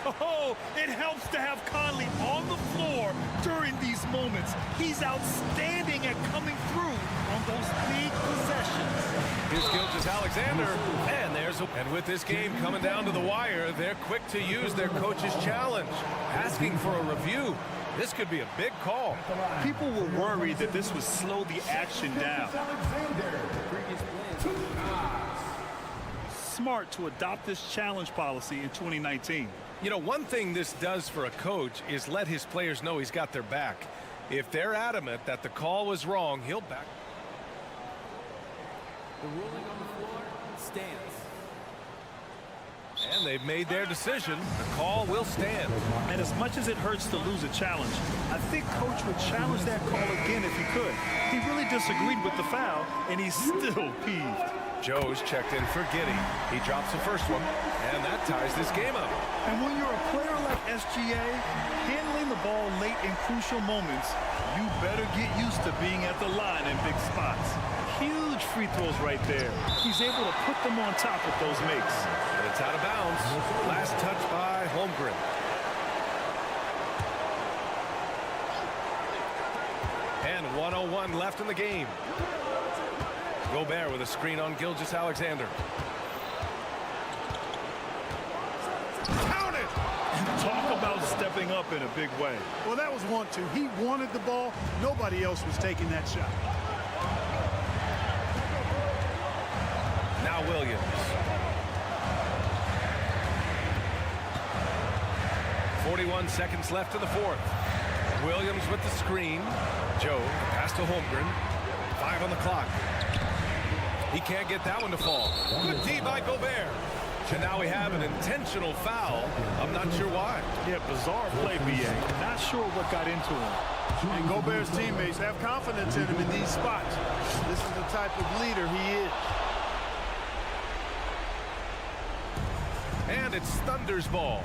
Oh, it helps to have Conley on the floor during these moments. He's outstanding at coming through on those big possessions. Here's Gilgeous-Alexander, and with this game coming down to the wire, they're quick to use their coach's challenge, asking for a review. This could be a big call. People were worried that this would slow the action down. Smart to adopt this challenge policy in 2019. You know, one thing this does for a coach is let his players know he's got their back. If they're adamant that the call was wrong, he'll back. The ruling on the floor stands. And they've made their decision. The call will stand. And as much as it hurts to lose a challenge, I think Coach would challenge that call again if he could. He really disagreed with the foul, and he's still peeved. Joe's checked in for Giddey. He drops the first one, and that ties this game up. And when you're a player like SGA, handling the ball late in crucial moments, you better get used to being at the line in big spots. Huge free throws right there. He's able to put them on top of those makes. And it's out of bounds. Last touch by Holmgren. And 1:01 left in the game. Gobert with a screen on Gilgeous-Alexander. Count it! Talk about stepping up in a big way. Well, that was 1-2. He wanted the ball. Nobody else was taking that shot. Now Williams. 41 seconds left in the fourth. Williams with the screen. Joe pass to Holmgren. 5 on the clock. He can't get that one to fall. Good D by Gobert. And now we have an intentional foul. I'm not sure why. Yeah, bizarre play, B.A. Not sure what got into him. And Gobert's teammates have confidence in him in these spots. This is the type of leader he is. And it's Thunder's ball.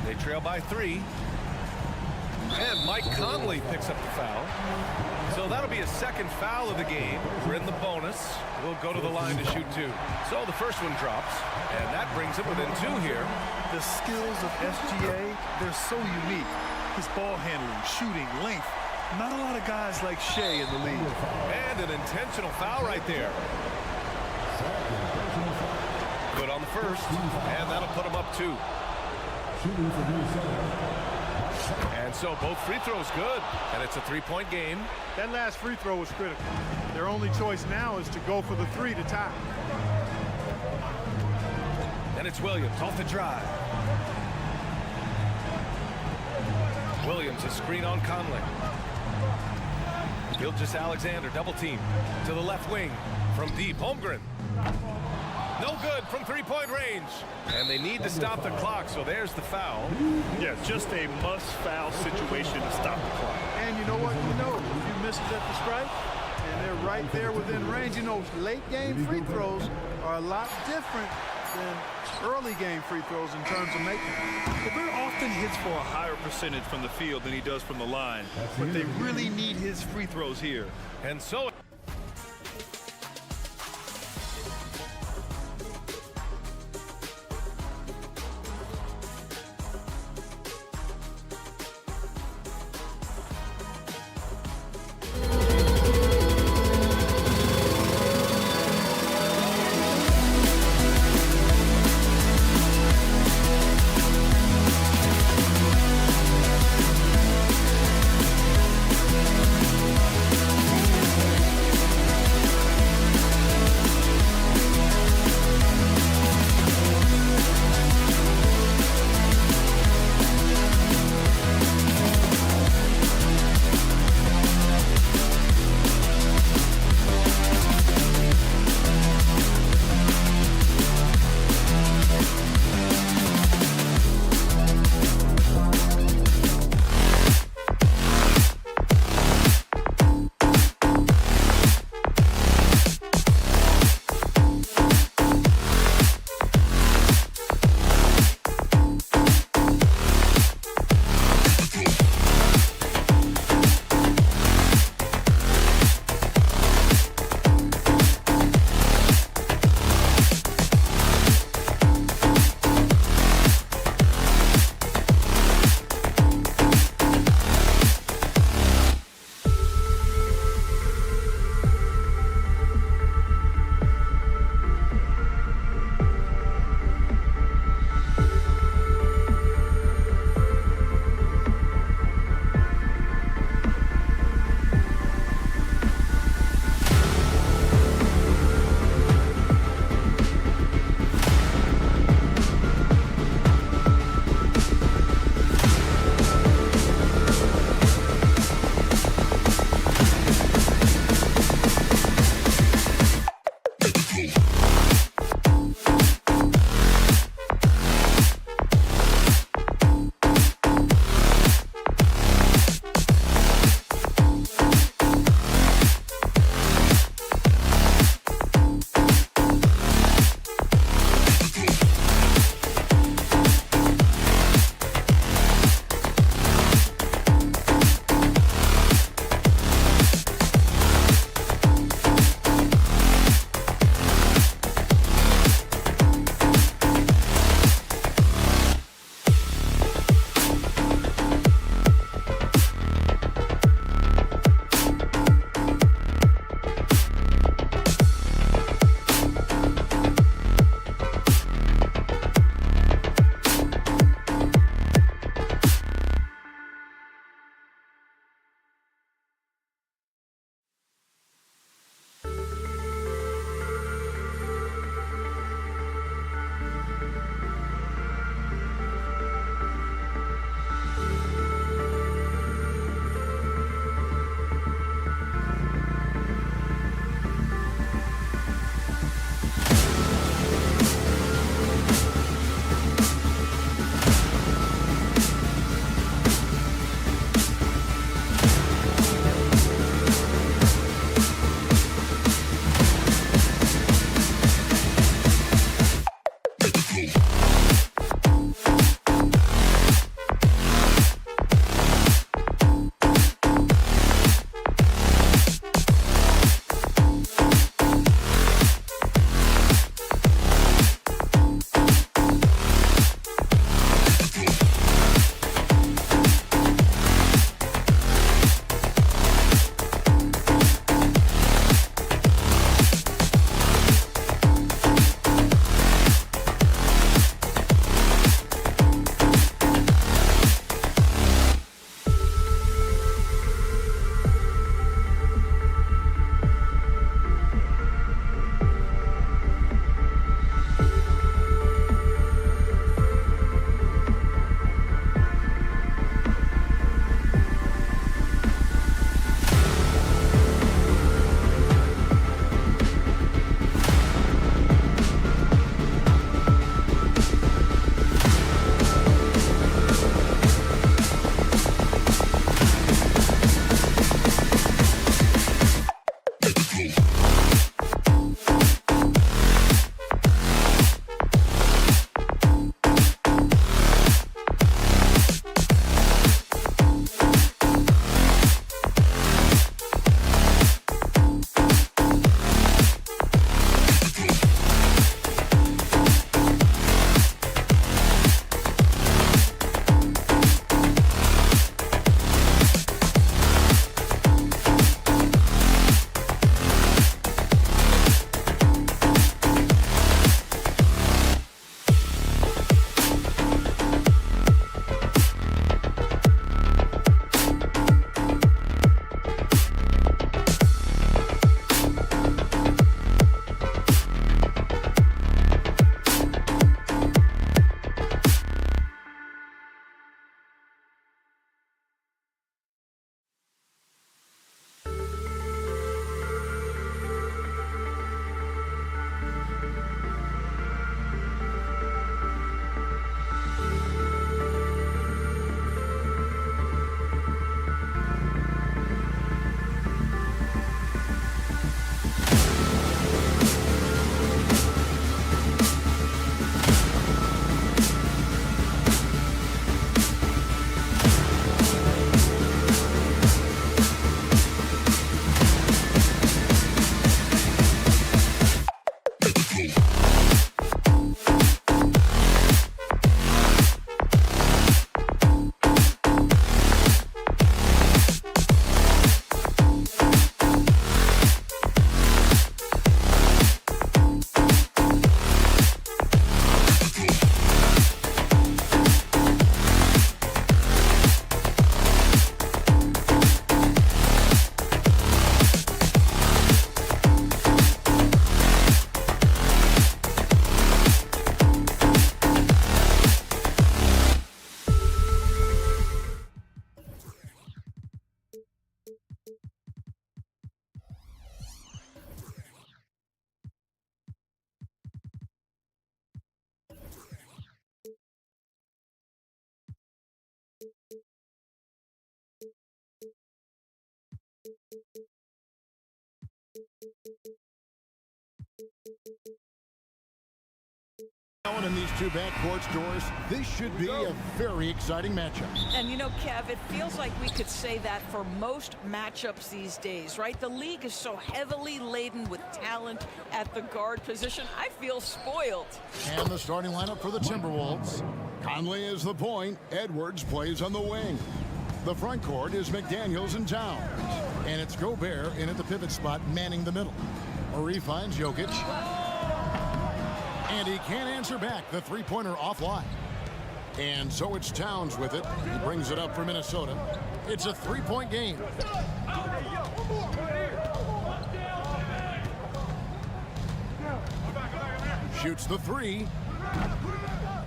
They trail by 3. And Mike Conley picks up the foul. So that'll be a second foul of the game. We're in the bonus. We'll go to the line to shoot 2. So the first one drops, and that brings him within 2 here. The skills of SGA, they're so unique. His ball handling, shooting, length. Not a lot of guys like Shea in the league. And an intentional foul right there. Good on the first, and that'll put him up 2. And so both free throws good, and it's a 3-point game. That last free throw was critical. Their only choice now is to go for the 3 to tie. And it's Williams off the drive. Williams a screen on Conley. Gilgeous-Alexander double team to the left wing from deep. Holmgren. No good from 3-point range. And they need to stop the clock, so there's the foul. Yeah, just a must-foul situation to stop the clock. And you know what? You know, if you miss it at the strike, and they're right there within range. You know, late-game free throws are a lot different than early-game free throws in terms of making. Gobert often hits for a higher percentage from the field than he does from the line, but they really need his free throws here. And so In these two backcourts, Doris, this should be a very exciting matchup. And you know, Kev, it feels like we could say that for most matchups these days, right? The league is so heavily laden with talent at the guard position. I feel spoiled. And the starting lineup for the Timberwolves. Conley is the point. Edwards plays on the wing. The front court is McDaniels and Towns. And it's Gobert in at the pivot spot, manning the middle. Murray finds Jokic. And he can't answer back. The three-pointer offline. And so it's Towns with it. He brings it up for Minnesota. It's a three-point game. Shoots the three.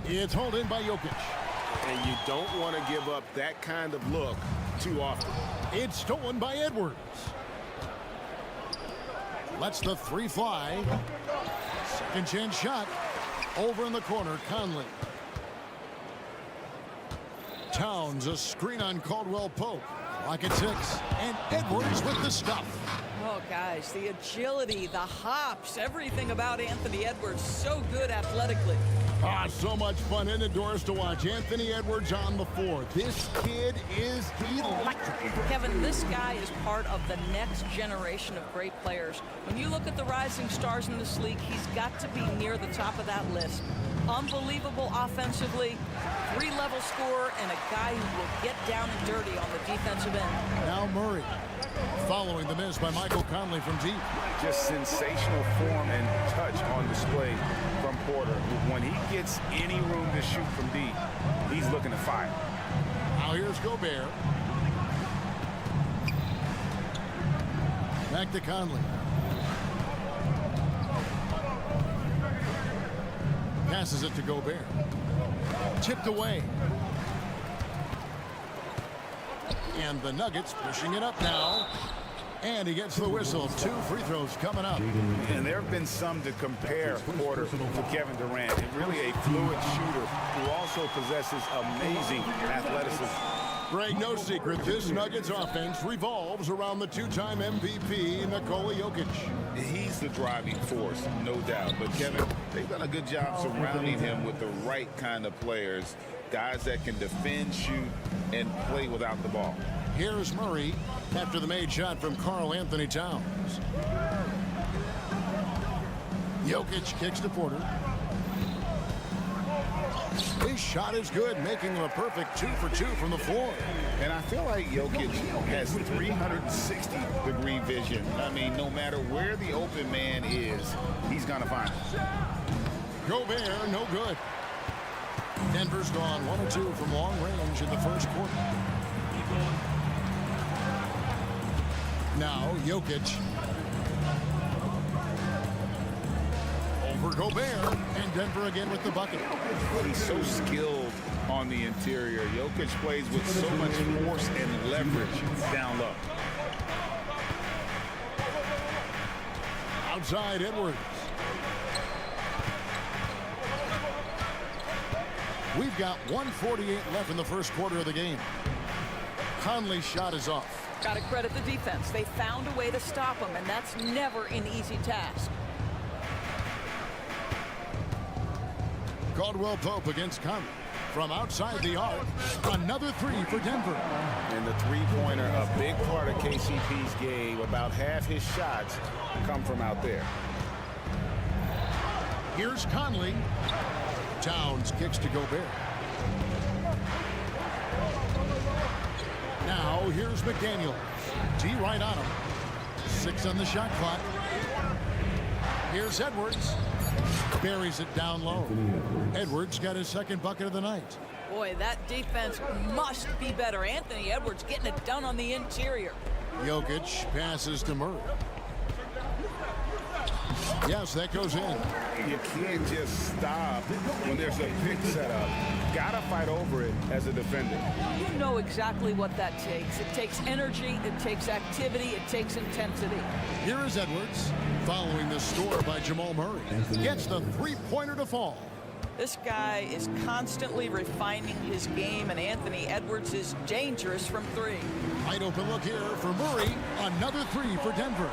It's hauled in by Jokic. And you don't want to give up that kind of look too often. It's stolen by Edwards. Lets the three fly. Second chance shot. Over in the corner, Conley. Towns, a screen on Caldwell Pope. Clock at 6. And Edwards with the stuff. Oh, guys, the agility, the hops, everything about Anthony Edwards, so good athletically. Ah, so much fun, isn't it, Doris, to watch Anthony Edwards on the floor. This kid is electric. Kevin, this guy is part of the next generation of great players. When you look at the rising stars in this league, he's got to be near the top of that list. Unbelievable offensively, three-level scorer, and a guy who will get down and dirty on the defensive end. Now Murray, following the miss by Michael Conley from deep. Just sensational form and touch on display from Porter. When he gets any room to shoot from deep, he's looking to fire. Now here's Gobert. Back to Conley. Passes it to Gobert. Tipped away. And the Nuggets pushing it up now. And he gets the whistle. 2 free throws coming up. And there have been some to compare Porter to Kevin Durant. And really a fluid shooter who also possesses amazing athleticism. Greg, no secret, this Nuggets offense revolves around the two-time MVP, Nikola Jokic. He's the driving force, no doubt. But Kevin, they've done a good job surrounding him with the right kind of players. Guys that can defend, shoot, and play without the ball. Here's Murray after the made shot from Karl Anthony Towns. Jokic kicks to Porter. His shot is good, making him a perfect 2 for 2 from the floor. And I feel like Jokic has 360-degree vision. I mean, no matter where the open man is, he's going to find it. Gobert, no good. Denver's gone 1 of 2 from long range in the first quarter. Now Jokic. Over Gobert, and Denver again with the bucket. He's so skilled on the interior. Jokic plays with so much force and leverage down low. Outside Edwards. We've got 1:48 left in the first quarter of the game. Conley's shot is off. Got to credit the defense. They found a way to stop him, and that's never an easy task. Caldwell Pope against Conley. From outside the arc, another 3 for Denver. And the three-pointer, a big part of KCP's game. About half his shots come from out there. Here's Conley. Towns kicks to Gobert. Now here's McDaniels. T right on him. 6 on the shot clock. Here's Edwards. Buries it down low. Edwards got his second bucket of the night. Boy, that defense must be better. Anthony Edwards getting it done on the interior. Jokic passes to Murray. Yes, that goes in. You can't just stop when there's a pick set up. Gotta fight over it as a defender. You know exactly what that takes. It takes energy, it takes activity, it takes intensity. Here is Edwards, following the score by Jamal Murray. Gets the three-pointer to fall. This guy is constantly refining his game, and Anthony Edwards is dangerous from three. Wide open look here for Murray. Another three for Denver.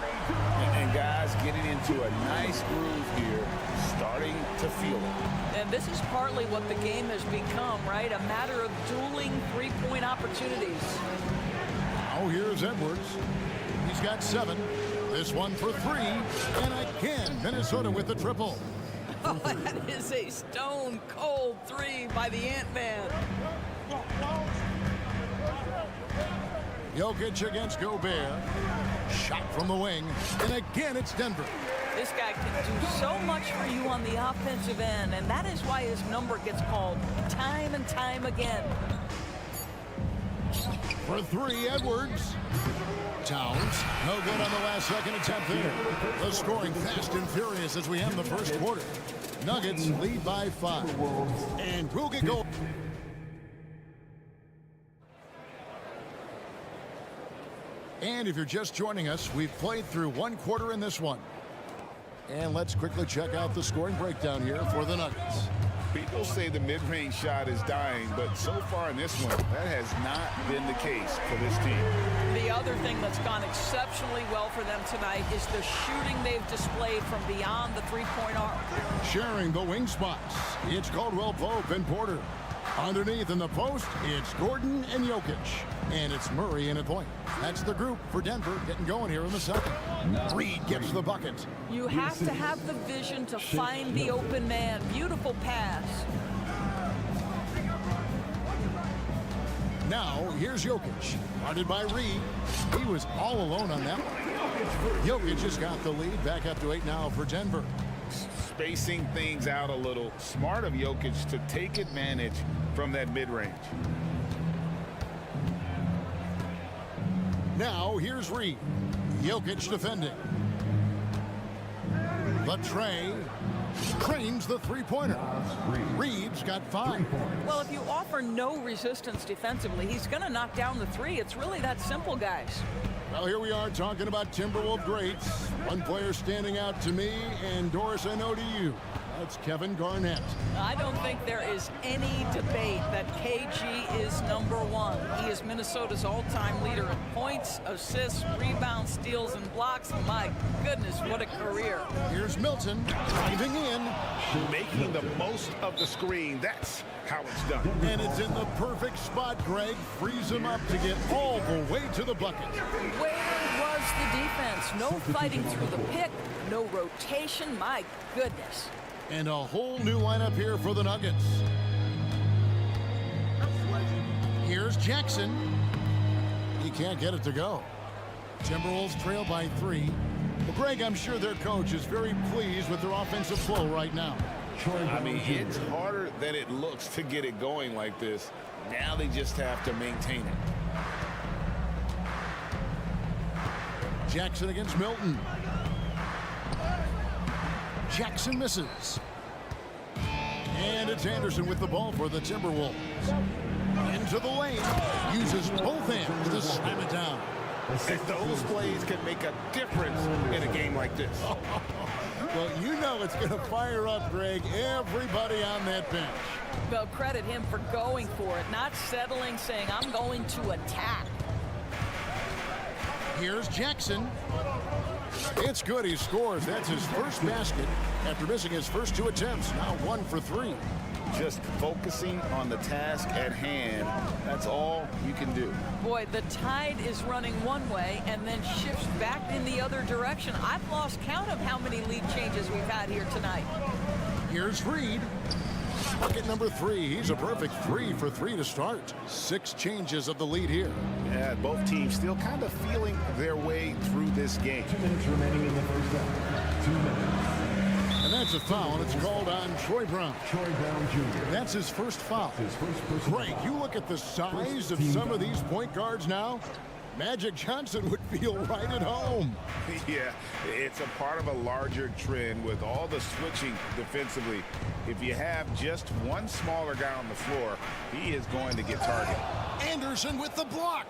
And guys getting into a nice groove here, starting to feel it. And this is partly what the game has become, right? A matter of dueling three-point opportunities. Now here's Edwards. He's got 7. This one for 3. And again, Minnesota with the triple. Oh, that is a stone-cold 3 by the Ant-Man. Jokic against Gobert. Shot from the wing. And again, it's Denver. This guy can do so much for you on the offensive end, and that is why his number gets called time and time again. For 3, Edwards. Towns, no good on the last second attempt there. The scoring fast and furious as we end the first quarter. Nuggets lead by 5. And we'll get going. And if you're just joining us, we've played through 1 quarter in this one. And let's quickly check out the scoring breakdown here for the Nuggets. People say the mid-range shot is dying, but so far in this one, that has not been the case for this team. The other thing that's gone exceptionally well for them tonight is the shooting they've displayed from beyond the three-point arc. Sharing the wing spots, it's Caldwell Pope and Porter. Underneath in the post, it's Gordon and Jokic. And it's Murray in at point. That's the group for Denver getting going here in the second. Reed gets the bucket. You have to have the vision to find the open man. Beautiful pass. Now, here's Jokic. Guarded by Reed. He was all alone on that one. Jokic has got the lead. Back up to 8 now for Denver. Spacing things out a little. Smart of Jokic to take advantage from that mid-range. Now, here's Reed. Jokic defending. The tray. Cranes the three-pointer. Reed's got 5. Well, if you offer no resistance defensively, he's going to knock down the 3. It's really that simple, guys. Well, here we are talking about Timberwolves greats. One player standing out to me, and Doris, I know to you. That's Kevin Garnett. I don't think there is any debate that KG is #1. He is Minnesota's all-time leader in points, assists, rebounds, steals, and blocks. My goodness, what a career. Here's Milton driving in. Making the most of the screen. That's how it's done. And it's in the perfect spot, Greg. Frees him up to get all the way to the bucket. Where was the defense? No fighting through the pick, no rotation. My goodness. And a whole new lineup here for the Nuggets. Here's Jackson. He can't get it to go. Timberwolves trail by 3. Well, Greg, I'm sure their coach is very pleased with their offensive flow right now. I mean, it's harder than it looks to get it going like this. Now they just have to maintain it. Jackson against Milton. Jackson misses. And it's Anderson with the ball for the Timberwolves. Into the lane. Uses both hands to slam it down. And those plays can make a difference in a game like this. Well, you know it's going to fire up, Greg, everybody on that bench. Well, credit him for going for it, not settling, saying, I'm going to attack. Here's Jackson. It's good. He scores. That's his first basket after missing his first 2 attempts. Now 1 for 3. Just focusing on the task at hand. That's all you can do. Boy, the tide is running one way and then shifts back in the other direction. I've lost count of how many lead changes we've had here tonight. Here's Reed. Bucket number 3. He's a perfect 3 for 3 to start. 6 changes of the lead here. Yeah, both teams still kind of feeling their way through this game. 2 minutes remaining in the first half. 2 minutes. And that's a foul, and it's called on Troy Brown. Troy Brown Jr. That's his first foul. His first personal Greg, foul. you look at the size of some of these point guards now. Magic Johnson would feel right at home. Yeah, it's a part of a larger trend with all the switching defensively. If you have just one smaller guy on the floor, he is going to get targeted. Anderson with the block.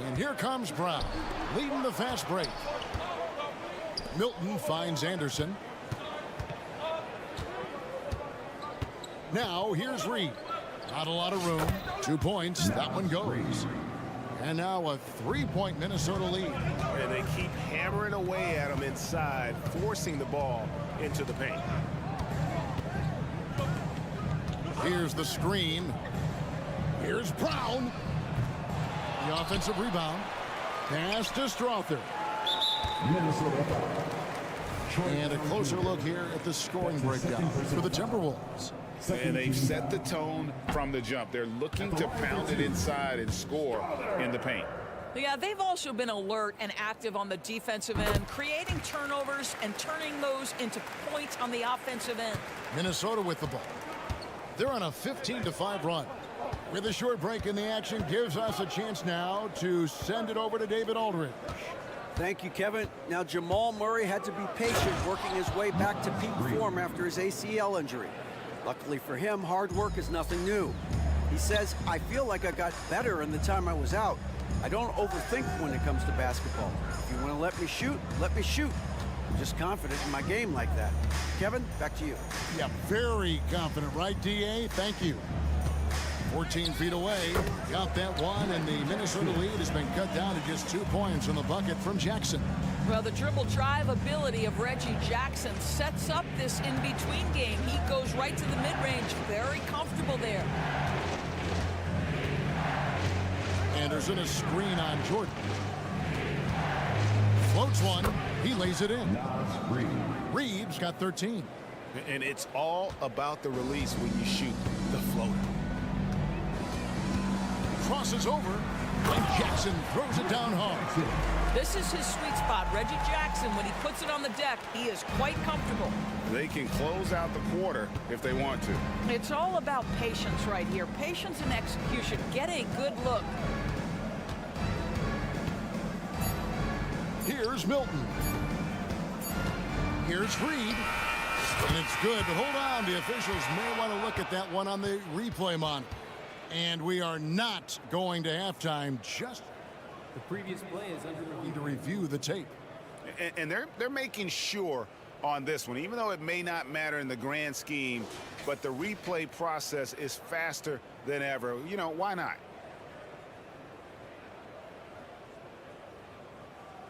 And here comes Brown, leading the fast break. Milton finds Anderson. Now here's Reed. Not a lot of room. 2 points. That one goes. And now a 3-point Minnesota lead. And they keep hammering away at him inside, forcing the ball into the paint. Here's the screen. Here's Brown. The offensive rebound. Pass to Strother. And a closer look here at the scoring breakdown for the Timberwolves. And they've set the tone from the jump. They're looking to pound it inside and score in the paint. Yeah, they've also been alert and active on the defensive end, creating turnovers and turning those into points on the offensive end. Minnesota with the ball. They're on a 15-5 run. With a short break in the action, gives us a chance now to send it over to David Aldridge. Thank you, Kevin. Now, Jamal Murray had to be patient working his way back to peak form after his ACL injury. Luckily for him, hard work is nothing new. He says, I feel like I got better in the time I was out. I don't overthink when it comes to basketball. If you want to let me shoot, let me shoot. I'm just confident in my game like that. Kevin, back to you. Yeah, very confident, right, DA? Thank you. 14 feet away, got that one, and the Minnesota lead has been cut down to just 2 points on the bucket from Jackson. Well, the dribble drive ability of Reggie Jackson sets up this in-between game. He goes right to the mid-range, very comfortable there. Anderson a screen on Jordan. Floats one, he lays it in. Reeves got 13. And it's all about the release when you shoot the floater. Crosses over, and Jackson throws it down hard. This is his sweet spot. Reggie Jackson, when he puts it on the deck, he is quite comfortable. They can close out the quarter if they want to. It's all about patience right here. Patience and execution. Get a good look. Here's Milton. Here's Reed. And it's good, but hold on. The officials may want to look at that one on the replay monitor. And we are not going to halftime, just The previous play is under review. to review the tape. And they're making sure on this one, even though it may not matter in the grand scheme, but the replay process is faster than ever. You know, why not?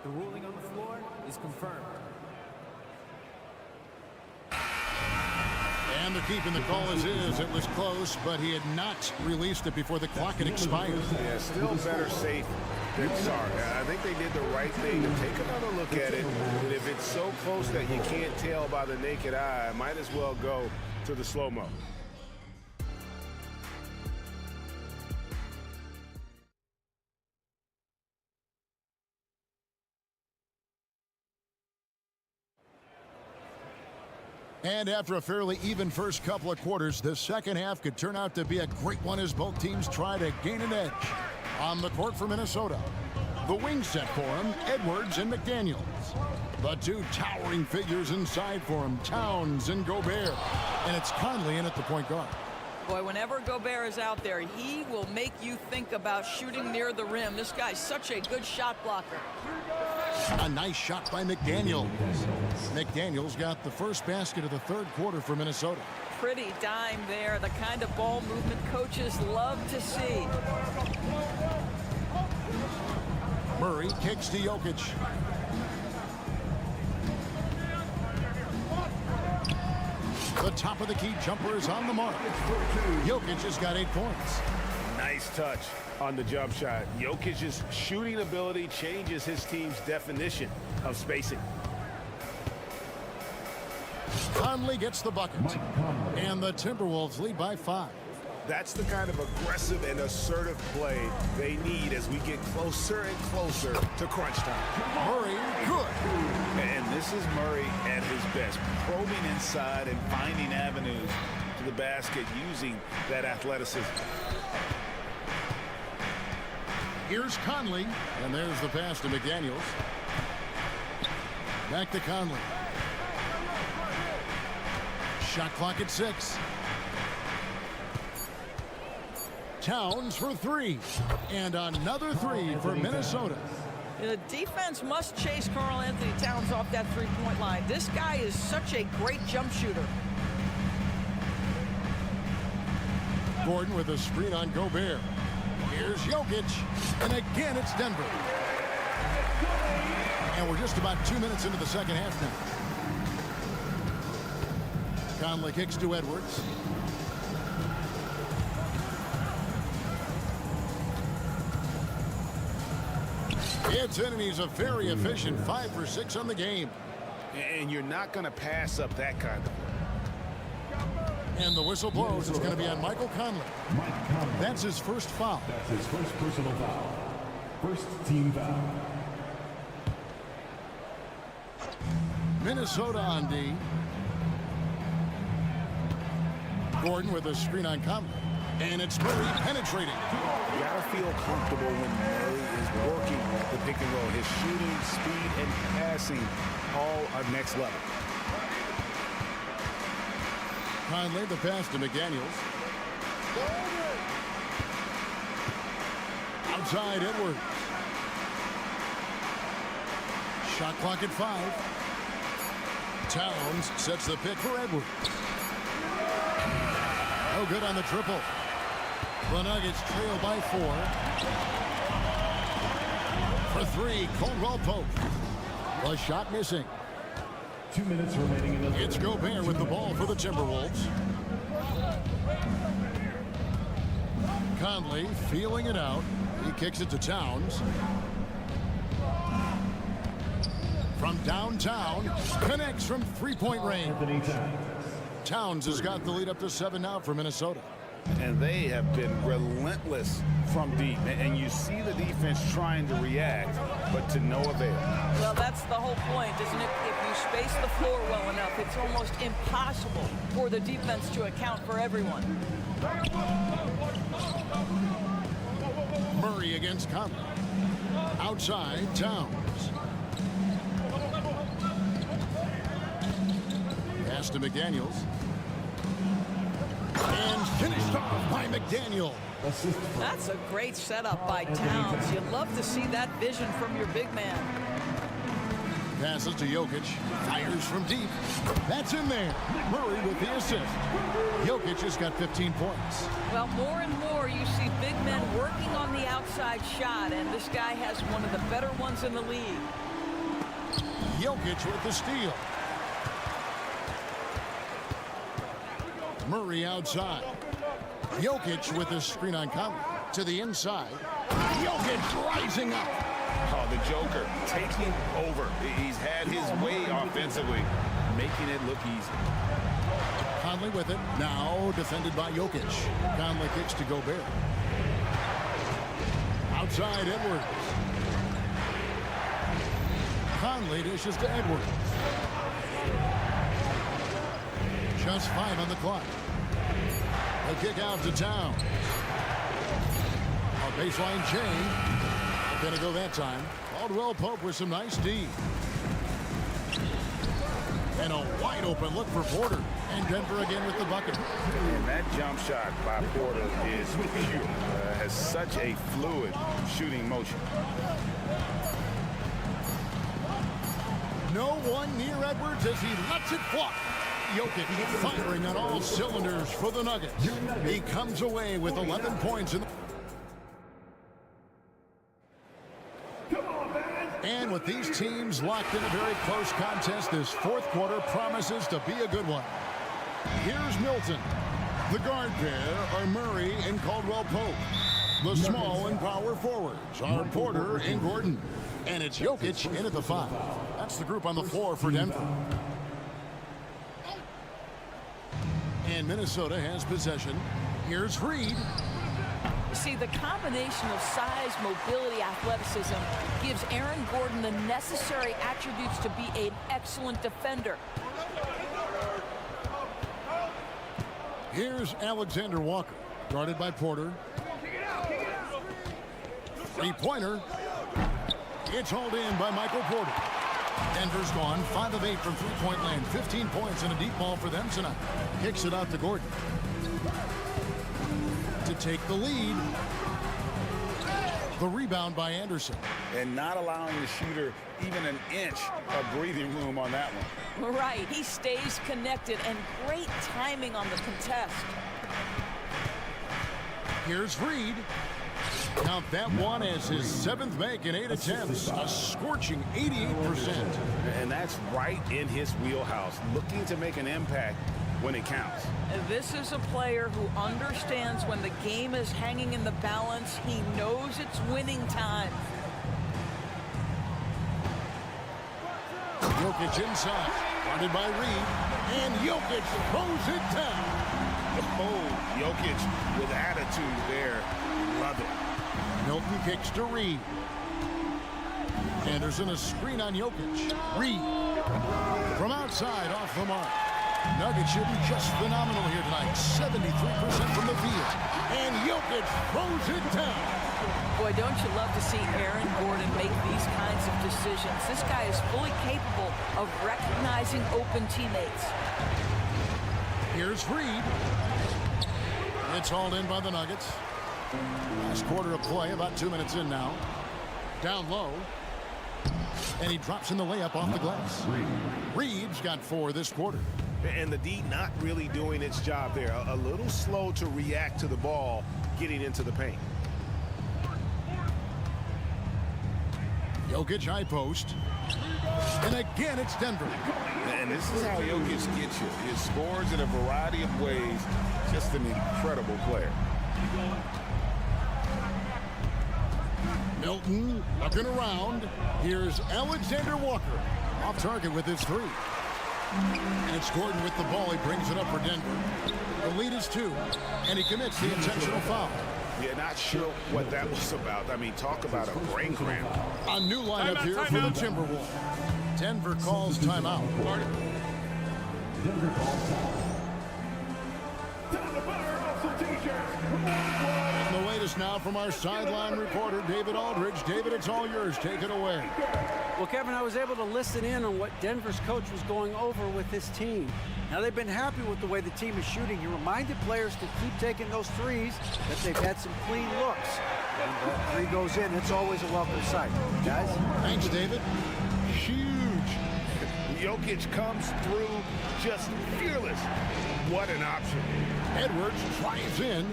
The ruling on the floor is confirmed. And they're keeping the call as is. It was close, but he had not released it before the clock had expired. Yeah, still better safe than sorry. I think they did the right thing to take another look at it. And if it's so close that you can't tell by the naked eye, might as well go to the slow-mo. And after a fairly even first couple of quarters, the second half could turn out to be a great one as both teams try to gain an edge. On the court for Minnesota, the wing set for him, Edwards and McDaniels. The two towering figures inside for him, Towns and Gobert. And it's Conley in at the point guard. Boy, whenever Gobert is out there, he will make you think about shooting near the rim. This guy's such a good shot blocker. A nice shot by McDaniels. McDaniels got the first basket of the third quarter for Minnesota. Pretty dime there, the kind of ball movement coaches love to see. Murray kicks to Jokic. The top of the key jumper is on the mark. Jokic has got 8 points. Nice touch on the jump shot. Jokic's shooting ability changes his team's definition of spacing. Conley gets the bucket. And the Timberwolves lead by 5. That's the kind of aggressive and assertive play they need as we get closer and closer to crunch time. Murray, good. And this is Murray at his best, probing inside and finding avenues to the basket using that athleticism. Here's Conley, and there's the pass to McDaniels. Back to Conley. Shot clock at 6. Towns for 3. And another 3 for Minnesota. The defense must chase Karl Anthony Towns off that three-point line. This guy is such a great jump shooter. Gordon with a screen on Gobert. Here's Jokic, and again it's Denver. And we're just about 2 minutes into the second half now. Conley kicks to Edwards. It's in, and he's a very efficient 5 for 6 on the game. And you're not going to pass up that kind of work. And the whistle blows. It's going to be on Michael Conley. That's his first foul. That's his first personal foul. First team foul. Minnesota on D. Gordon with a screen on Conley. And it's Murray penetrating. You got to feel comfortable when Murray is working the pick and roll. His shooting, speed, and passing all are next level. Conley, the pass to McDaniels. Outside Edwards. Shot clock at 5. Towns sets the pick for Edwards. No good on the triple. The Nuggets trail by 4. For 3, Caldwell Pope. The shot missing. 2 minutes remaining in the third. It's Gobert with the ball for the Timberwolves. Conley feeling it out. He kicks it to Towns. From downtown, connects from three-point range. Towns has got the lead up to 7 now for Minnesota. And they have been relentless from deep. And you see the defense trying to react, but to no avail. Well, that's the whole point, isn't it? If you space the floor well enough, it's almost impossible for the defense to account for everyone. Murray against Conley. Outside, Towns. Pass to McDaniels. And finished off by McDaniel. That's a great setup by Towns. You love to see that vision from your big man. Passes to Jokic. Fires from deep. That's in there. Murray with the assist. Jokic has got 15 points. Well, more and more you see big men working on the outside shot, and this guy has one of the better ones in the league. Jokic with the steal. Murray outside. Jokic with a screen on Conley. To the inside. Jokic rising up. Oh, the Joker taking over. He's had his way offensively, making it look easy. Conley with it. Now defended by Jokic. Conley kicks to Gobert. Outside Edwards. Conley dishes to Edwards. Just 5 on the clock. A kick out to Towns. A baseline change. Not gonna go that time. Caldwell Pope with some nice D. And a wide open look for Porter. And Denver again with the bucket. And that jump shot by Porter is pure. Has such a fluid shooting motion. No one near Edwards as he lets it fly. Jokic firing on all cylinders for the Nuggets. He comes away with 11 points in the... And with these teams locked in a very close contest, this fourth quarter promises to be a good one. Here's Milton. The guard pair are Murray and Caldwell Pope. The small and power forwards are Porter and Gordon. And it's Jokic in at the 5. That's the group on the floor for Denver. And Minnesota has possession. Here's Reed. See, the combination of size, mobility, athleticism gives Aaron Gordon the necessary attributes to be an excellent defender. Here's Alexander Walker, guarded by Porter. Three-pointer. It's hauled in by Michael Porter. Denver's gone 5 of 8 from three-point land. 15 points and a deep ball for them tonight. Kicks it out to Gordon. To take the lead. The rebound by Anderson. And not allowing the shooter even an inch of breathing room on that one. Right, he stays connected, and great timing on the contest. Here's Reed. Count that one as his 7th make in 8 attempts. A scorching 88%. And that's right in his wheelhouse, looking to make an impact when it counts. And this is a player who understands when the game is hanging in the balance. He knows it's winning time. Jokic inside, guarded by Reed, and Jokic throws it down. Oh, Jokic with attitude there. Love it. Milton kicks to Reed. Anderson a screen on Jokic. Reed from outside off the mark. Nuggets shooting just phenomenal here tonight. 73% from the field. And Jokic throws it down. Boy, don't you love to see Aaron Gordon make these kinds of decisions. This guy is fully capable of recognizing open teammates. Here's Reed. It's hauled in by the Nuggets. Last quarter of play, about 2 minutes in now. Down low. And he drops in the layup off the glass. Reed's got 4 this quarter. And the D not really doing its job there. A little slow to react to the ball getting into the paint. Jokic high post. And again, it's Denver. And this is how Jokic gets you. He scores in a variety of ways. Just an incredible player. Milton looking around. Here's Alexander Walker. Off target with his 3. And it's Gordon with the ball. He brings it up for Denver. The lead is 2. And he commits the intentional foul. Yeah, not sure what that was about. I mean, talk about a brain cramp. A new lineup here for the Timberwolves. Denver calls timeout. Denver calls timeout. And the latest now from our sideline reporter, David Aldridge. David, it's all yours. Take it away. Well, Kevin, I was able to listen in on what Denver's coach was going over with his team. Now, they've been happy with the way the team is shooting. He reminded players to keep taking those threes, that they've had some clean looks. When that 3 goes in, it's always a welcome sight. Guys? Thanks, David. Huge. Jokic comes through just fearless. What an option. Edwards drives in.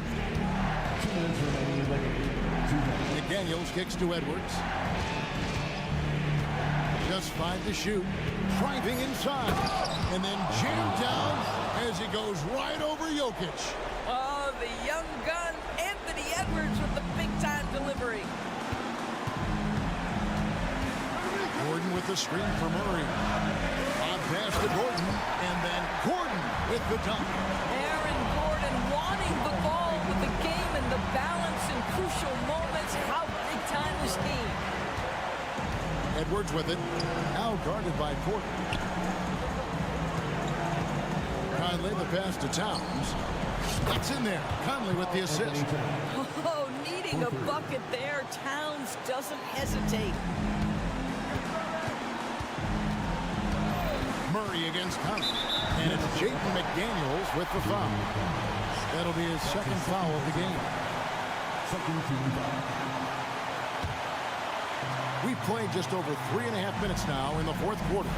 2 minutes remaining. McDaniels kicks to Edwards. Just 5 to shoot. Driving inside. And then jammed down as he goes right over Jokic. Oh, the young gun, Anthony Edwards with the big-time delivery. Gordon with the screen for Murray. On pass to Gordon. And then Gordon with the dunk. Aaron Gordon wanting the ball with the game and the balance in crucial moments. How big time is he? Edwards with it. Now guarded by Porter. Conley the pass to Towns. It's in there. Conley with the assist. Oh, needing a bucket there. Towns doesn't hesitate. Murray against Conley. And it's Jaden McDaniels with the foul. That'll be his 2nd foul of the game. Second team foul. We've played just over 3.5 minutes now in the 4th quarter.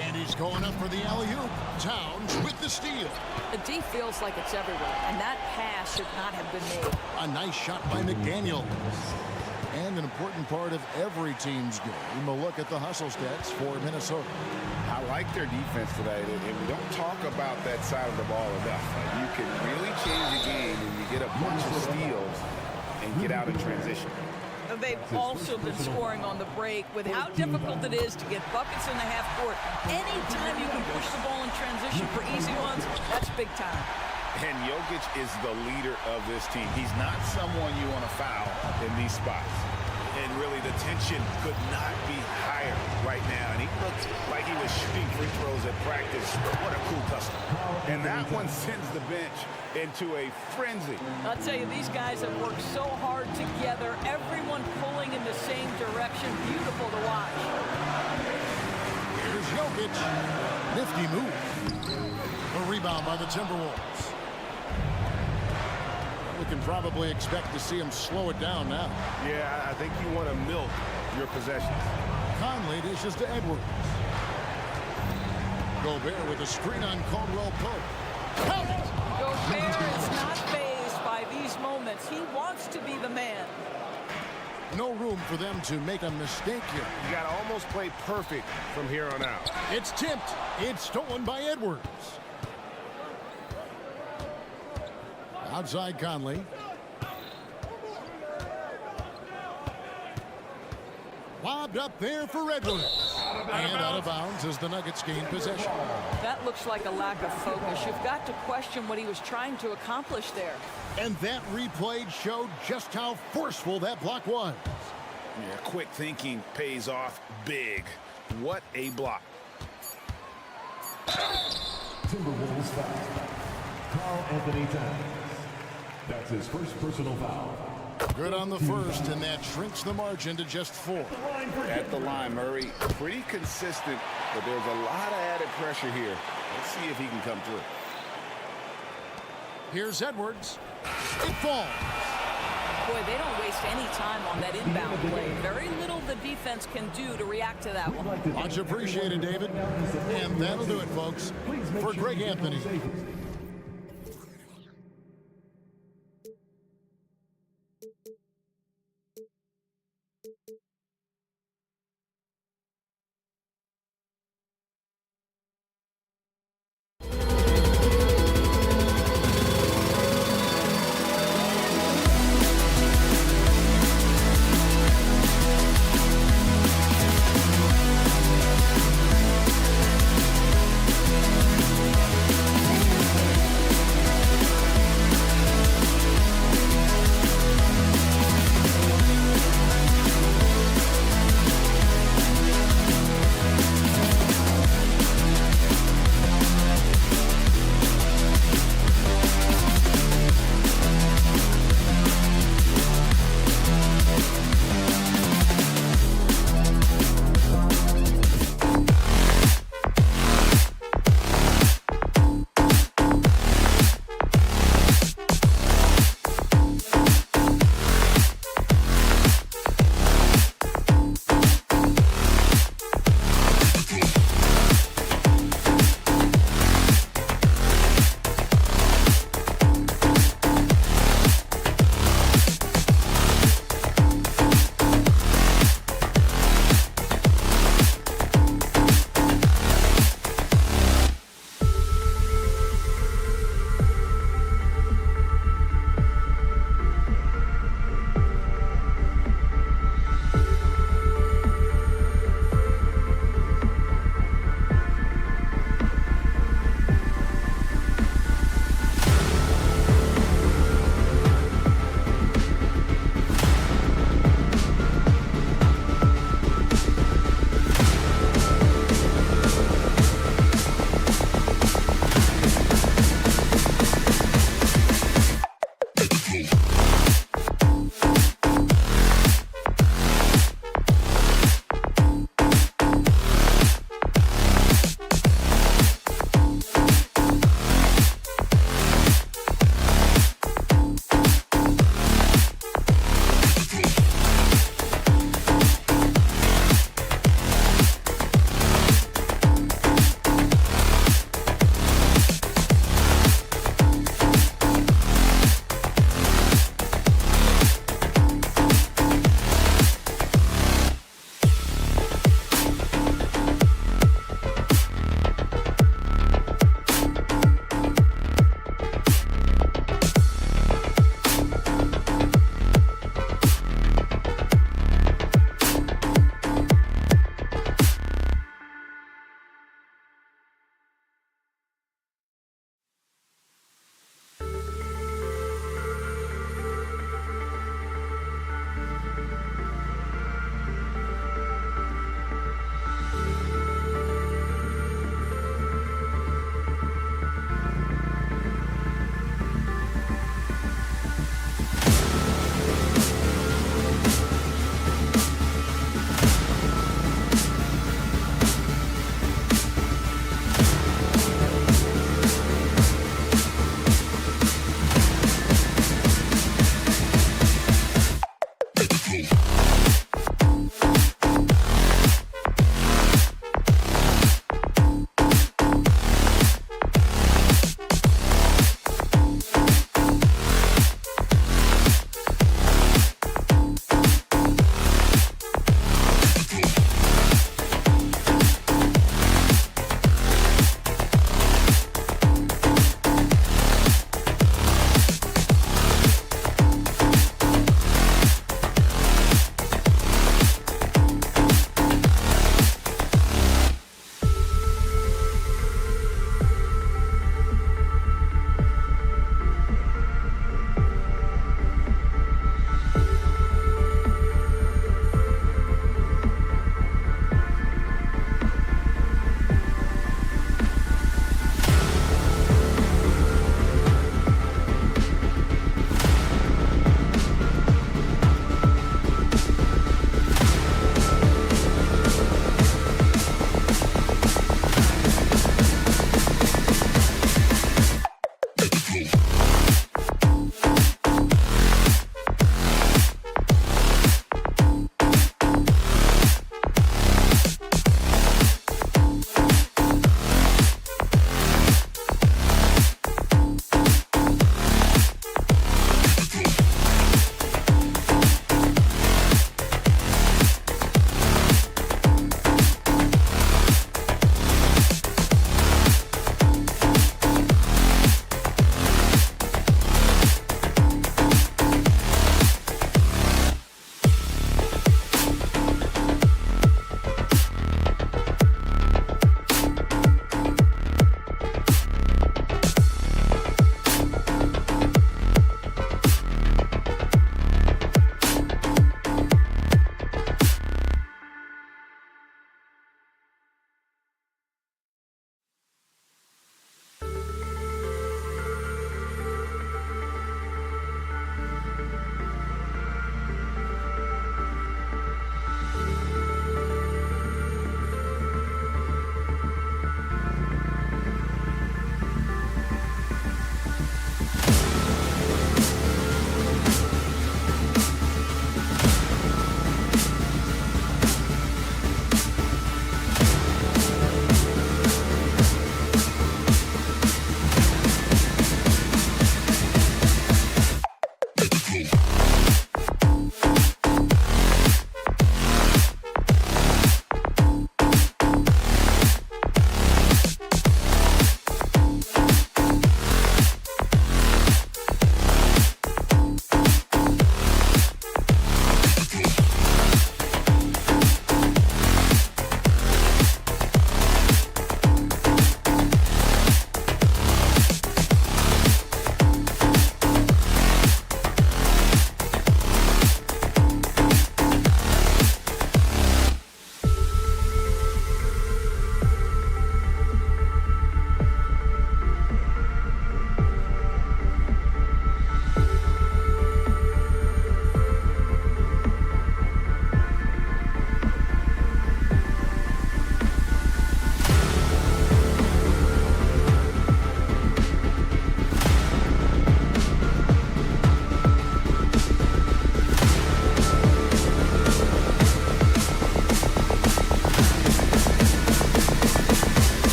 And he's going up for the alley-oop. Towns with the steal. The D feels like it's everywhere, and that pass should not have been made. A nice shot by McDaniel. And an important part of every team's game. A look at the hustle stats for Minnesota. I like their defense today, and we don't talk about that side of the ball enough. You can really change a game when you get a bunch of steals and get out in transition. They've also been scoring on the break with how difficult it is to get buckets in the half court. Anytime you can push the ball in transition for easy ones, that's big time. And Jokic is the leader of this team. He's not someone you want to foul in these spots. And really, the tension could not be higher right now. And he looked like he was shooting free throws at practice. What a cool customer. And that one sends the bench into a frenzy. I'll tell you, these guys have worked so hard together. Everyone pulling in the same direction. Beautiful to watch. Here's Jokic. Nifty move. A rebound by the Timberwolves. We can probably expect to see him slow it down now. Yeah, I think you want to milk your possessions. Conley dishes to Edwards. Gobert with a screen on Caldwell Pope. Count it! Gobert is not phased defense. He wants to be the man. No room for them to make a mistake here. You got to almost play perfect from here on out. It's tipped. It's stolen by Edwards. Outside Conley. Lobbed up there for Edwards. And out of bounds as the Nuggets gain possession. That looks like a lack of focus. You've got to question what he was trying to accomplish there. And that replay showed just how forceful that block was. Yeah, quick thinking pays off big. What a block. Timberwolves foul. Carl Anthony Towns. That's his first personal foul. Good on the first, and that shrinks the margin to just 4. At the line, Murray, pretty consistent, but there's a lot of added pressure here. Let's see if he can come through. Here's Edwards. It falls. Boy, they don't waste any time on that inbound play. Very little the defense can do to react to that one. Much appreciated, David. And that'll do it, folks, for Greg Anthony.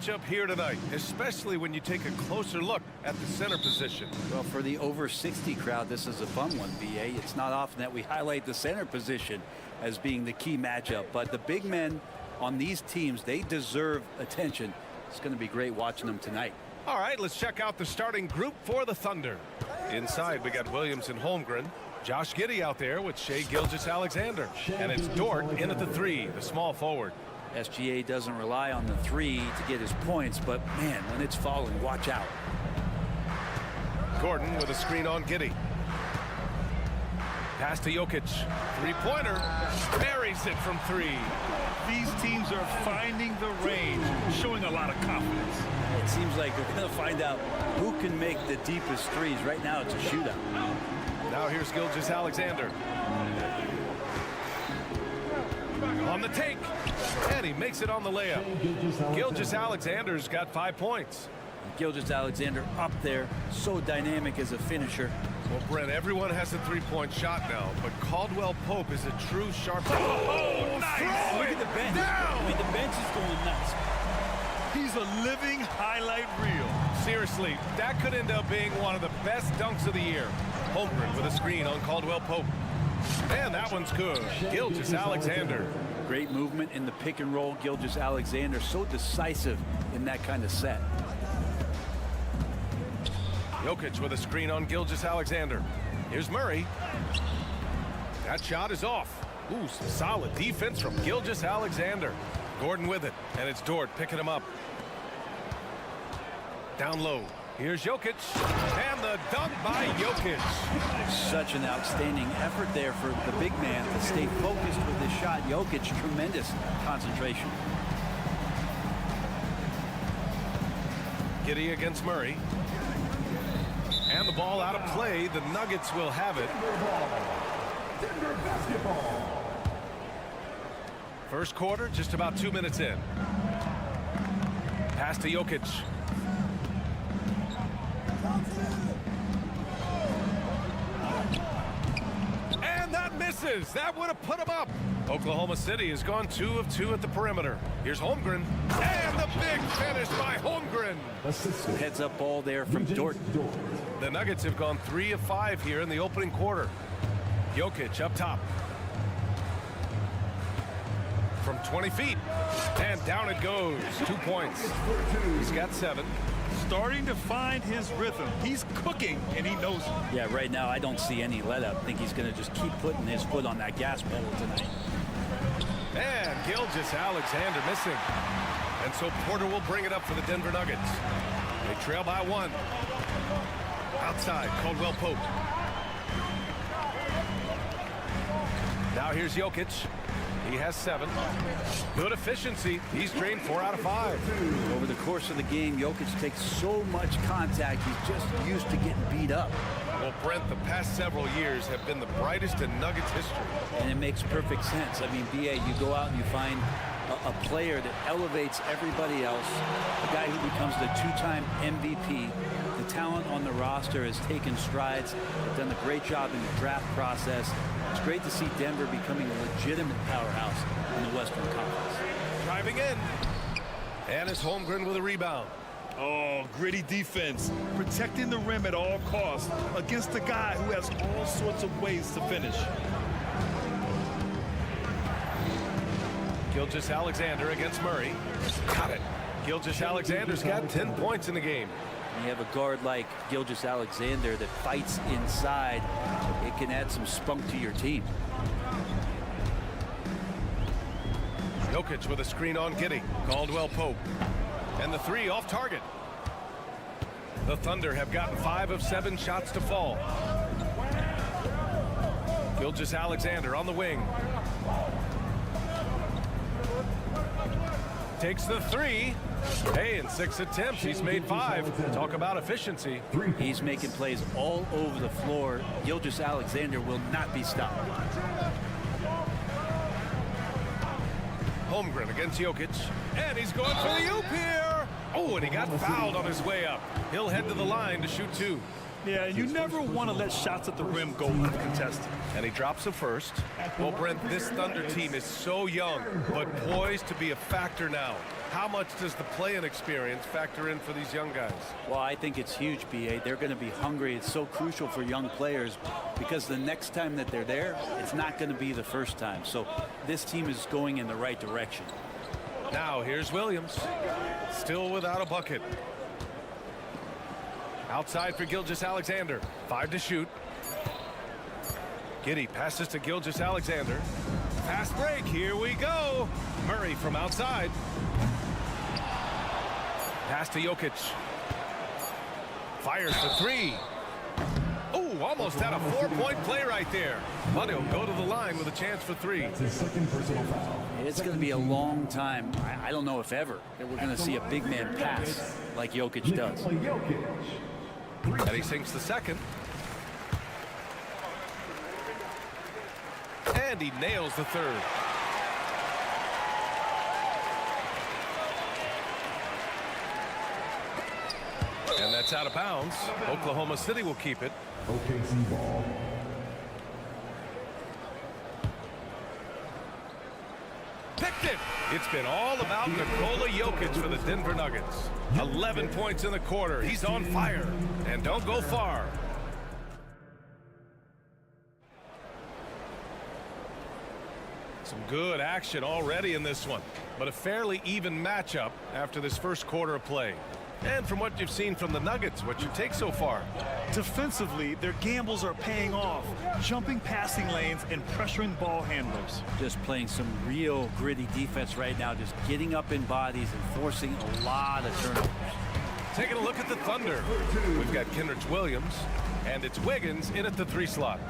matchup here tonight, especially when you take a closer look at the center position. Well, for the over 60 crowd, this is a fun one, BA. It's not often that we highlight the center position as being the key matchup, but the big men on these teams, they deserve attention. It's going to be great watching them tonight. All right, let's check out the starting group for the Thunder. Inside, we got Williams and Holmgren. Josh Giddey out there with Shai Gilgeous-Alexander. And it's Dort in at the 3, the small forward. SGA doesn't rely on the 3 to get his points, but man, when it's falling, watch out. Gordon with a screen on Giddey. Pass to Jokic. Three-pointer. Buries it from 3. These teams are finding the range, showing a lot of confidence. It seems like we're going to find out who can make the deepest threes. Right now, it's a shootout. Now here's Gilgeous-Alexander. On the take. And he makes it on the layup. Gilgeous-Alexander's got 5 points. Gilgeous-Alexander up there, so dynamic as a finisher. Well, Brent, everyone has a three-point shot now, but Caldwell Pope is a true sharp. Oh, nice! Look at the bench. I mean, the bench is going nuts. He's a living highlight reel. Seriously, that could end up being one of the best dunks of the year. Holmgren with a screen on Caldwell Pope. And that one's good. Gilgeous-Alexander. Great movement in the pick and roll. Gilgeous-Alexander so decisive in that kind of set. Jokic with a screen on Gilgeous-Alexander. Here's Murray. That shot is off. Ooh, some solid defense from Gilgeous-Alexander. Gordon with it, and it's Dort picking him up. Down low. Here's Jokic, and the dunk by Jokic. Such an outstanding effort there for the big man to stay focused with his shot. Jokic, tremendous concentration. Giddey against Murray. And the ball out of play. The Nuggets will have it. First quarter, just about 2 minutes in. Pass to Jokic. And that misses. That would have put him up. Oklahoma City has gone 2 of 2 at the perimeter. Here's Holmgren. And the big finish by Holmgren. Heads up ball there from Dort. The Nuggets have gone 3 of 5 here in the opening quarter. Jokic up top. From 20 feet. And down it goes. 2 points. He's got 7. Starting to find his rhythm. He's cooking, and he knows it. Yeah, right now I don't see any let up. I think he's going to just keep putting his foot on that gas pedal tonight. And Gilgeous-Alexander missing. And so Porter will bring it up for the Denver Nuggets. They trail by 1. Outside, Caldwell Pope. Now here's Jokic. He has 7. Good efficiency. He's drained 4 out of 5. Over the course of the game, Jokic takes so much contact. He's just used to getting beat up. Well, Brent, the past several years have been the brightest in Nuggets history. And it makes perfect sense. I mean, BA, you go out and you find a player that elevates everybody else, a guy who becomes the 2-time MVP. The talent on the roster has taken strides, done a great job in the draft process. It's great to see Denver becoming a legitimate powerhouse in the Western Conference. Driving in. And it's Holmgren with a rebound. Oh, gritty defense. Protecting the rim at all costs against a guy who has all sorts of ways to finish. Gilgeous-Alexander against Murray. Got it. Gilgeous-Alexander's got 10 points in the game. You have a guard like Gilgeous-Alexander that fights inside. It can add some spunk to your team. Jokic with a screen on Giddey. Caldwell Pope. And the 3 off target. The Thunder have gotten 5 of 7 shots to fall. Gilgeous-Alexander on the wing. Takes the 3. Hey, in 6 attempts, he's made 5. Talk about efficiency. He's making plays all over the floor. Gilgeous-Alexander will not be stopped. Holmgren against Jokic. And he's going for the oop here. Oh, and he got fouled on his way up. He'll head to the line to shoot 2. Yeah, you never want to let shots at the rim go uncontested. And he drops the first. Well, Brent, this Thunder team is so young, but poised to be a factor now. How much does the play-in experience factor in for these young guys? Well, I think it's huge, B.A. They're going to be hungry. It's so crucial for young players because the next time that they're there, it's not going to be the first time. So this team is going in the right direction. Now, here's Williams. Still without a bucket. Outside for Gilgeous-Alexander. 5 to shoot. Giddey passes to Gilgeous-Alexander. Fast break. Here we go. Murray from outside. Pass to Jokic. Fires for 3. Oh, almost had a 4-point play right there. But he'll go to the line with a chance for 3. That's his second personal foul. It's going to be a long time. I don't know if ever that we're going to see a big man pass like Jokic does. And he sinks the second. And he nails the third. And that's out of bounds. Oklahoma City will keep it. OKC ball. Picked it. It's been all about Nikola Jokic for the Denver Nuggets. 11 points in the quarter. He's on fire. And don't go far. Some good action already in this one, but a fairly even matchup after this first quarter of play. And from what you've seen from the Nuggets, what's your take so far? Defensively, their gambles are paying off, jumping passing lanes and pressuring ball handlers. Just playing some real gritty defense right now, just getting up in bodies and forcing a lot of turnovers. Taking a look at the Thunder. We've got Kenrich Williams, and it's Wiggins in at the 3 slot.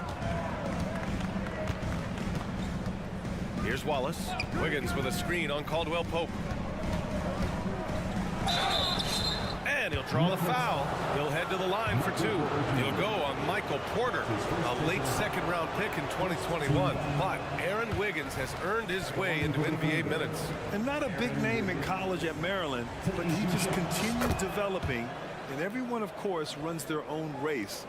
Here's Wallace. Wiggins with a screen on Caldwell Pope. And he'll draw the foul. He'll head to the line for 2. He'll go on Michael Porter, a late second-round pick in 2021. But Aaron Wiggins has earned his way into NBA minutes. And not a big name in college at Maryland, but he just continues developing. And everyone, of course, runs their own race.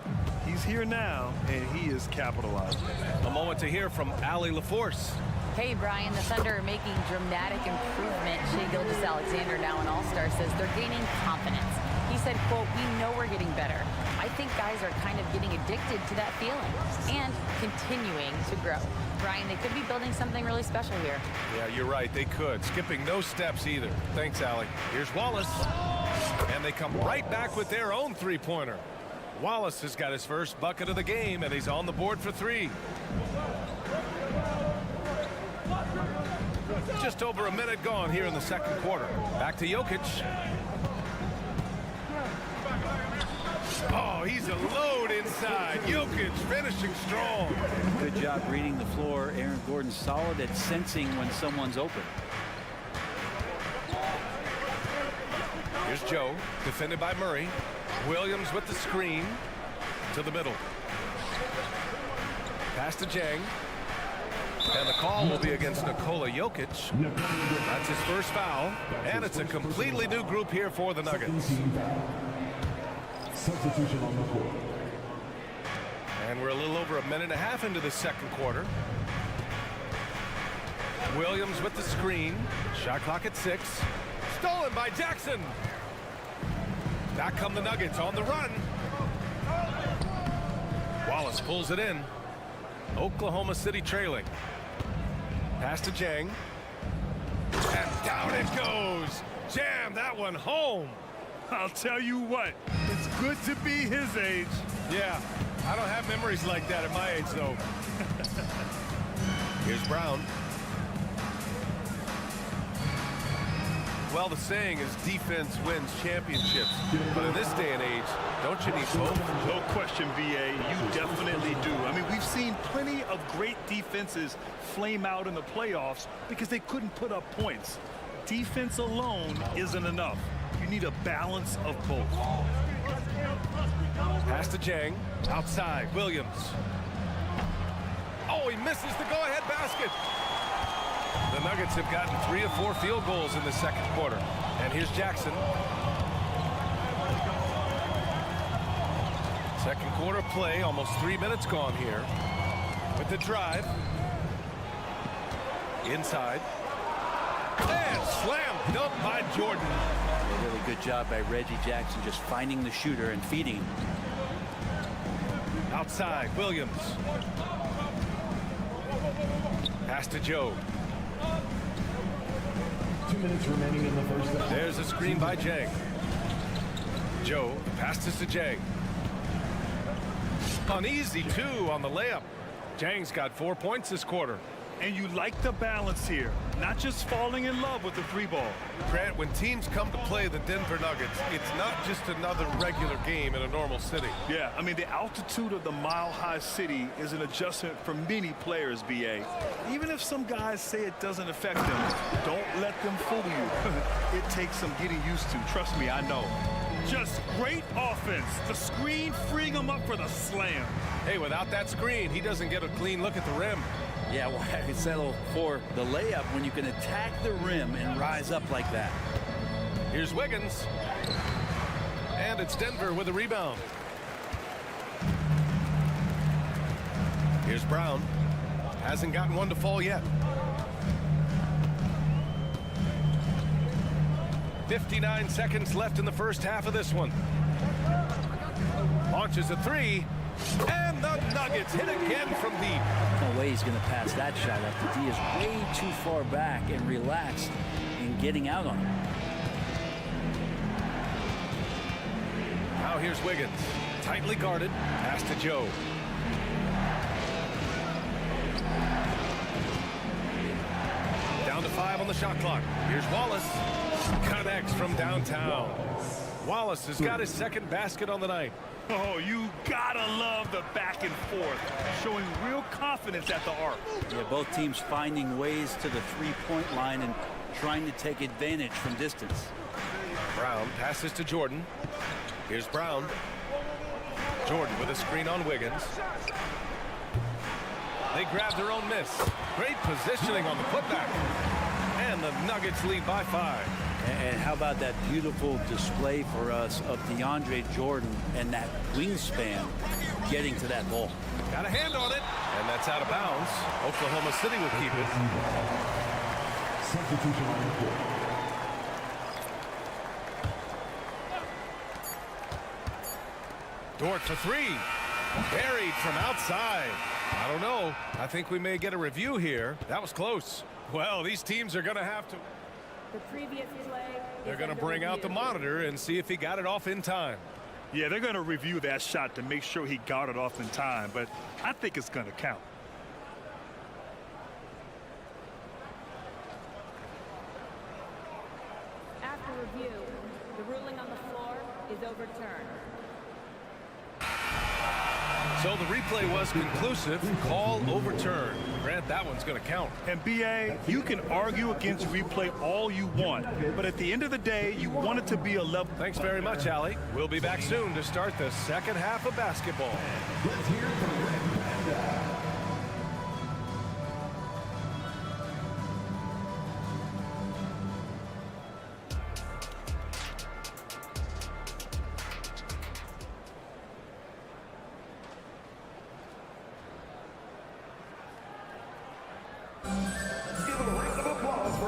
He's here now, and he is capitalizing. A moment to hear from Allie LaForce. Hey, Brian, the Thunder are making dramatic improvement. Shai Gilgeous-Alexander, now an all-star, says they're gaining confidence. He said, quote, "We know we're getting better. I think guys are kind of getting addicted to that feeling and continuing to grow." Brian, they could be building something really special here. Yeah, you're right. They could. Skipping no steps either. Thanks, Allie. Here's Wallace. And they come right back with their own 3-pointer. Wallace has got his first bucket of the game, and he's on the board for 3. Just over a minute gone here in the second quarter. Back to Jokic. Oh, he's a load inside. Jokic finishing strong. Good job reading the floor. Aaron Gordon's solid at sensing when someone's open. Here's Joe, defended by Murray. Williams with the screen to the middle. Pass to Jang. And the call will be against Nikola Jokic. That's his first foul. And it's a completely new group here for the Nuggets. Substitution on the court. And we're a little over a minute and a half into the second quarter. Williams with the screen. Shot clock at 6. Stolen by Jackson. Back come the Nuggets on the run. Wallace pulls it in. Oklahoma City trailing. Pass to Jang. And down it goes. Jam that one home. I'll tell you what, it's good to be his age. Yeah, I don't have memories like that at my age, though. Here's Brown. Well, the saying is defense wins championships. But in this day and age, don't you need both? No question, BA. You definitely do. I mean, we've seen plenty of great defenses flame out in the playoffs because they couldn't put up points. Defense alone isn't enough. You need a balance of both. Pass to Jang. Outside, Williams. Oh, he misses the go-ahead basket. The Nuggets have gotten 3 of 4 field goals in the second quarter. And here's Jackson. Second quarter play, almost 3 minutes gone here. With the drive. Inside. And slam dunk by Jordan. A really good job by Reggie Jackson just finding the shooter and feeding him. Outside, Williams. Pass to Joe. 2 minutes remaining in the first half. There's a screen by Jang. Joe passes to Jang. Uneasy two on the layup. Jang's got 4 points this quarter. And you like the balance here, not just falling in love with the three ball. Grant, when teams come to play the Denver Nuggets, it's not just another regular game in a normal city. Yeah, I mean, the altitude of the mile-high city is an adjustment for many players, BA. Even if some guys say it doesn't affect them, don't let them fool you. It takes some getting used to. Trust me, I know. Just great offense. The screen freeing him up for the slam. Hey, without that screen, he doesn't get a clean look at the rim. Yeah, why settle for the layup when you can attack the rim and rise up like that? Here's Wiggins. And it's Denver with a rebound. Here's Brown. Hasn't gotten one to fall yet. 59 seconds left in the first half of this one. Launches a three. And the Nuggets hit again from deep. No way he's going to pass that shot up. The D is way too far back and relaxed in getting out on him. Now here's Wiggins. Tightly guarded. Pass to Joe. Down to 5 on the shot clock. Here's Wallace. Connects from downtown. Wallace has got his second basket on the night. Oh, you gotta love the back and forth, showing real confidence at the arc. Yeah, both teams finding ways to the three-point line and trying to take advantage from distance. Brown passes to Jordan. Here's Brown. Jordan with a screen on Wiggins. They grab their own miss. Great positioning on the putback. And the Nuggets lead by 5. And how about that beautiful display for us of DeAndre Jordan and that wingspan getting to that ball. Got a hand on it. And that's out of bounds. Oklahoma City will keep it. Substitution on the court. Dort for 3. Buried from outside. I don't know. I think we may get a review here. That was close. Well, these teams are going to have to. The previous play. They're going to bring out the monitor and see if he got it off in time. Yeah, they're going to review that shot to make sure he got it off in time, but I think it's going to count. After review, the ruling on the floor is overturned. So the replay was conclusive. Call overturned. Grant, that one's going to count. And BA, you can argue against replay all you want, but at the end of the day, you want it to be a level. Thanks very much, Allie. We'll be back soon to start the second half of basketball. Let's hear it from Red Panda.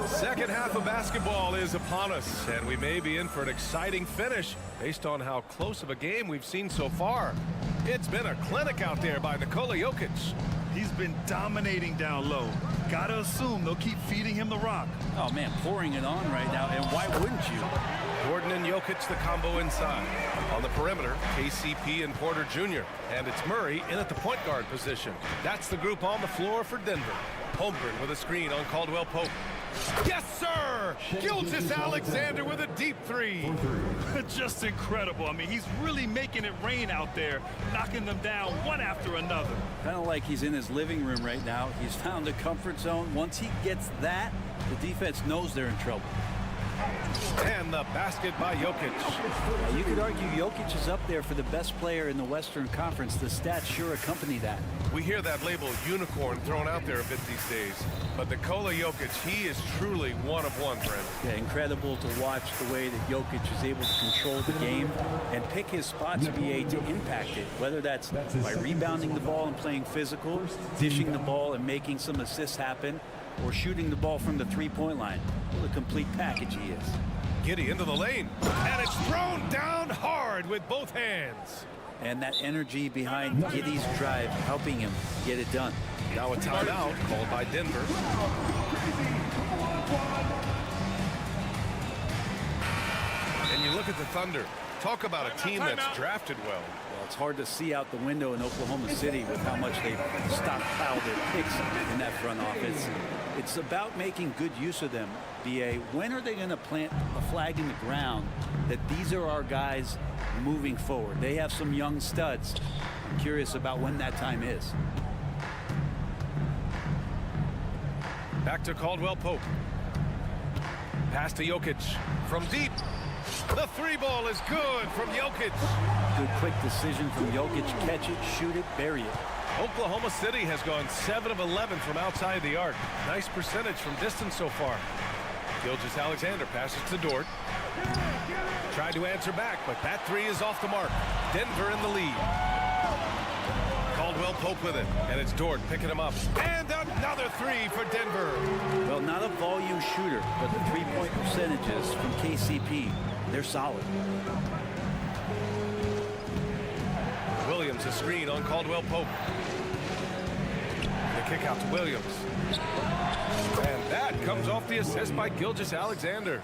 Second half of basketball is upon us, and we may be in for an exciting finish based on how close of a game we've seen so far. It's been a clinic out there by Nikola Jokic. He's been dominating down low. Gotta assume they'll keep feeding him the rock. Oh, man, pouring it on right now, and why wouldn't you? Gordon and Jokic, the combo inside. On the perimeter, KCP and Porter Jr. And it's Murray in at the point guard position. That's the group on the floor for Denver. Holmgren with a screen on Caldwell Pope. Yes, sir! Gilgeous-Alexander with a deep three. Just incredible. I mean, he's really making it rain out there, knocking them down one after another. Kind of like he's in his living room right now. He's found a comfort zone. Once he gets that, the defense knows they're in trouble. And the basket by Jokic. You could argue Jokic is up there for the best player in the Western Conference. The stats sure accompany that. We hear that label unicorn thrown out there a bit these days. But Nikola Jokic, he is truly one of one, Brent. Yeah, incredible to watch the way that Jokic is able to control the game and pick his spots to impact it, whether that's by rebounding the ball and playing physical, dishing the ball and making some assists happen, or shooting the ball from the three-point line. What a complete package he is. Giddy into the lane, and it's thrown down hard with both hands. And that energy behind Giddy's drive helping him get it done. Now a timeout called by Denver. And you look at the Thunder. Talk about a team that's drafted well. Well, it's hard to see out the window in Oklahoma City with how much they've stockpiled their picks in that front office. It's about making good use of them. BA, when are they going to plant a flag in the ground that these are our guys moving forward? They have some young studs. I'm curious about when that time is. Back to Caldwell Pope. Pass to Jokic from deep. The three ball is good from Jokic. Good quick decision from Jokic. Catch it, shoot it, bury it. Oklahoma City has gone 7 of 11 from outside the arc. Nice percentage from distance so far. Gilgeous-Alexander passes to Dort. Tried to answer back, but that three is off the mark. Denver in the lead. Caldwell Pope with it, and it's Dort picking him up. And another three for Denver. Well, not a volume shooter, but the three-point percentages from KCP, they're solid. Williams a screen on Caldwell Pope. The kick out to Williams. And that comes off the assist by Gilgeous-Alexander.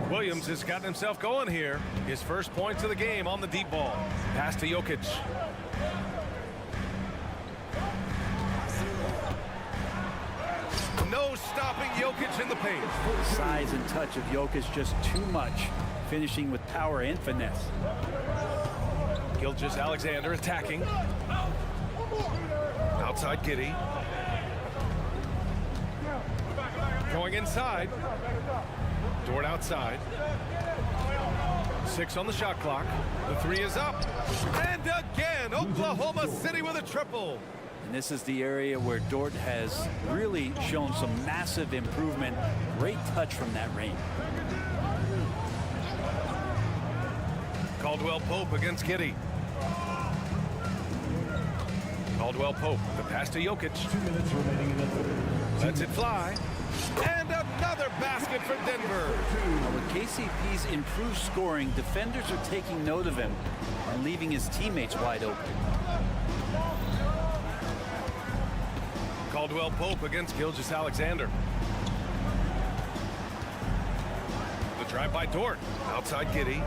Williams has gotten himself going here. His first points of the game on the deep ball. Pass to Jokic. No stopping Jokic in the paint. The size and touch of Jokic just too much, finishing with power and finesse. Gilgeous-Alexander attacking. Outside Giddy. Going inside. Dort outside. 6 on the shot clock. The three is up. And again, Oklahoma City with a triple. And this is the area where Dort has really shown some massive improvement. Great touch from that range. Caldwell Pope against Giddy. Caldwell Pope, the pass to Jokic. 2 minutes remaining in the third. Lets it fly. And another basket for Denver. Now, with KCP's improved scoring, defenders are taking note of him and leaving his teammates wide open. Caldwell Pope against Gilgeous-Alexander. The drive by Dort. Outside Giddy.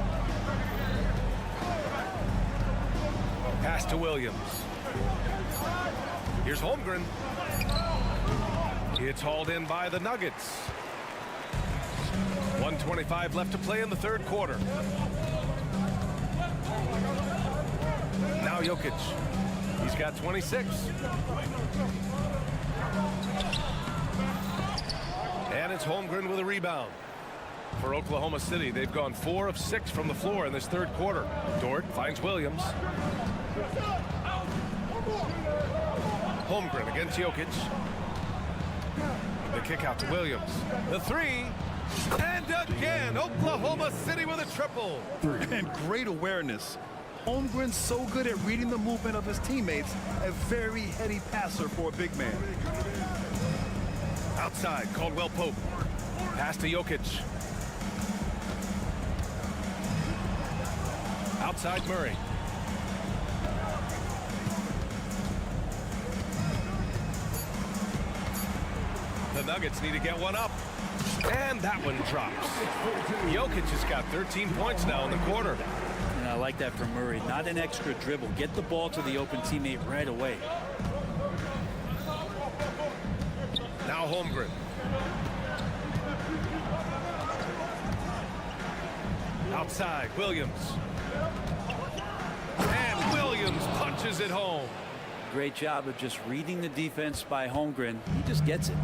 Pass to Williams. Here's Holmgren. It's hauled in by the Nuggets. 1:25 left to play in the third quarter. Now Jokic. He's got 26. And it's Holmgren with a rebound. For Oklahoma City, they've gone 4 of 6 from the floor in this third quarter. Dort finds Williams. Holmgren against Jokic. The kick out to Williams. The three. And again, Oklahoma City with a triple. And great awareness. Holmgren's so good at reading the movement of his teammates. A very heady passer for a big man. Outside, Caldwell Pope. Pass to Jokic. Outside Murray. The Nuggets need to get one up. And that one drops. Jokic has got 13 points now in the quarter. And I like that from Murray. Not an extra dribble. Get the ball to the open teammate right away. Now Holmgren. Outside, Williams. And Williams punches it home. Great job of just reading the defense by Holmgren. He just gets it.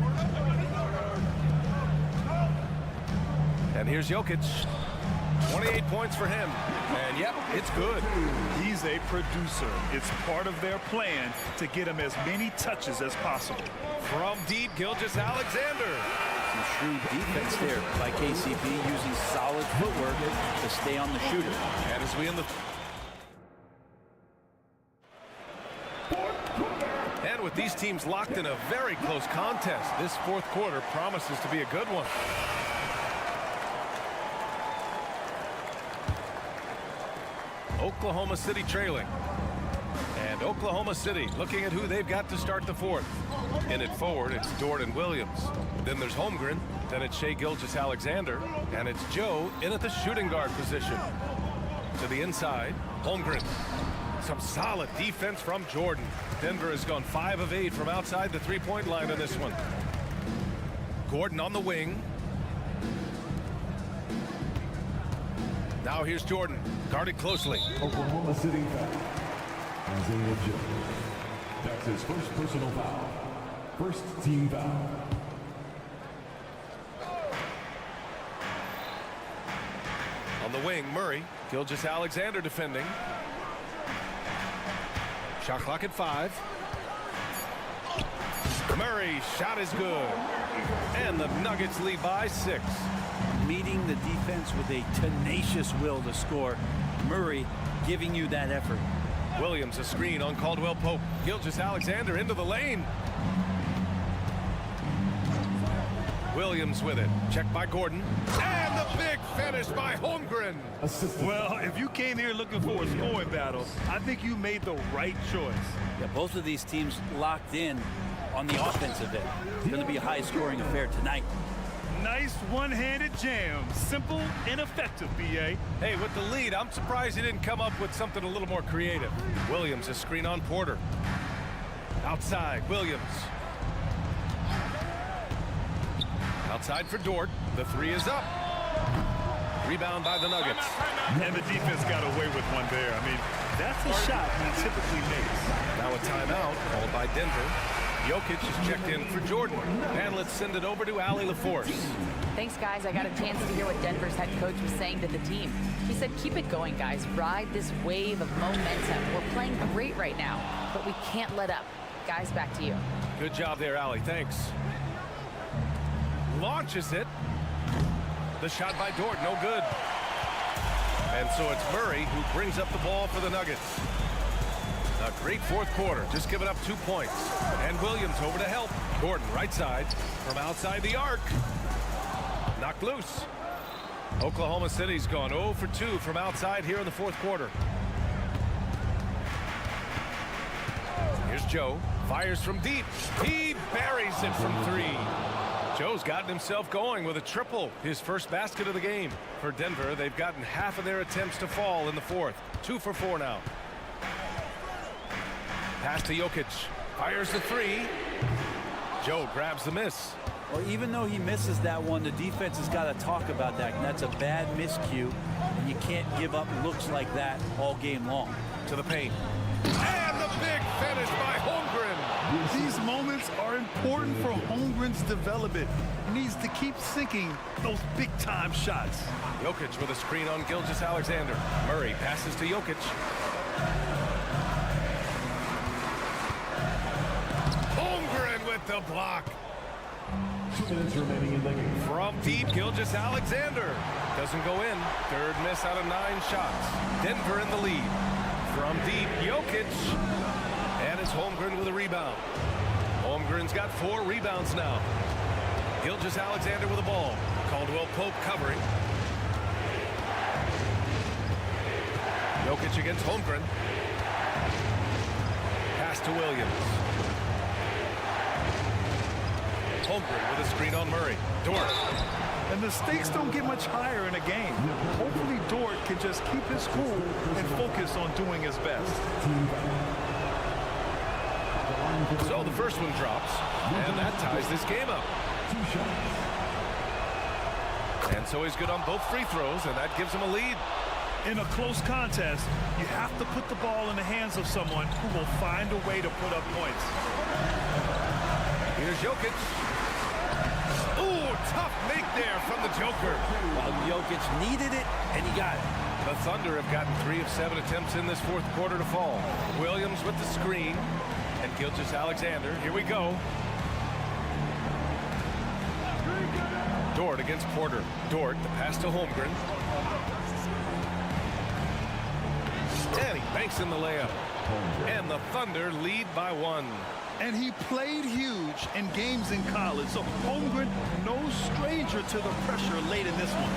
And here's Jokic. 28 points for him. And yep, it's good. He's a producer. It's part of their plan to get him as many touches as possible. From deep, Gilgeous-Alexander. Some shrewd defense there by KCP, using solid footwork to stay on the shooter. And as we end the... And with these teams locked in a very close contest, this fourth quarter promises to be a good one. Oklahoma City trailing. And Oklahoma City looking at who they've got to start the fourth. In it forward, it's Dort and Williams. Then there's Holmgren. Then it's Shai Gilgeous-Alexander. And it's Joe in at the shooting guard position. To the inside, Holmgren. Some solid defense from Jordan. Denver has gone 5 of 8 from outside the three-point line in this one. Gordon on the wing. Now here's Jordan, guarded closely. Oklahoma City foul. Isaiah Joe. That's his first personal foul. First team foul. On the wing, Murray. Gilgeous-Alexander defending. Shot clock at 5. Murray, shot is good. And the Nuggets lead by 6. Meeting the defense with a tenacious will to score. Murray giving you that effort. Williams a screen on Caldwell Pope. Gilgeous-Alexander into the lane. Williams with it. Checked by Gordon. And the big finish by Holmgren. Well, if you came here looking for a scoring battle, I think you made the right choice. Yeah, both of these teams locked in on the offensive end. It's going to be a high-scoring affair tonight. Nice one-handed jam. Simple and effective, B.A. Hey, with the lead, I'm surprised he didn't come up with something a little more creative. Williams a screen on Porter. Outside, Williams. Outside for Dort. The 3 is up. Rebound by the Nuggets. And the defense got away with one there. I mean, that's a shot he typically makes. Now a timeout called by Denver. Jokic is checked in for Jordan. And let's send it over to Allie LaForce. Thanks, guys. I got a chance to hear what Denver's head coach was saying to the team. He said, keep it going, guys. Ride this wave of momentum. We're playing great right now, but we can't let up. Guys, back to you. Good job there, Allie. Thanks. Launches it. The shot by Dort, no good. And so it's Murray who brings up the ball for the Nuggets. A great fourth quarter, just giving up 2 points. And Williams over to help. Gordon right side from outside the arc. Knocked loose. Oklahoma City's gone 0 for 2 from outside here in the fourth quarter. Here's Joe. Fires from deep. He buries it from 3. Joe's gotten himself going with a triple, his first basket of the game. For Denver, they've gotten half of their attempts to fall in the fourth. 2 for 4 now. Pass to Jokic. Fires the 3. Joe grabs the miss. Well, even though he misses that one, the defense has got to talk about that. And that's a bad miscue. And you can't give up looks like that all game long. To the paint. And the big finish by Holmgren. These moments are important for Holmgren's development. He needs to keep sinking those big-time shots. Jokic with a screen on Gilgeous-Alexander. Murray passes to Jokic. Holmgren with the block. 2 minutes remaining in the game. From deep, Gilgeous-Alexander. Doesn't go in. Third miss out of 9 shots. Denver in the lead. From deep, Jokic. And it's Holmgren with a rebound. Holmgren's got 4 rebounds now. Gilgeous-Alexander with the ball. Caldwell Pope covering. Jokic against Holmgren. Pass to Williams. Holmgren with a screen on Murray. Dort. And the stakes don't get much higher in a game. Hopefully Dort can just keep his cool and focus on doing his best. So the first one drops, and that ties this game up. 2 shots. And so he's good on both free throws, and that gives him a lead. In a close contest, you have to put the ball in the hands of someone who will find a way to put up points. Here's Jokic. Ooh, tough make there from the Joker. Well, Jokic needed it, and he got it. The Thunder have gotten 3 of 7 attempts in this fourth quarter to fall. Williams with the screen, and Gilgeous-Alexander. Here we go. Dort against Porter. Dort, the pass to Holmgren. And he banks in the layup. And the Thunder lead by 1. And he played huge in games in college, so Holmgren, no stranger to the pressure late in this one.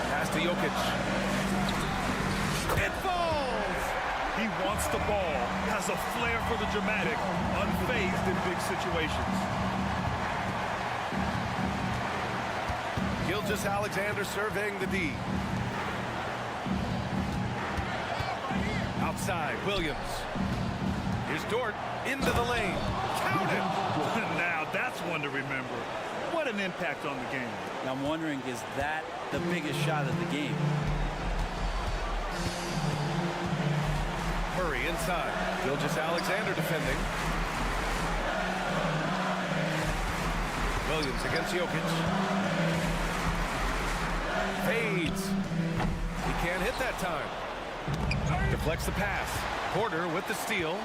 Pass to Jokic. It falls! He wants the ball, has a flair for the dramatic, unfazed in big situations. Gilgeous-Alexander surveying the D. Outside, Williams. Here's Dort into the lane. Count it! Now that's one to remember. What an impact on the game. I'm wondering, is that the biggest shot of the game? Murray inside. Gilgeous-Alexander defending. Williams against Jokic. Fades. He can't hit that time. Deflects the pass. Porter with the steal.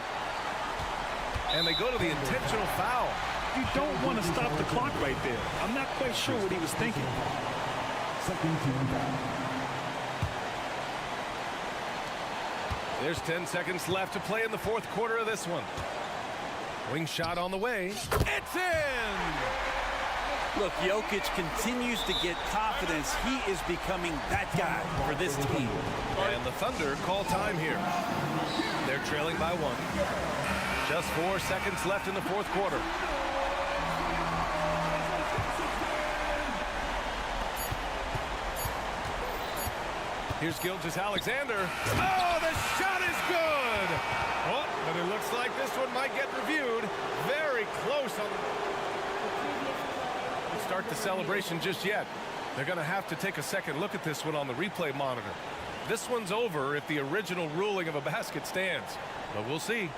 And they go to the intentional foul. You don't want to stop the clock right there. I'm not quite sure what he was thinking. Second team foul. There's 10 seconds left to play in the fourth quarter of this one. Wing shot on the way. It's in! Look, Jokic continues to get confidence. He is becoming that guy for this team. And the Thunder call time here. They're trailing by 1. Just 4 seconds left in the fourth quarter. Here's Gilgeous-Alexander. Oh, the shot is good! Oh, but it looks like this one might get reviewed. Very close on the... Don't start the celebration just yet. They're going to have to take a second look at this one on the replay monitor. This one's over if the original ruling of a basket stands. But we'll see.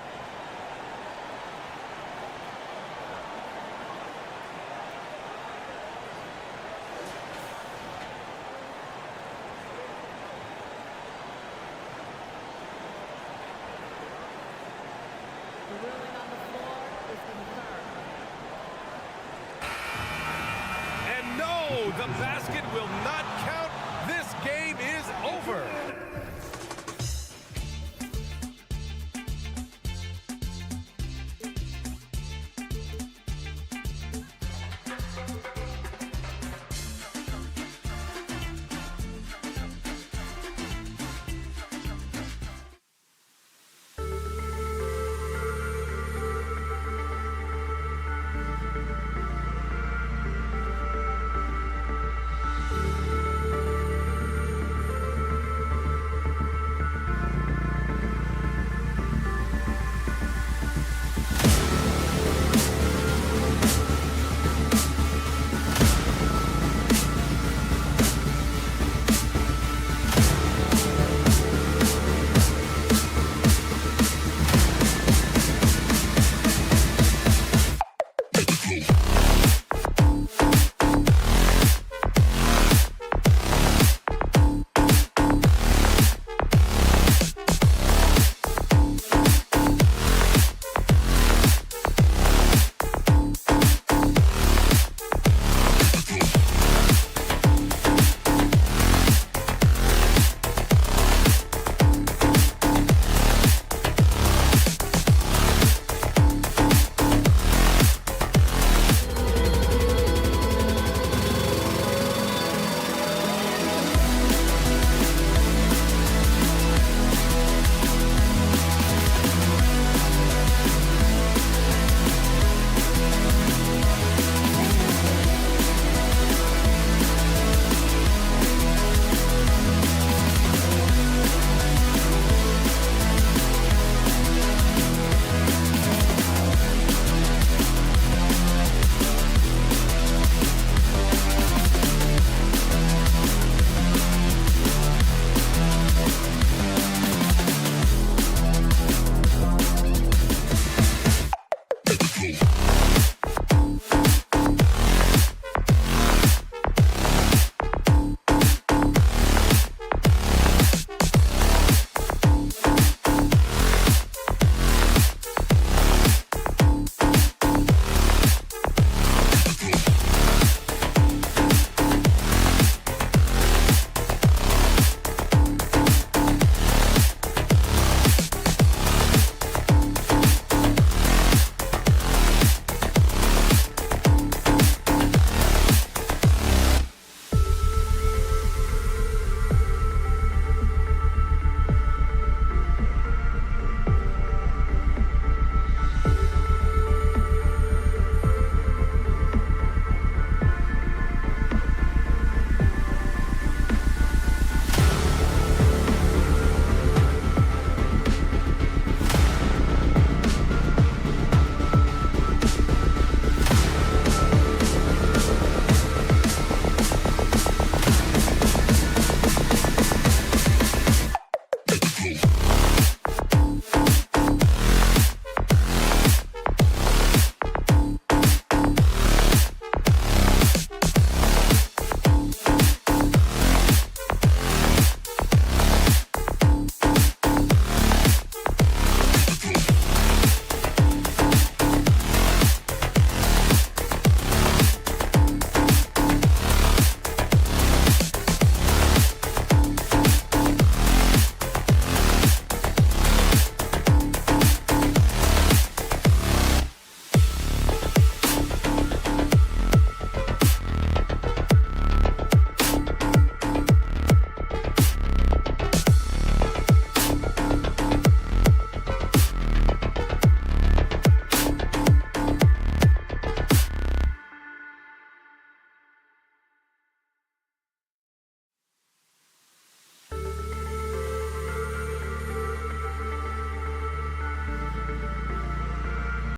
The basket will not count. This game is over.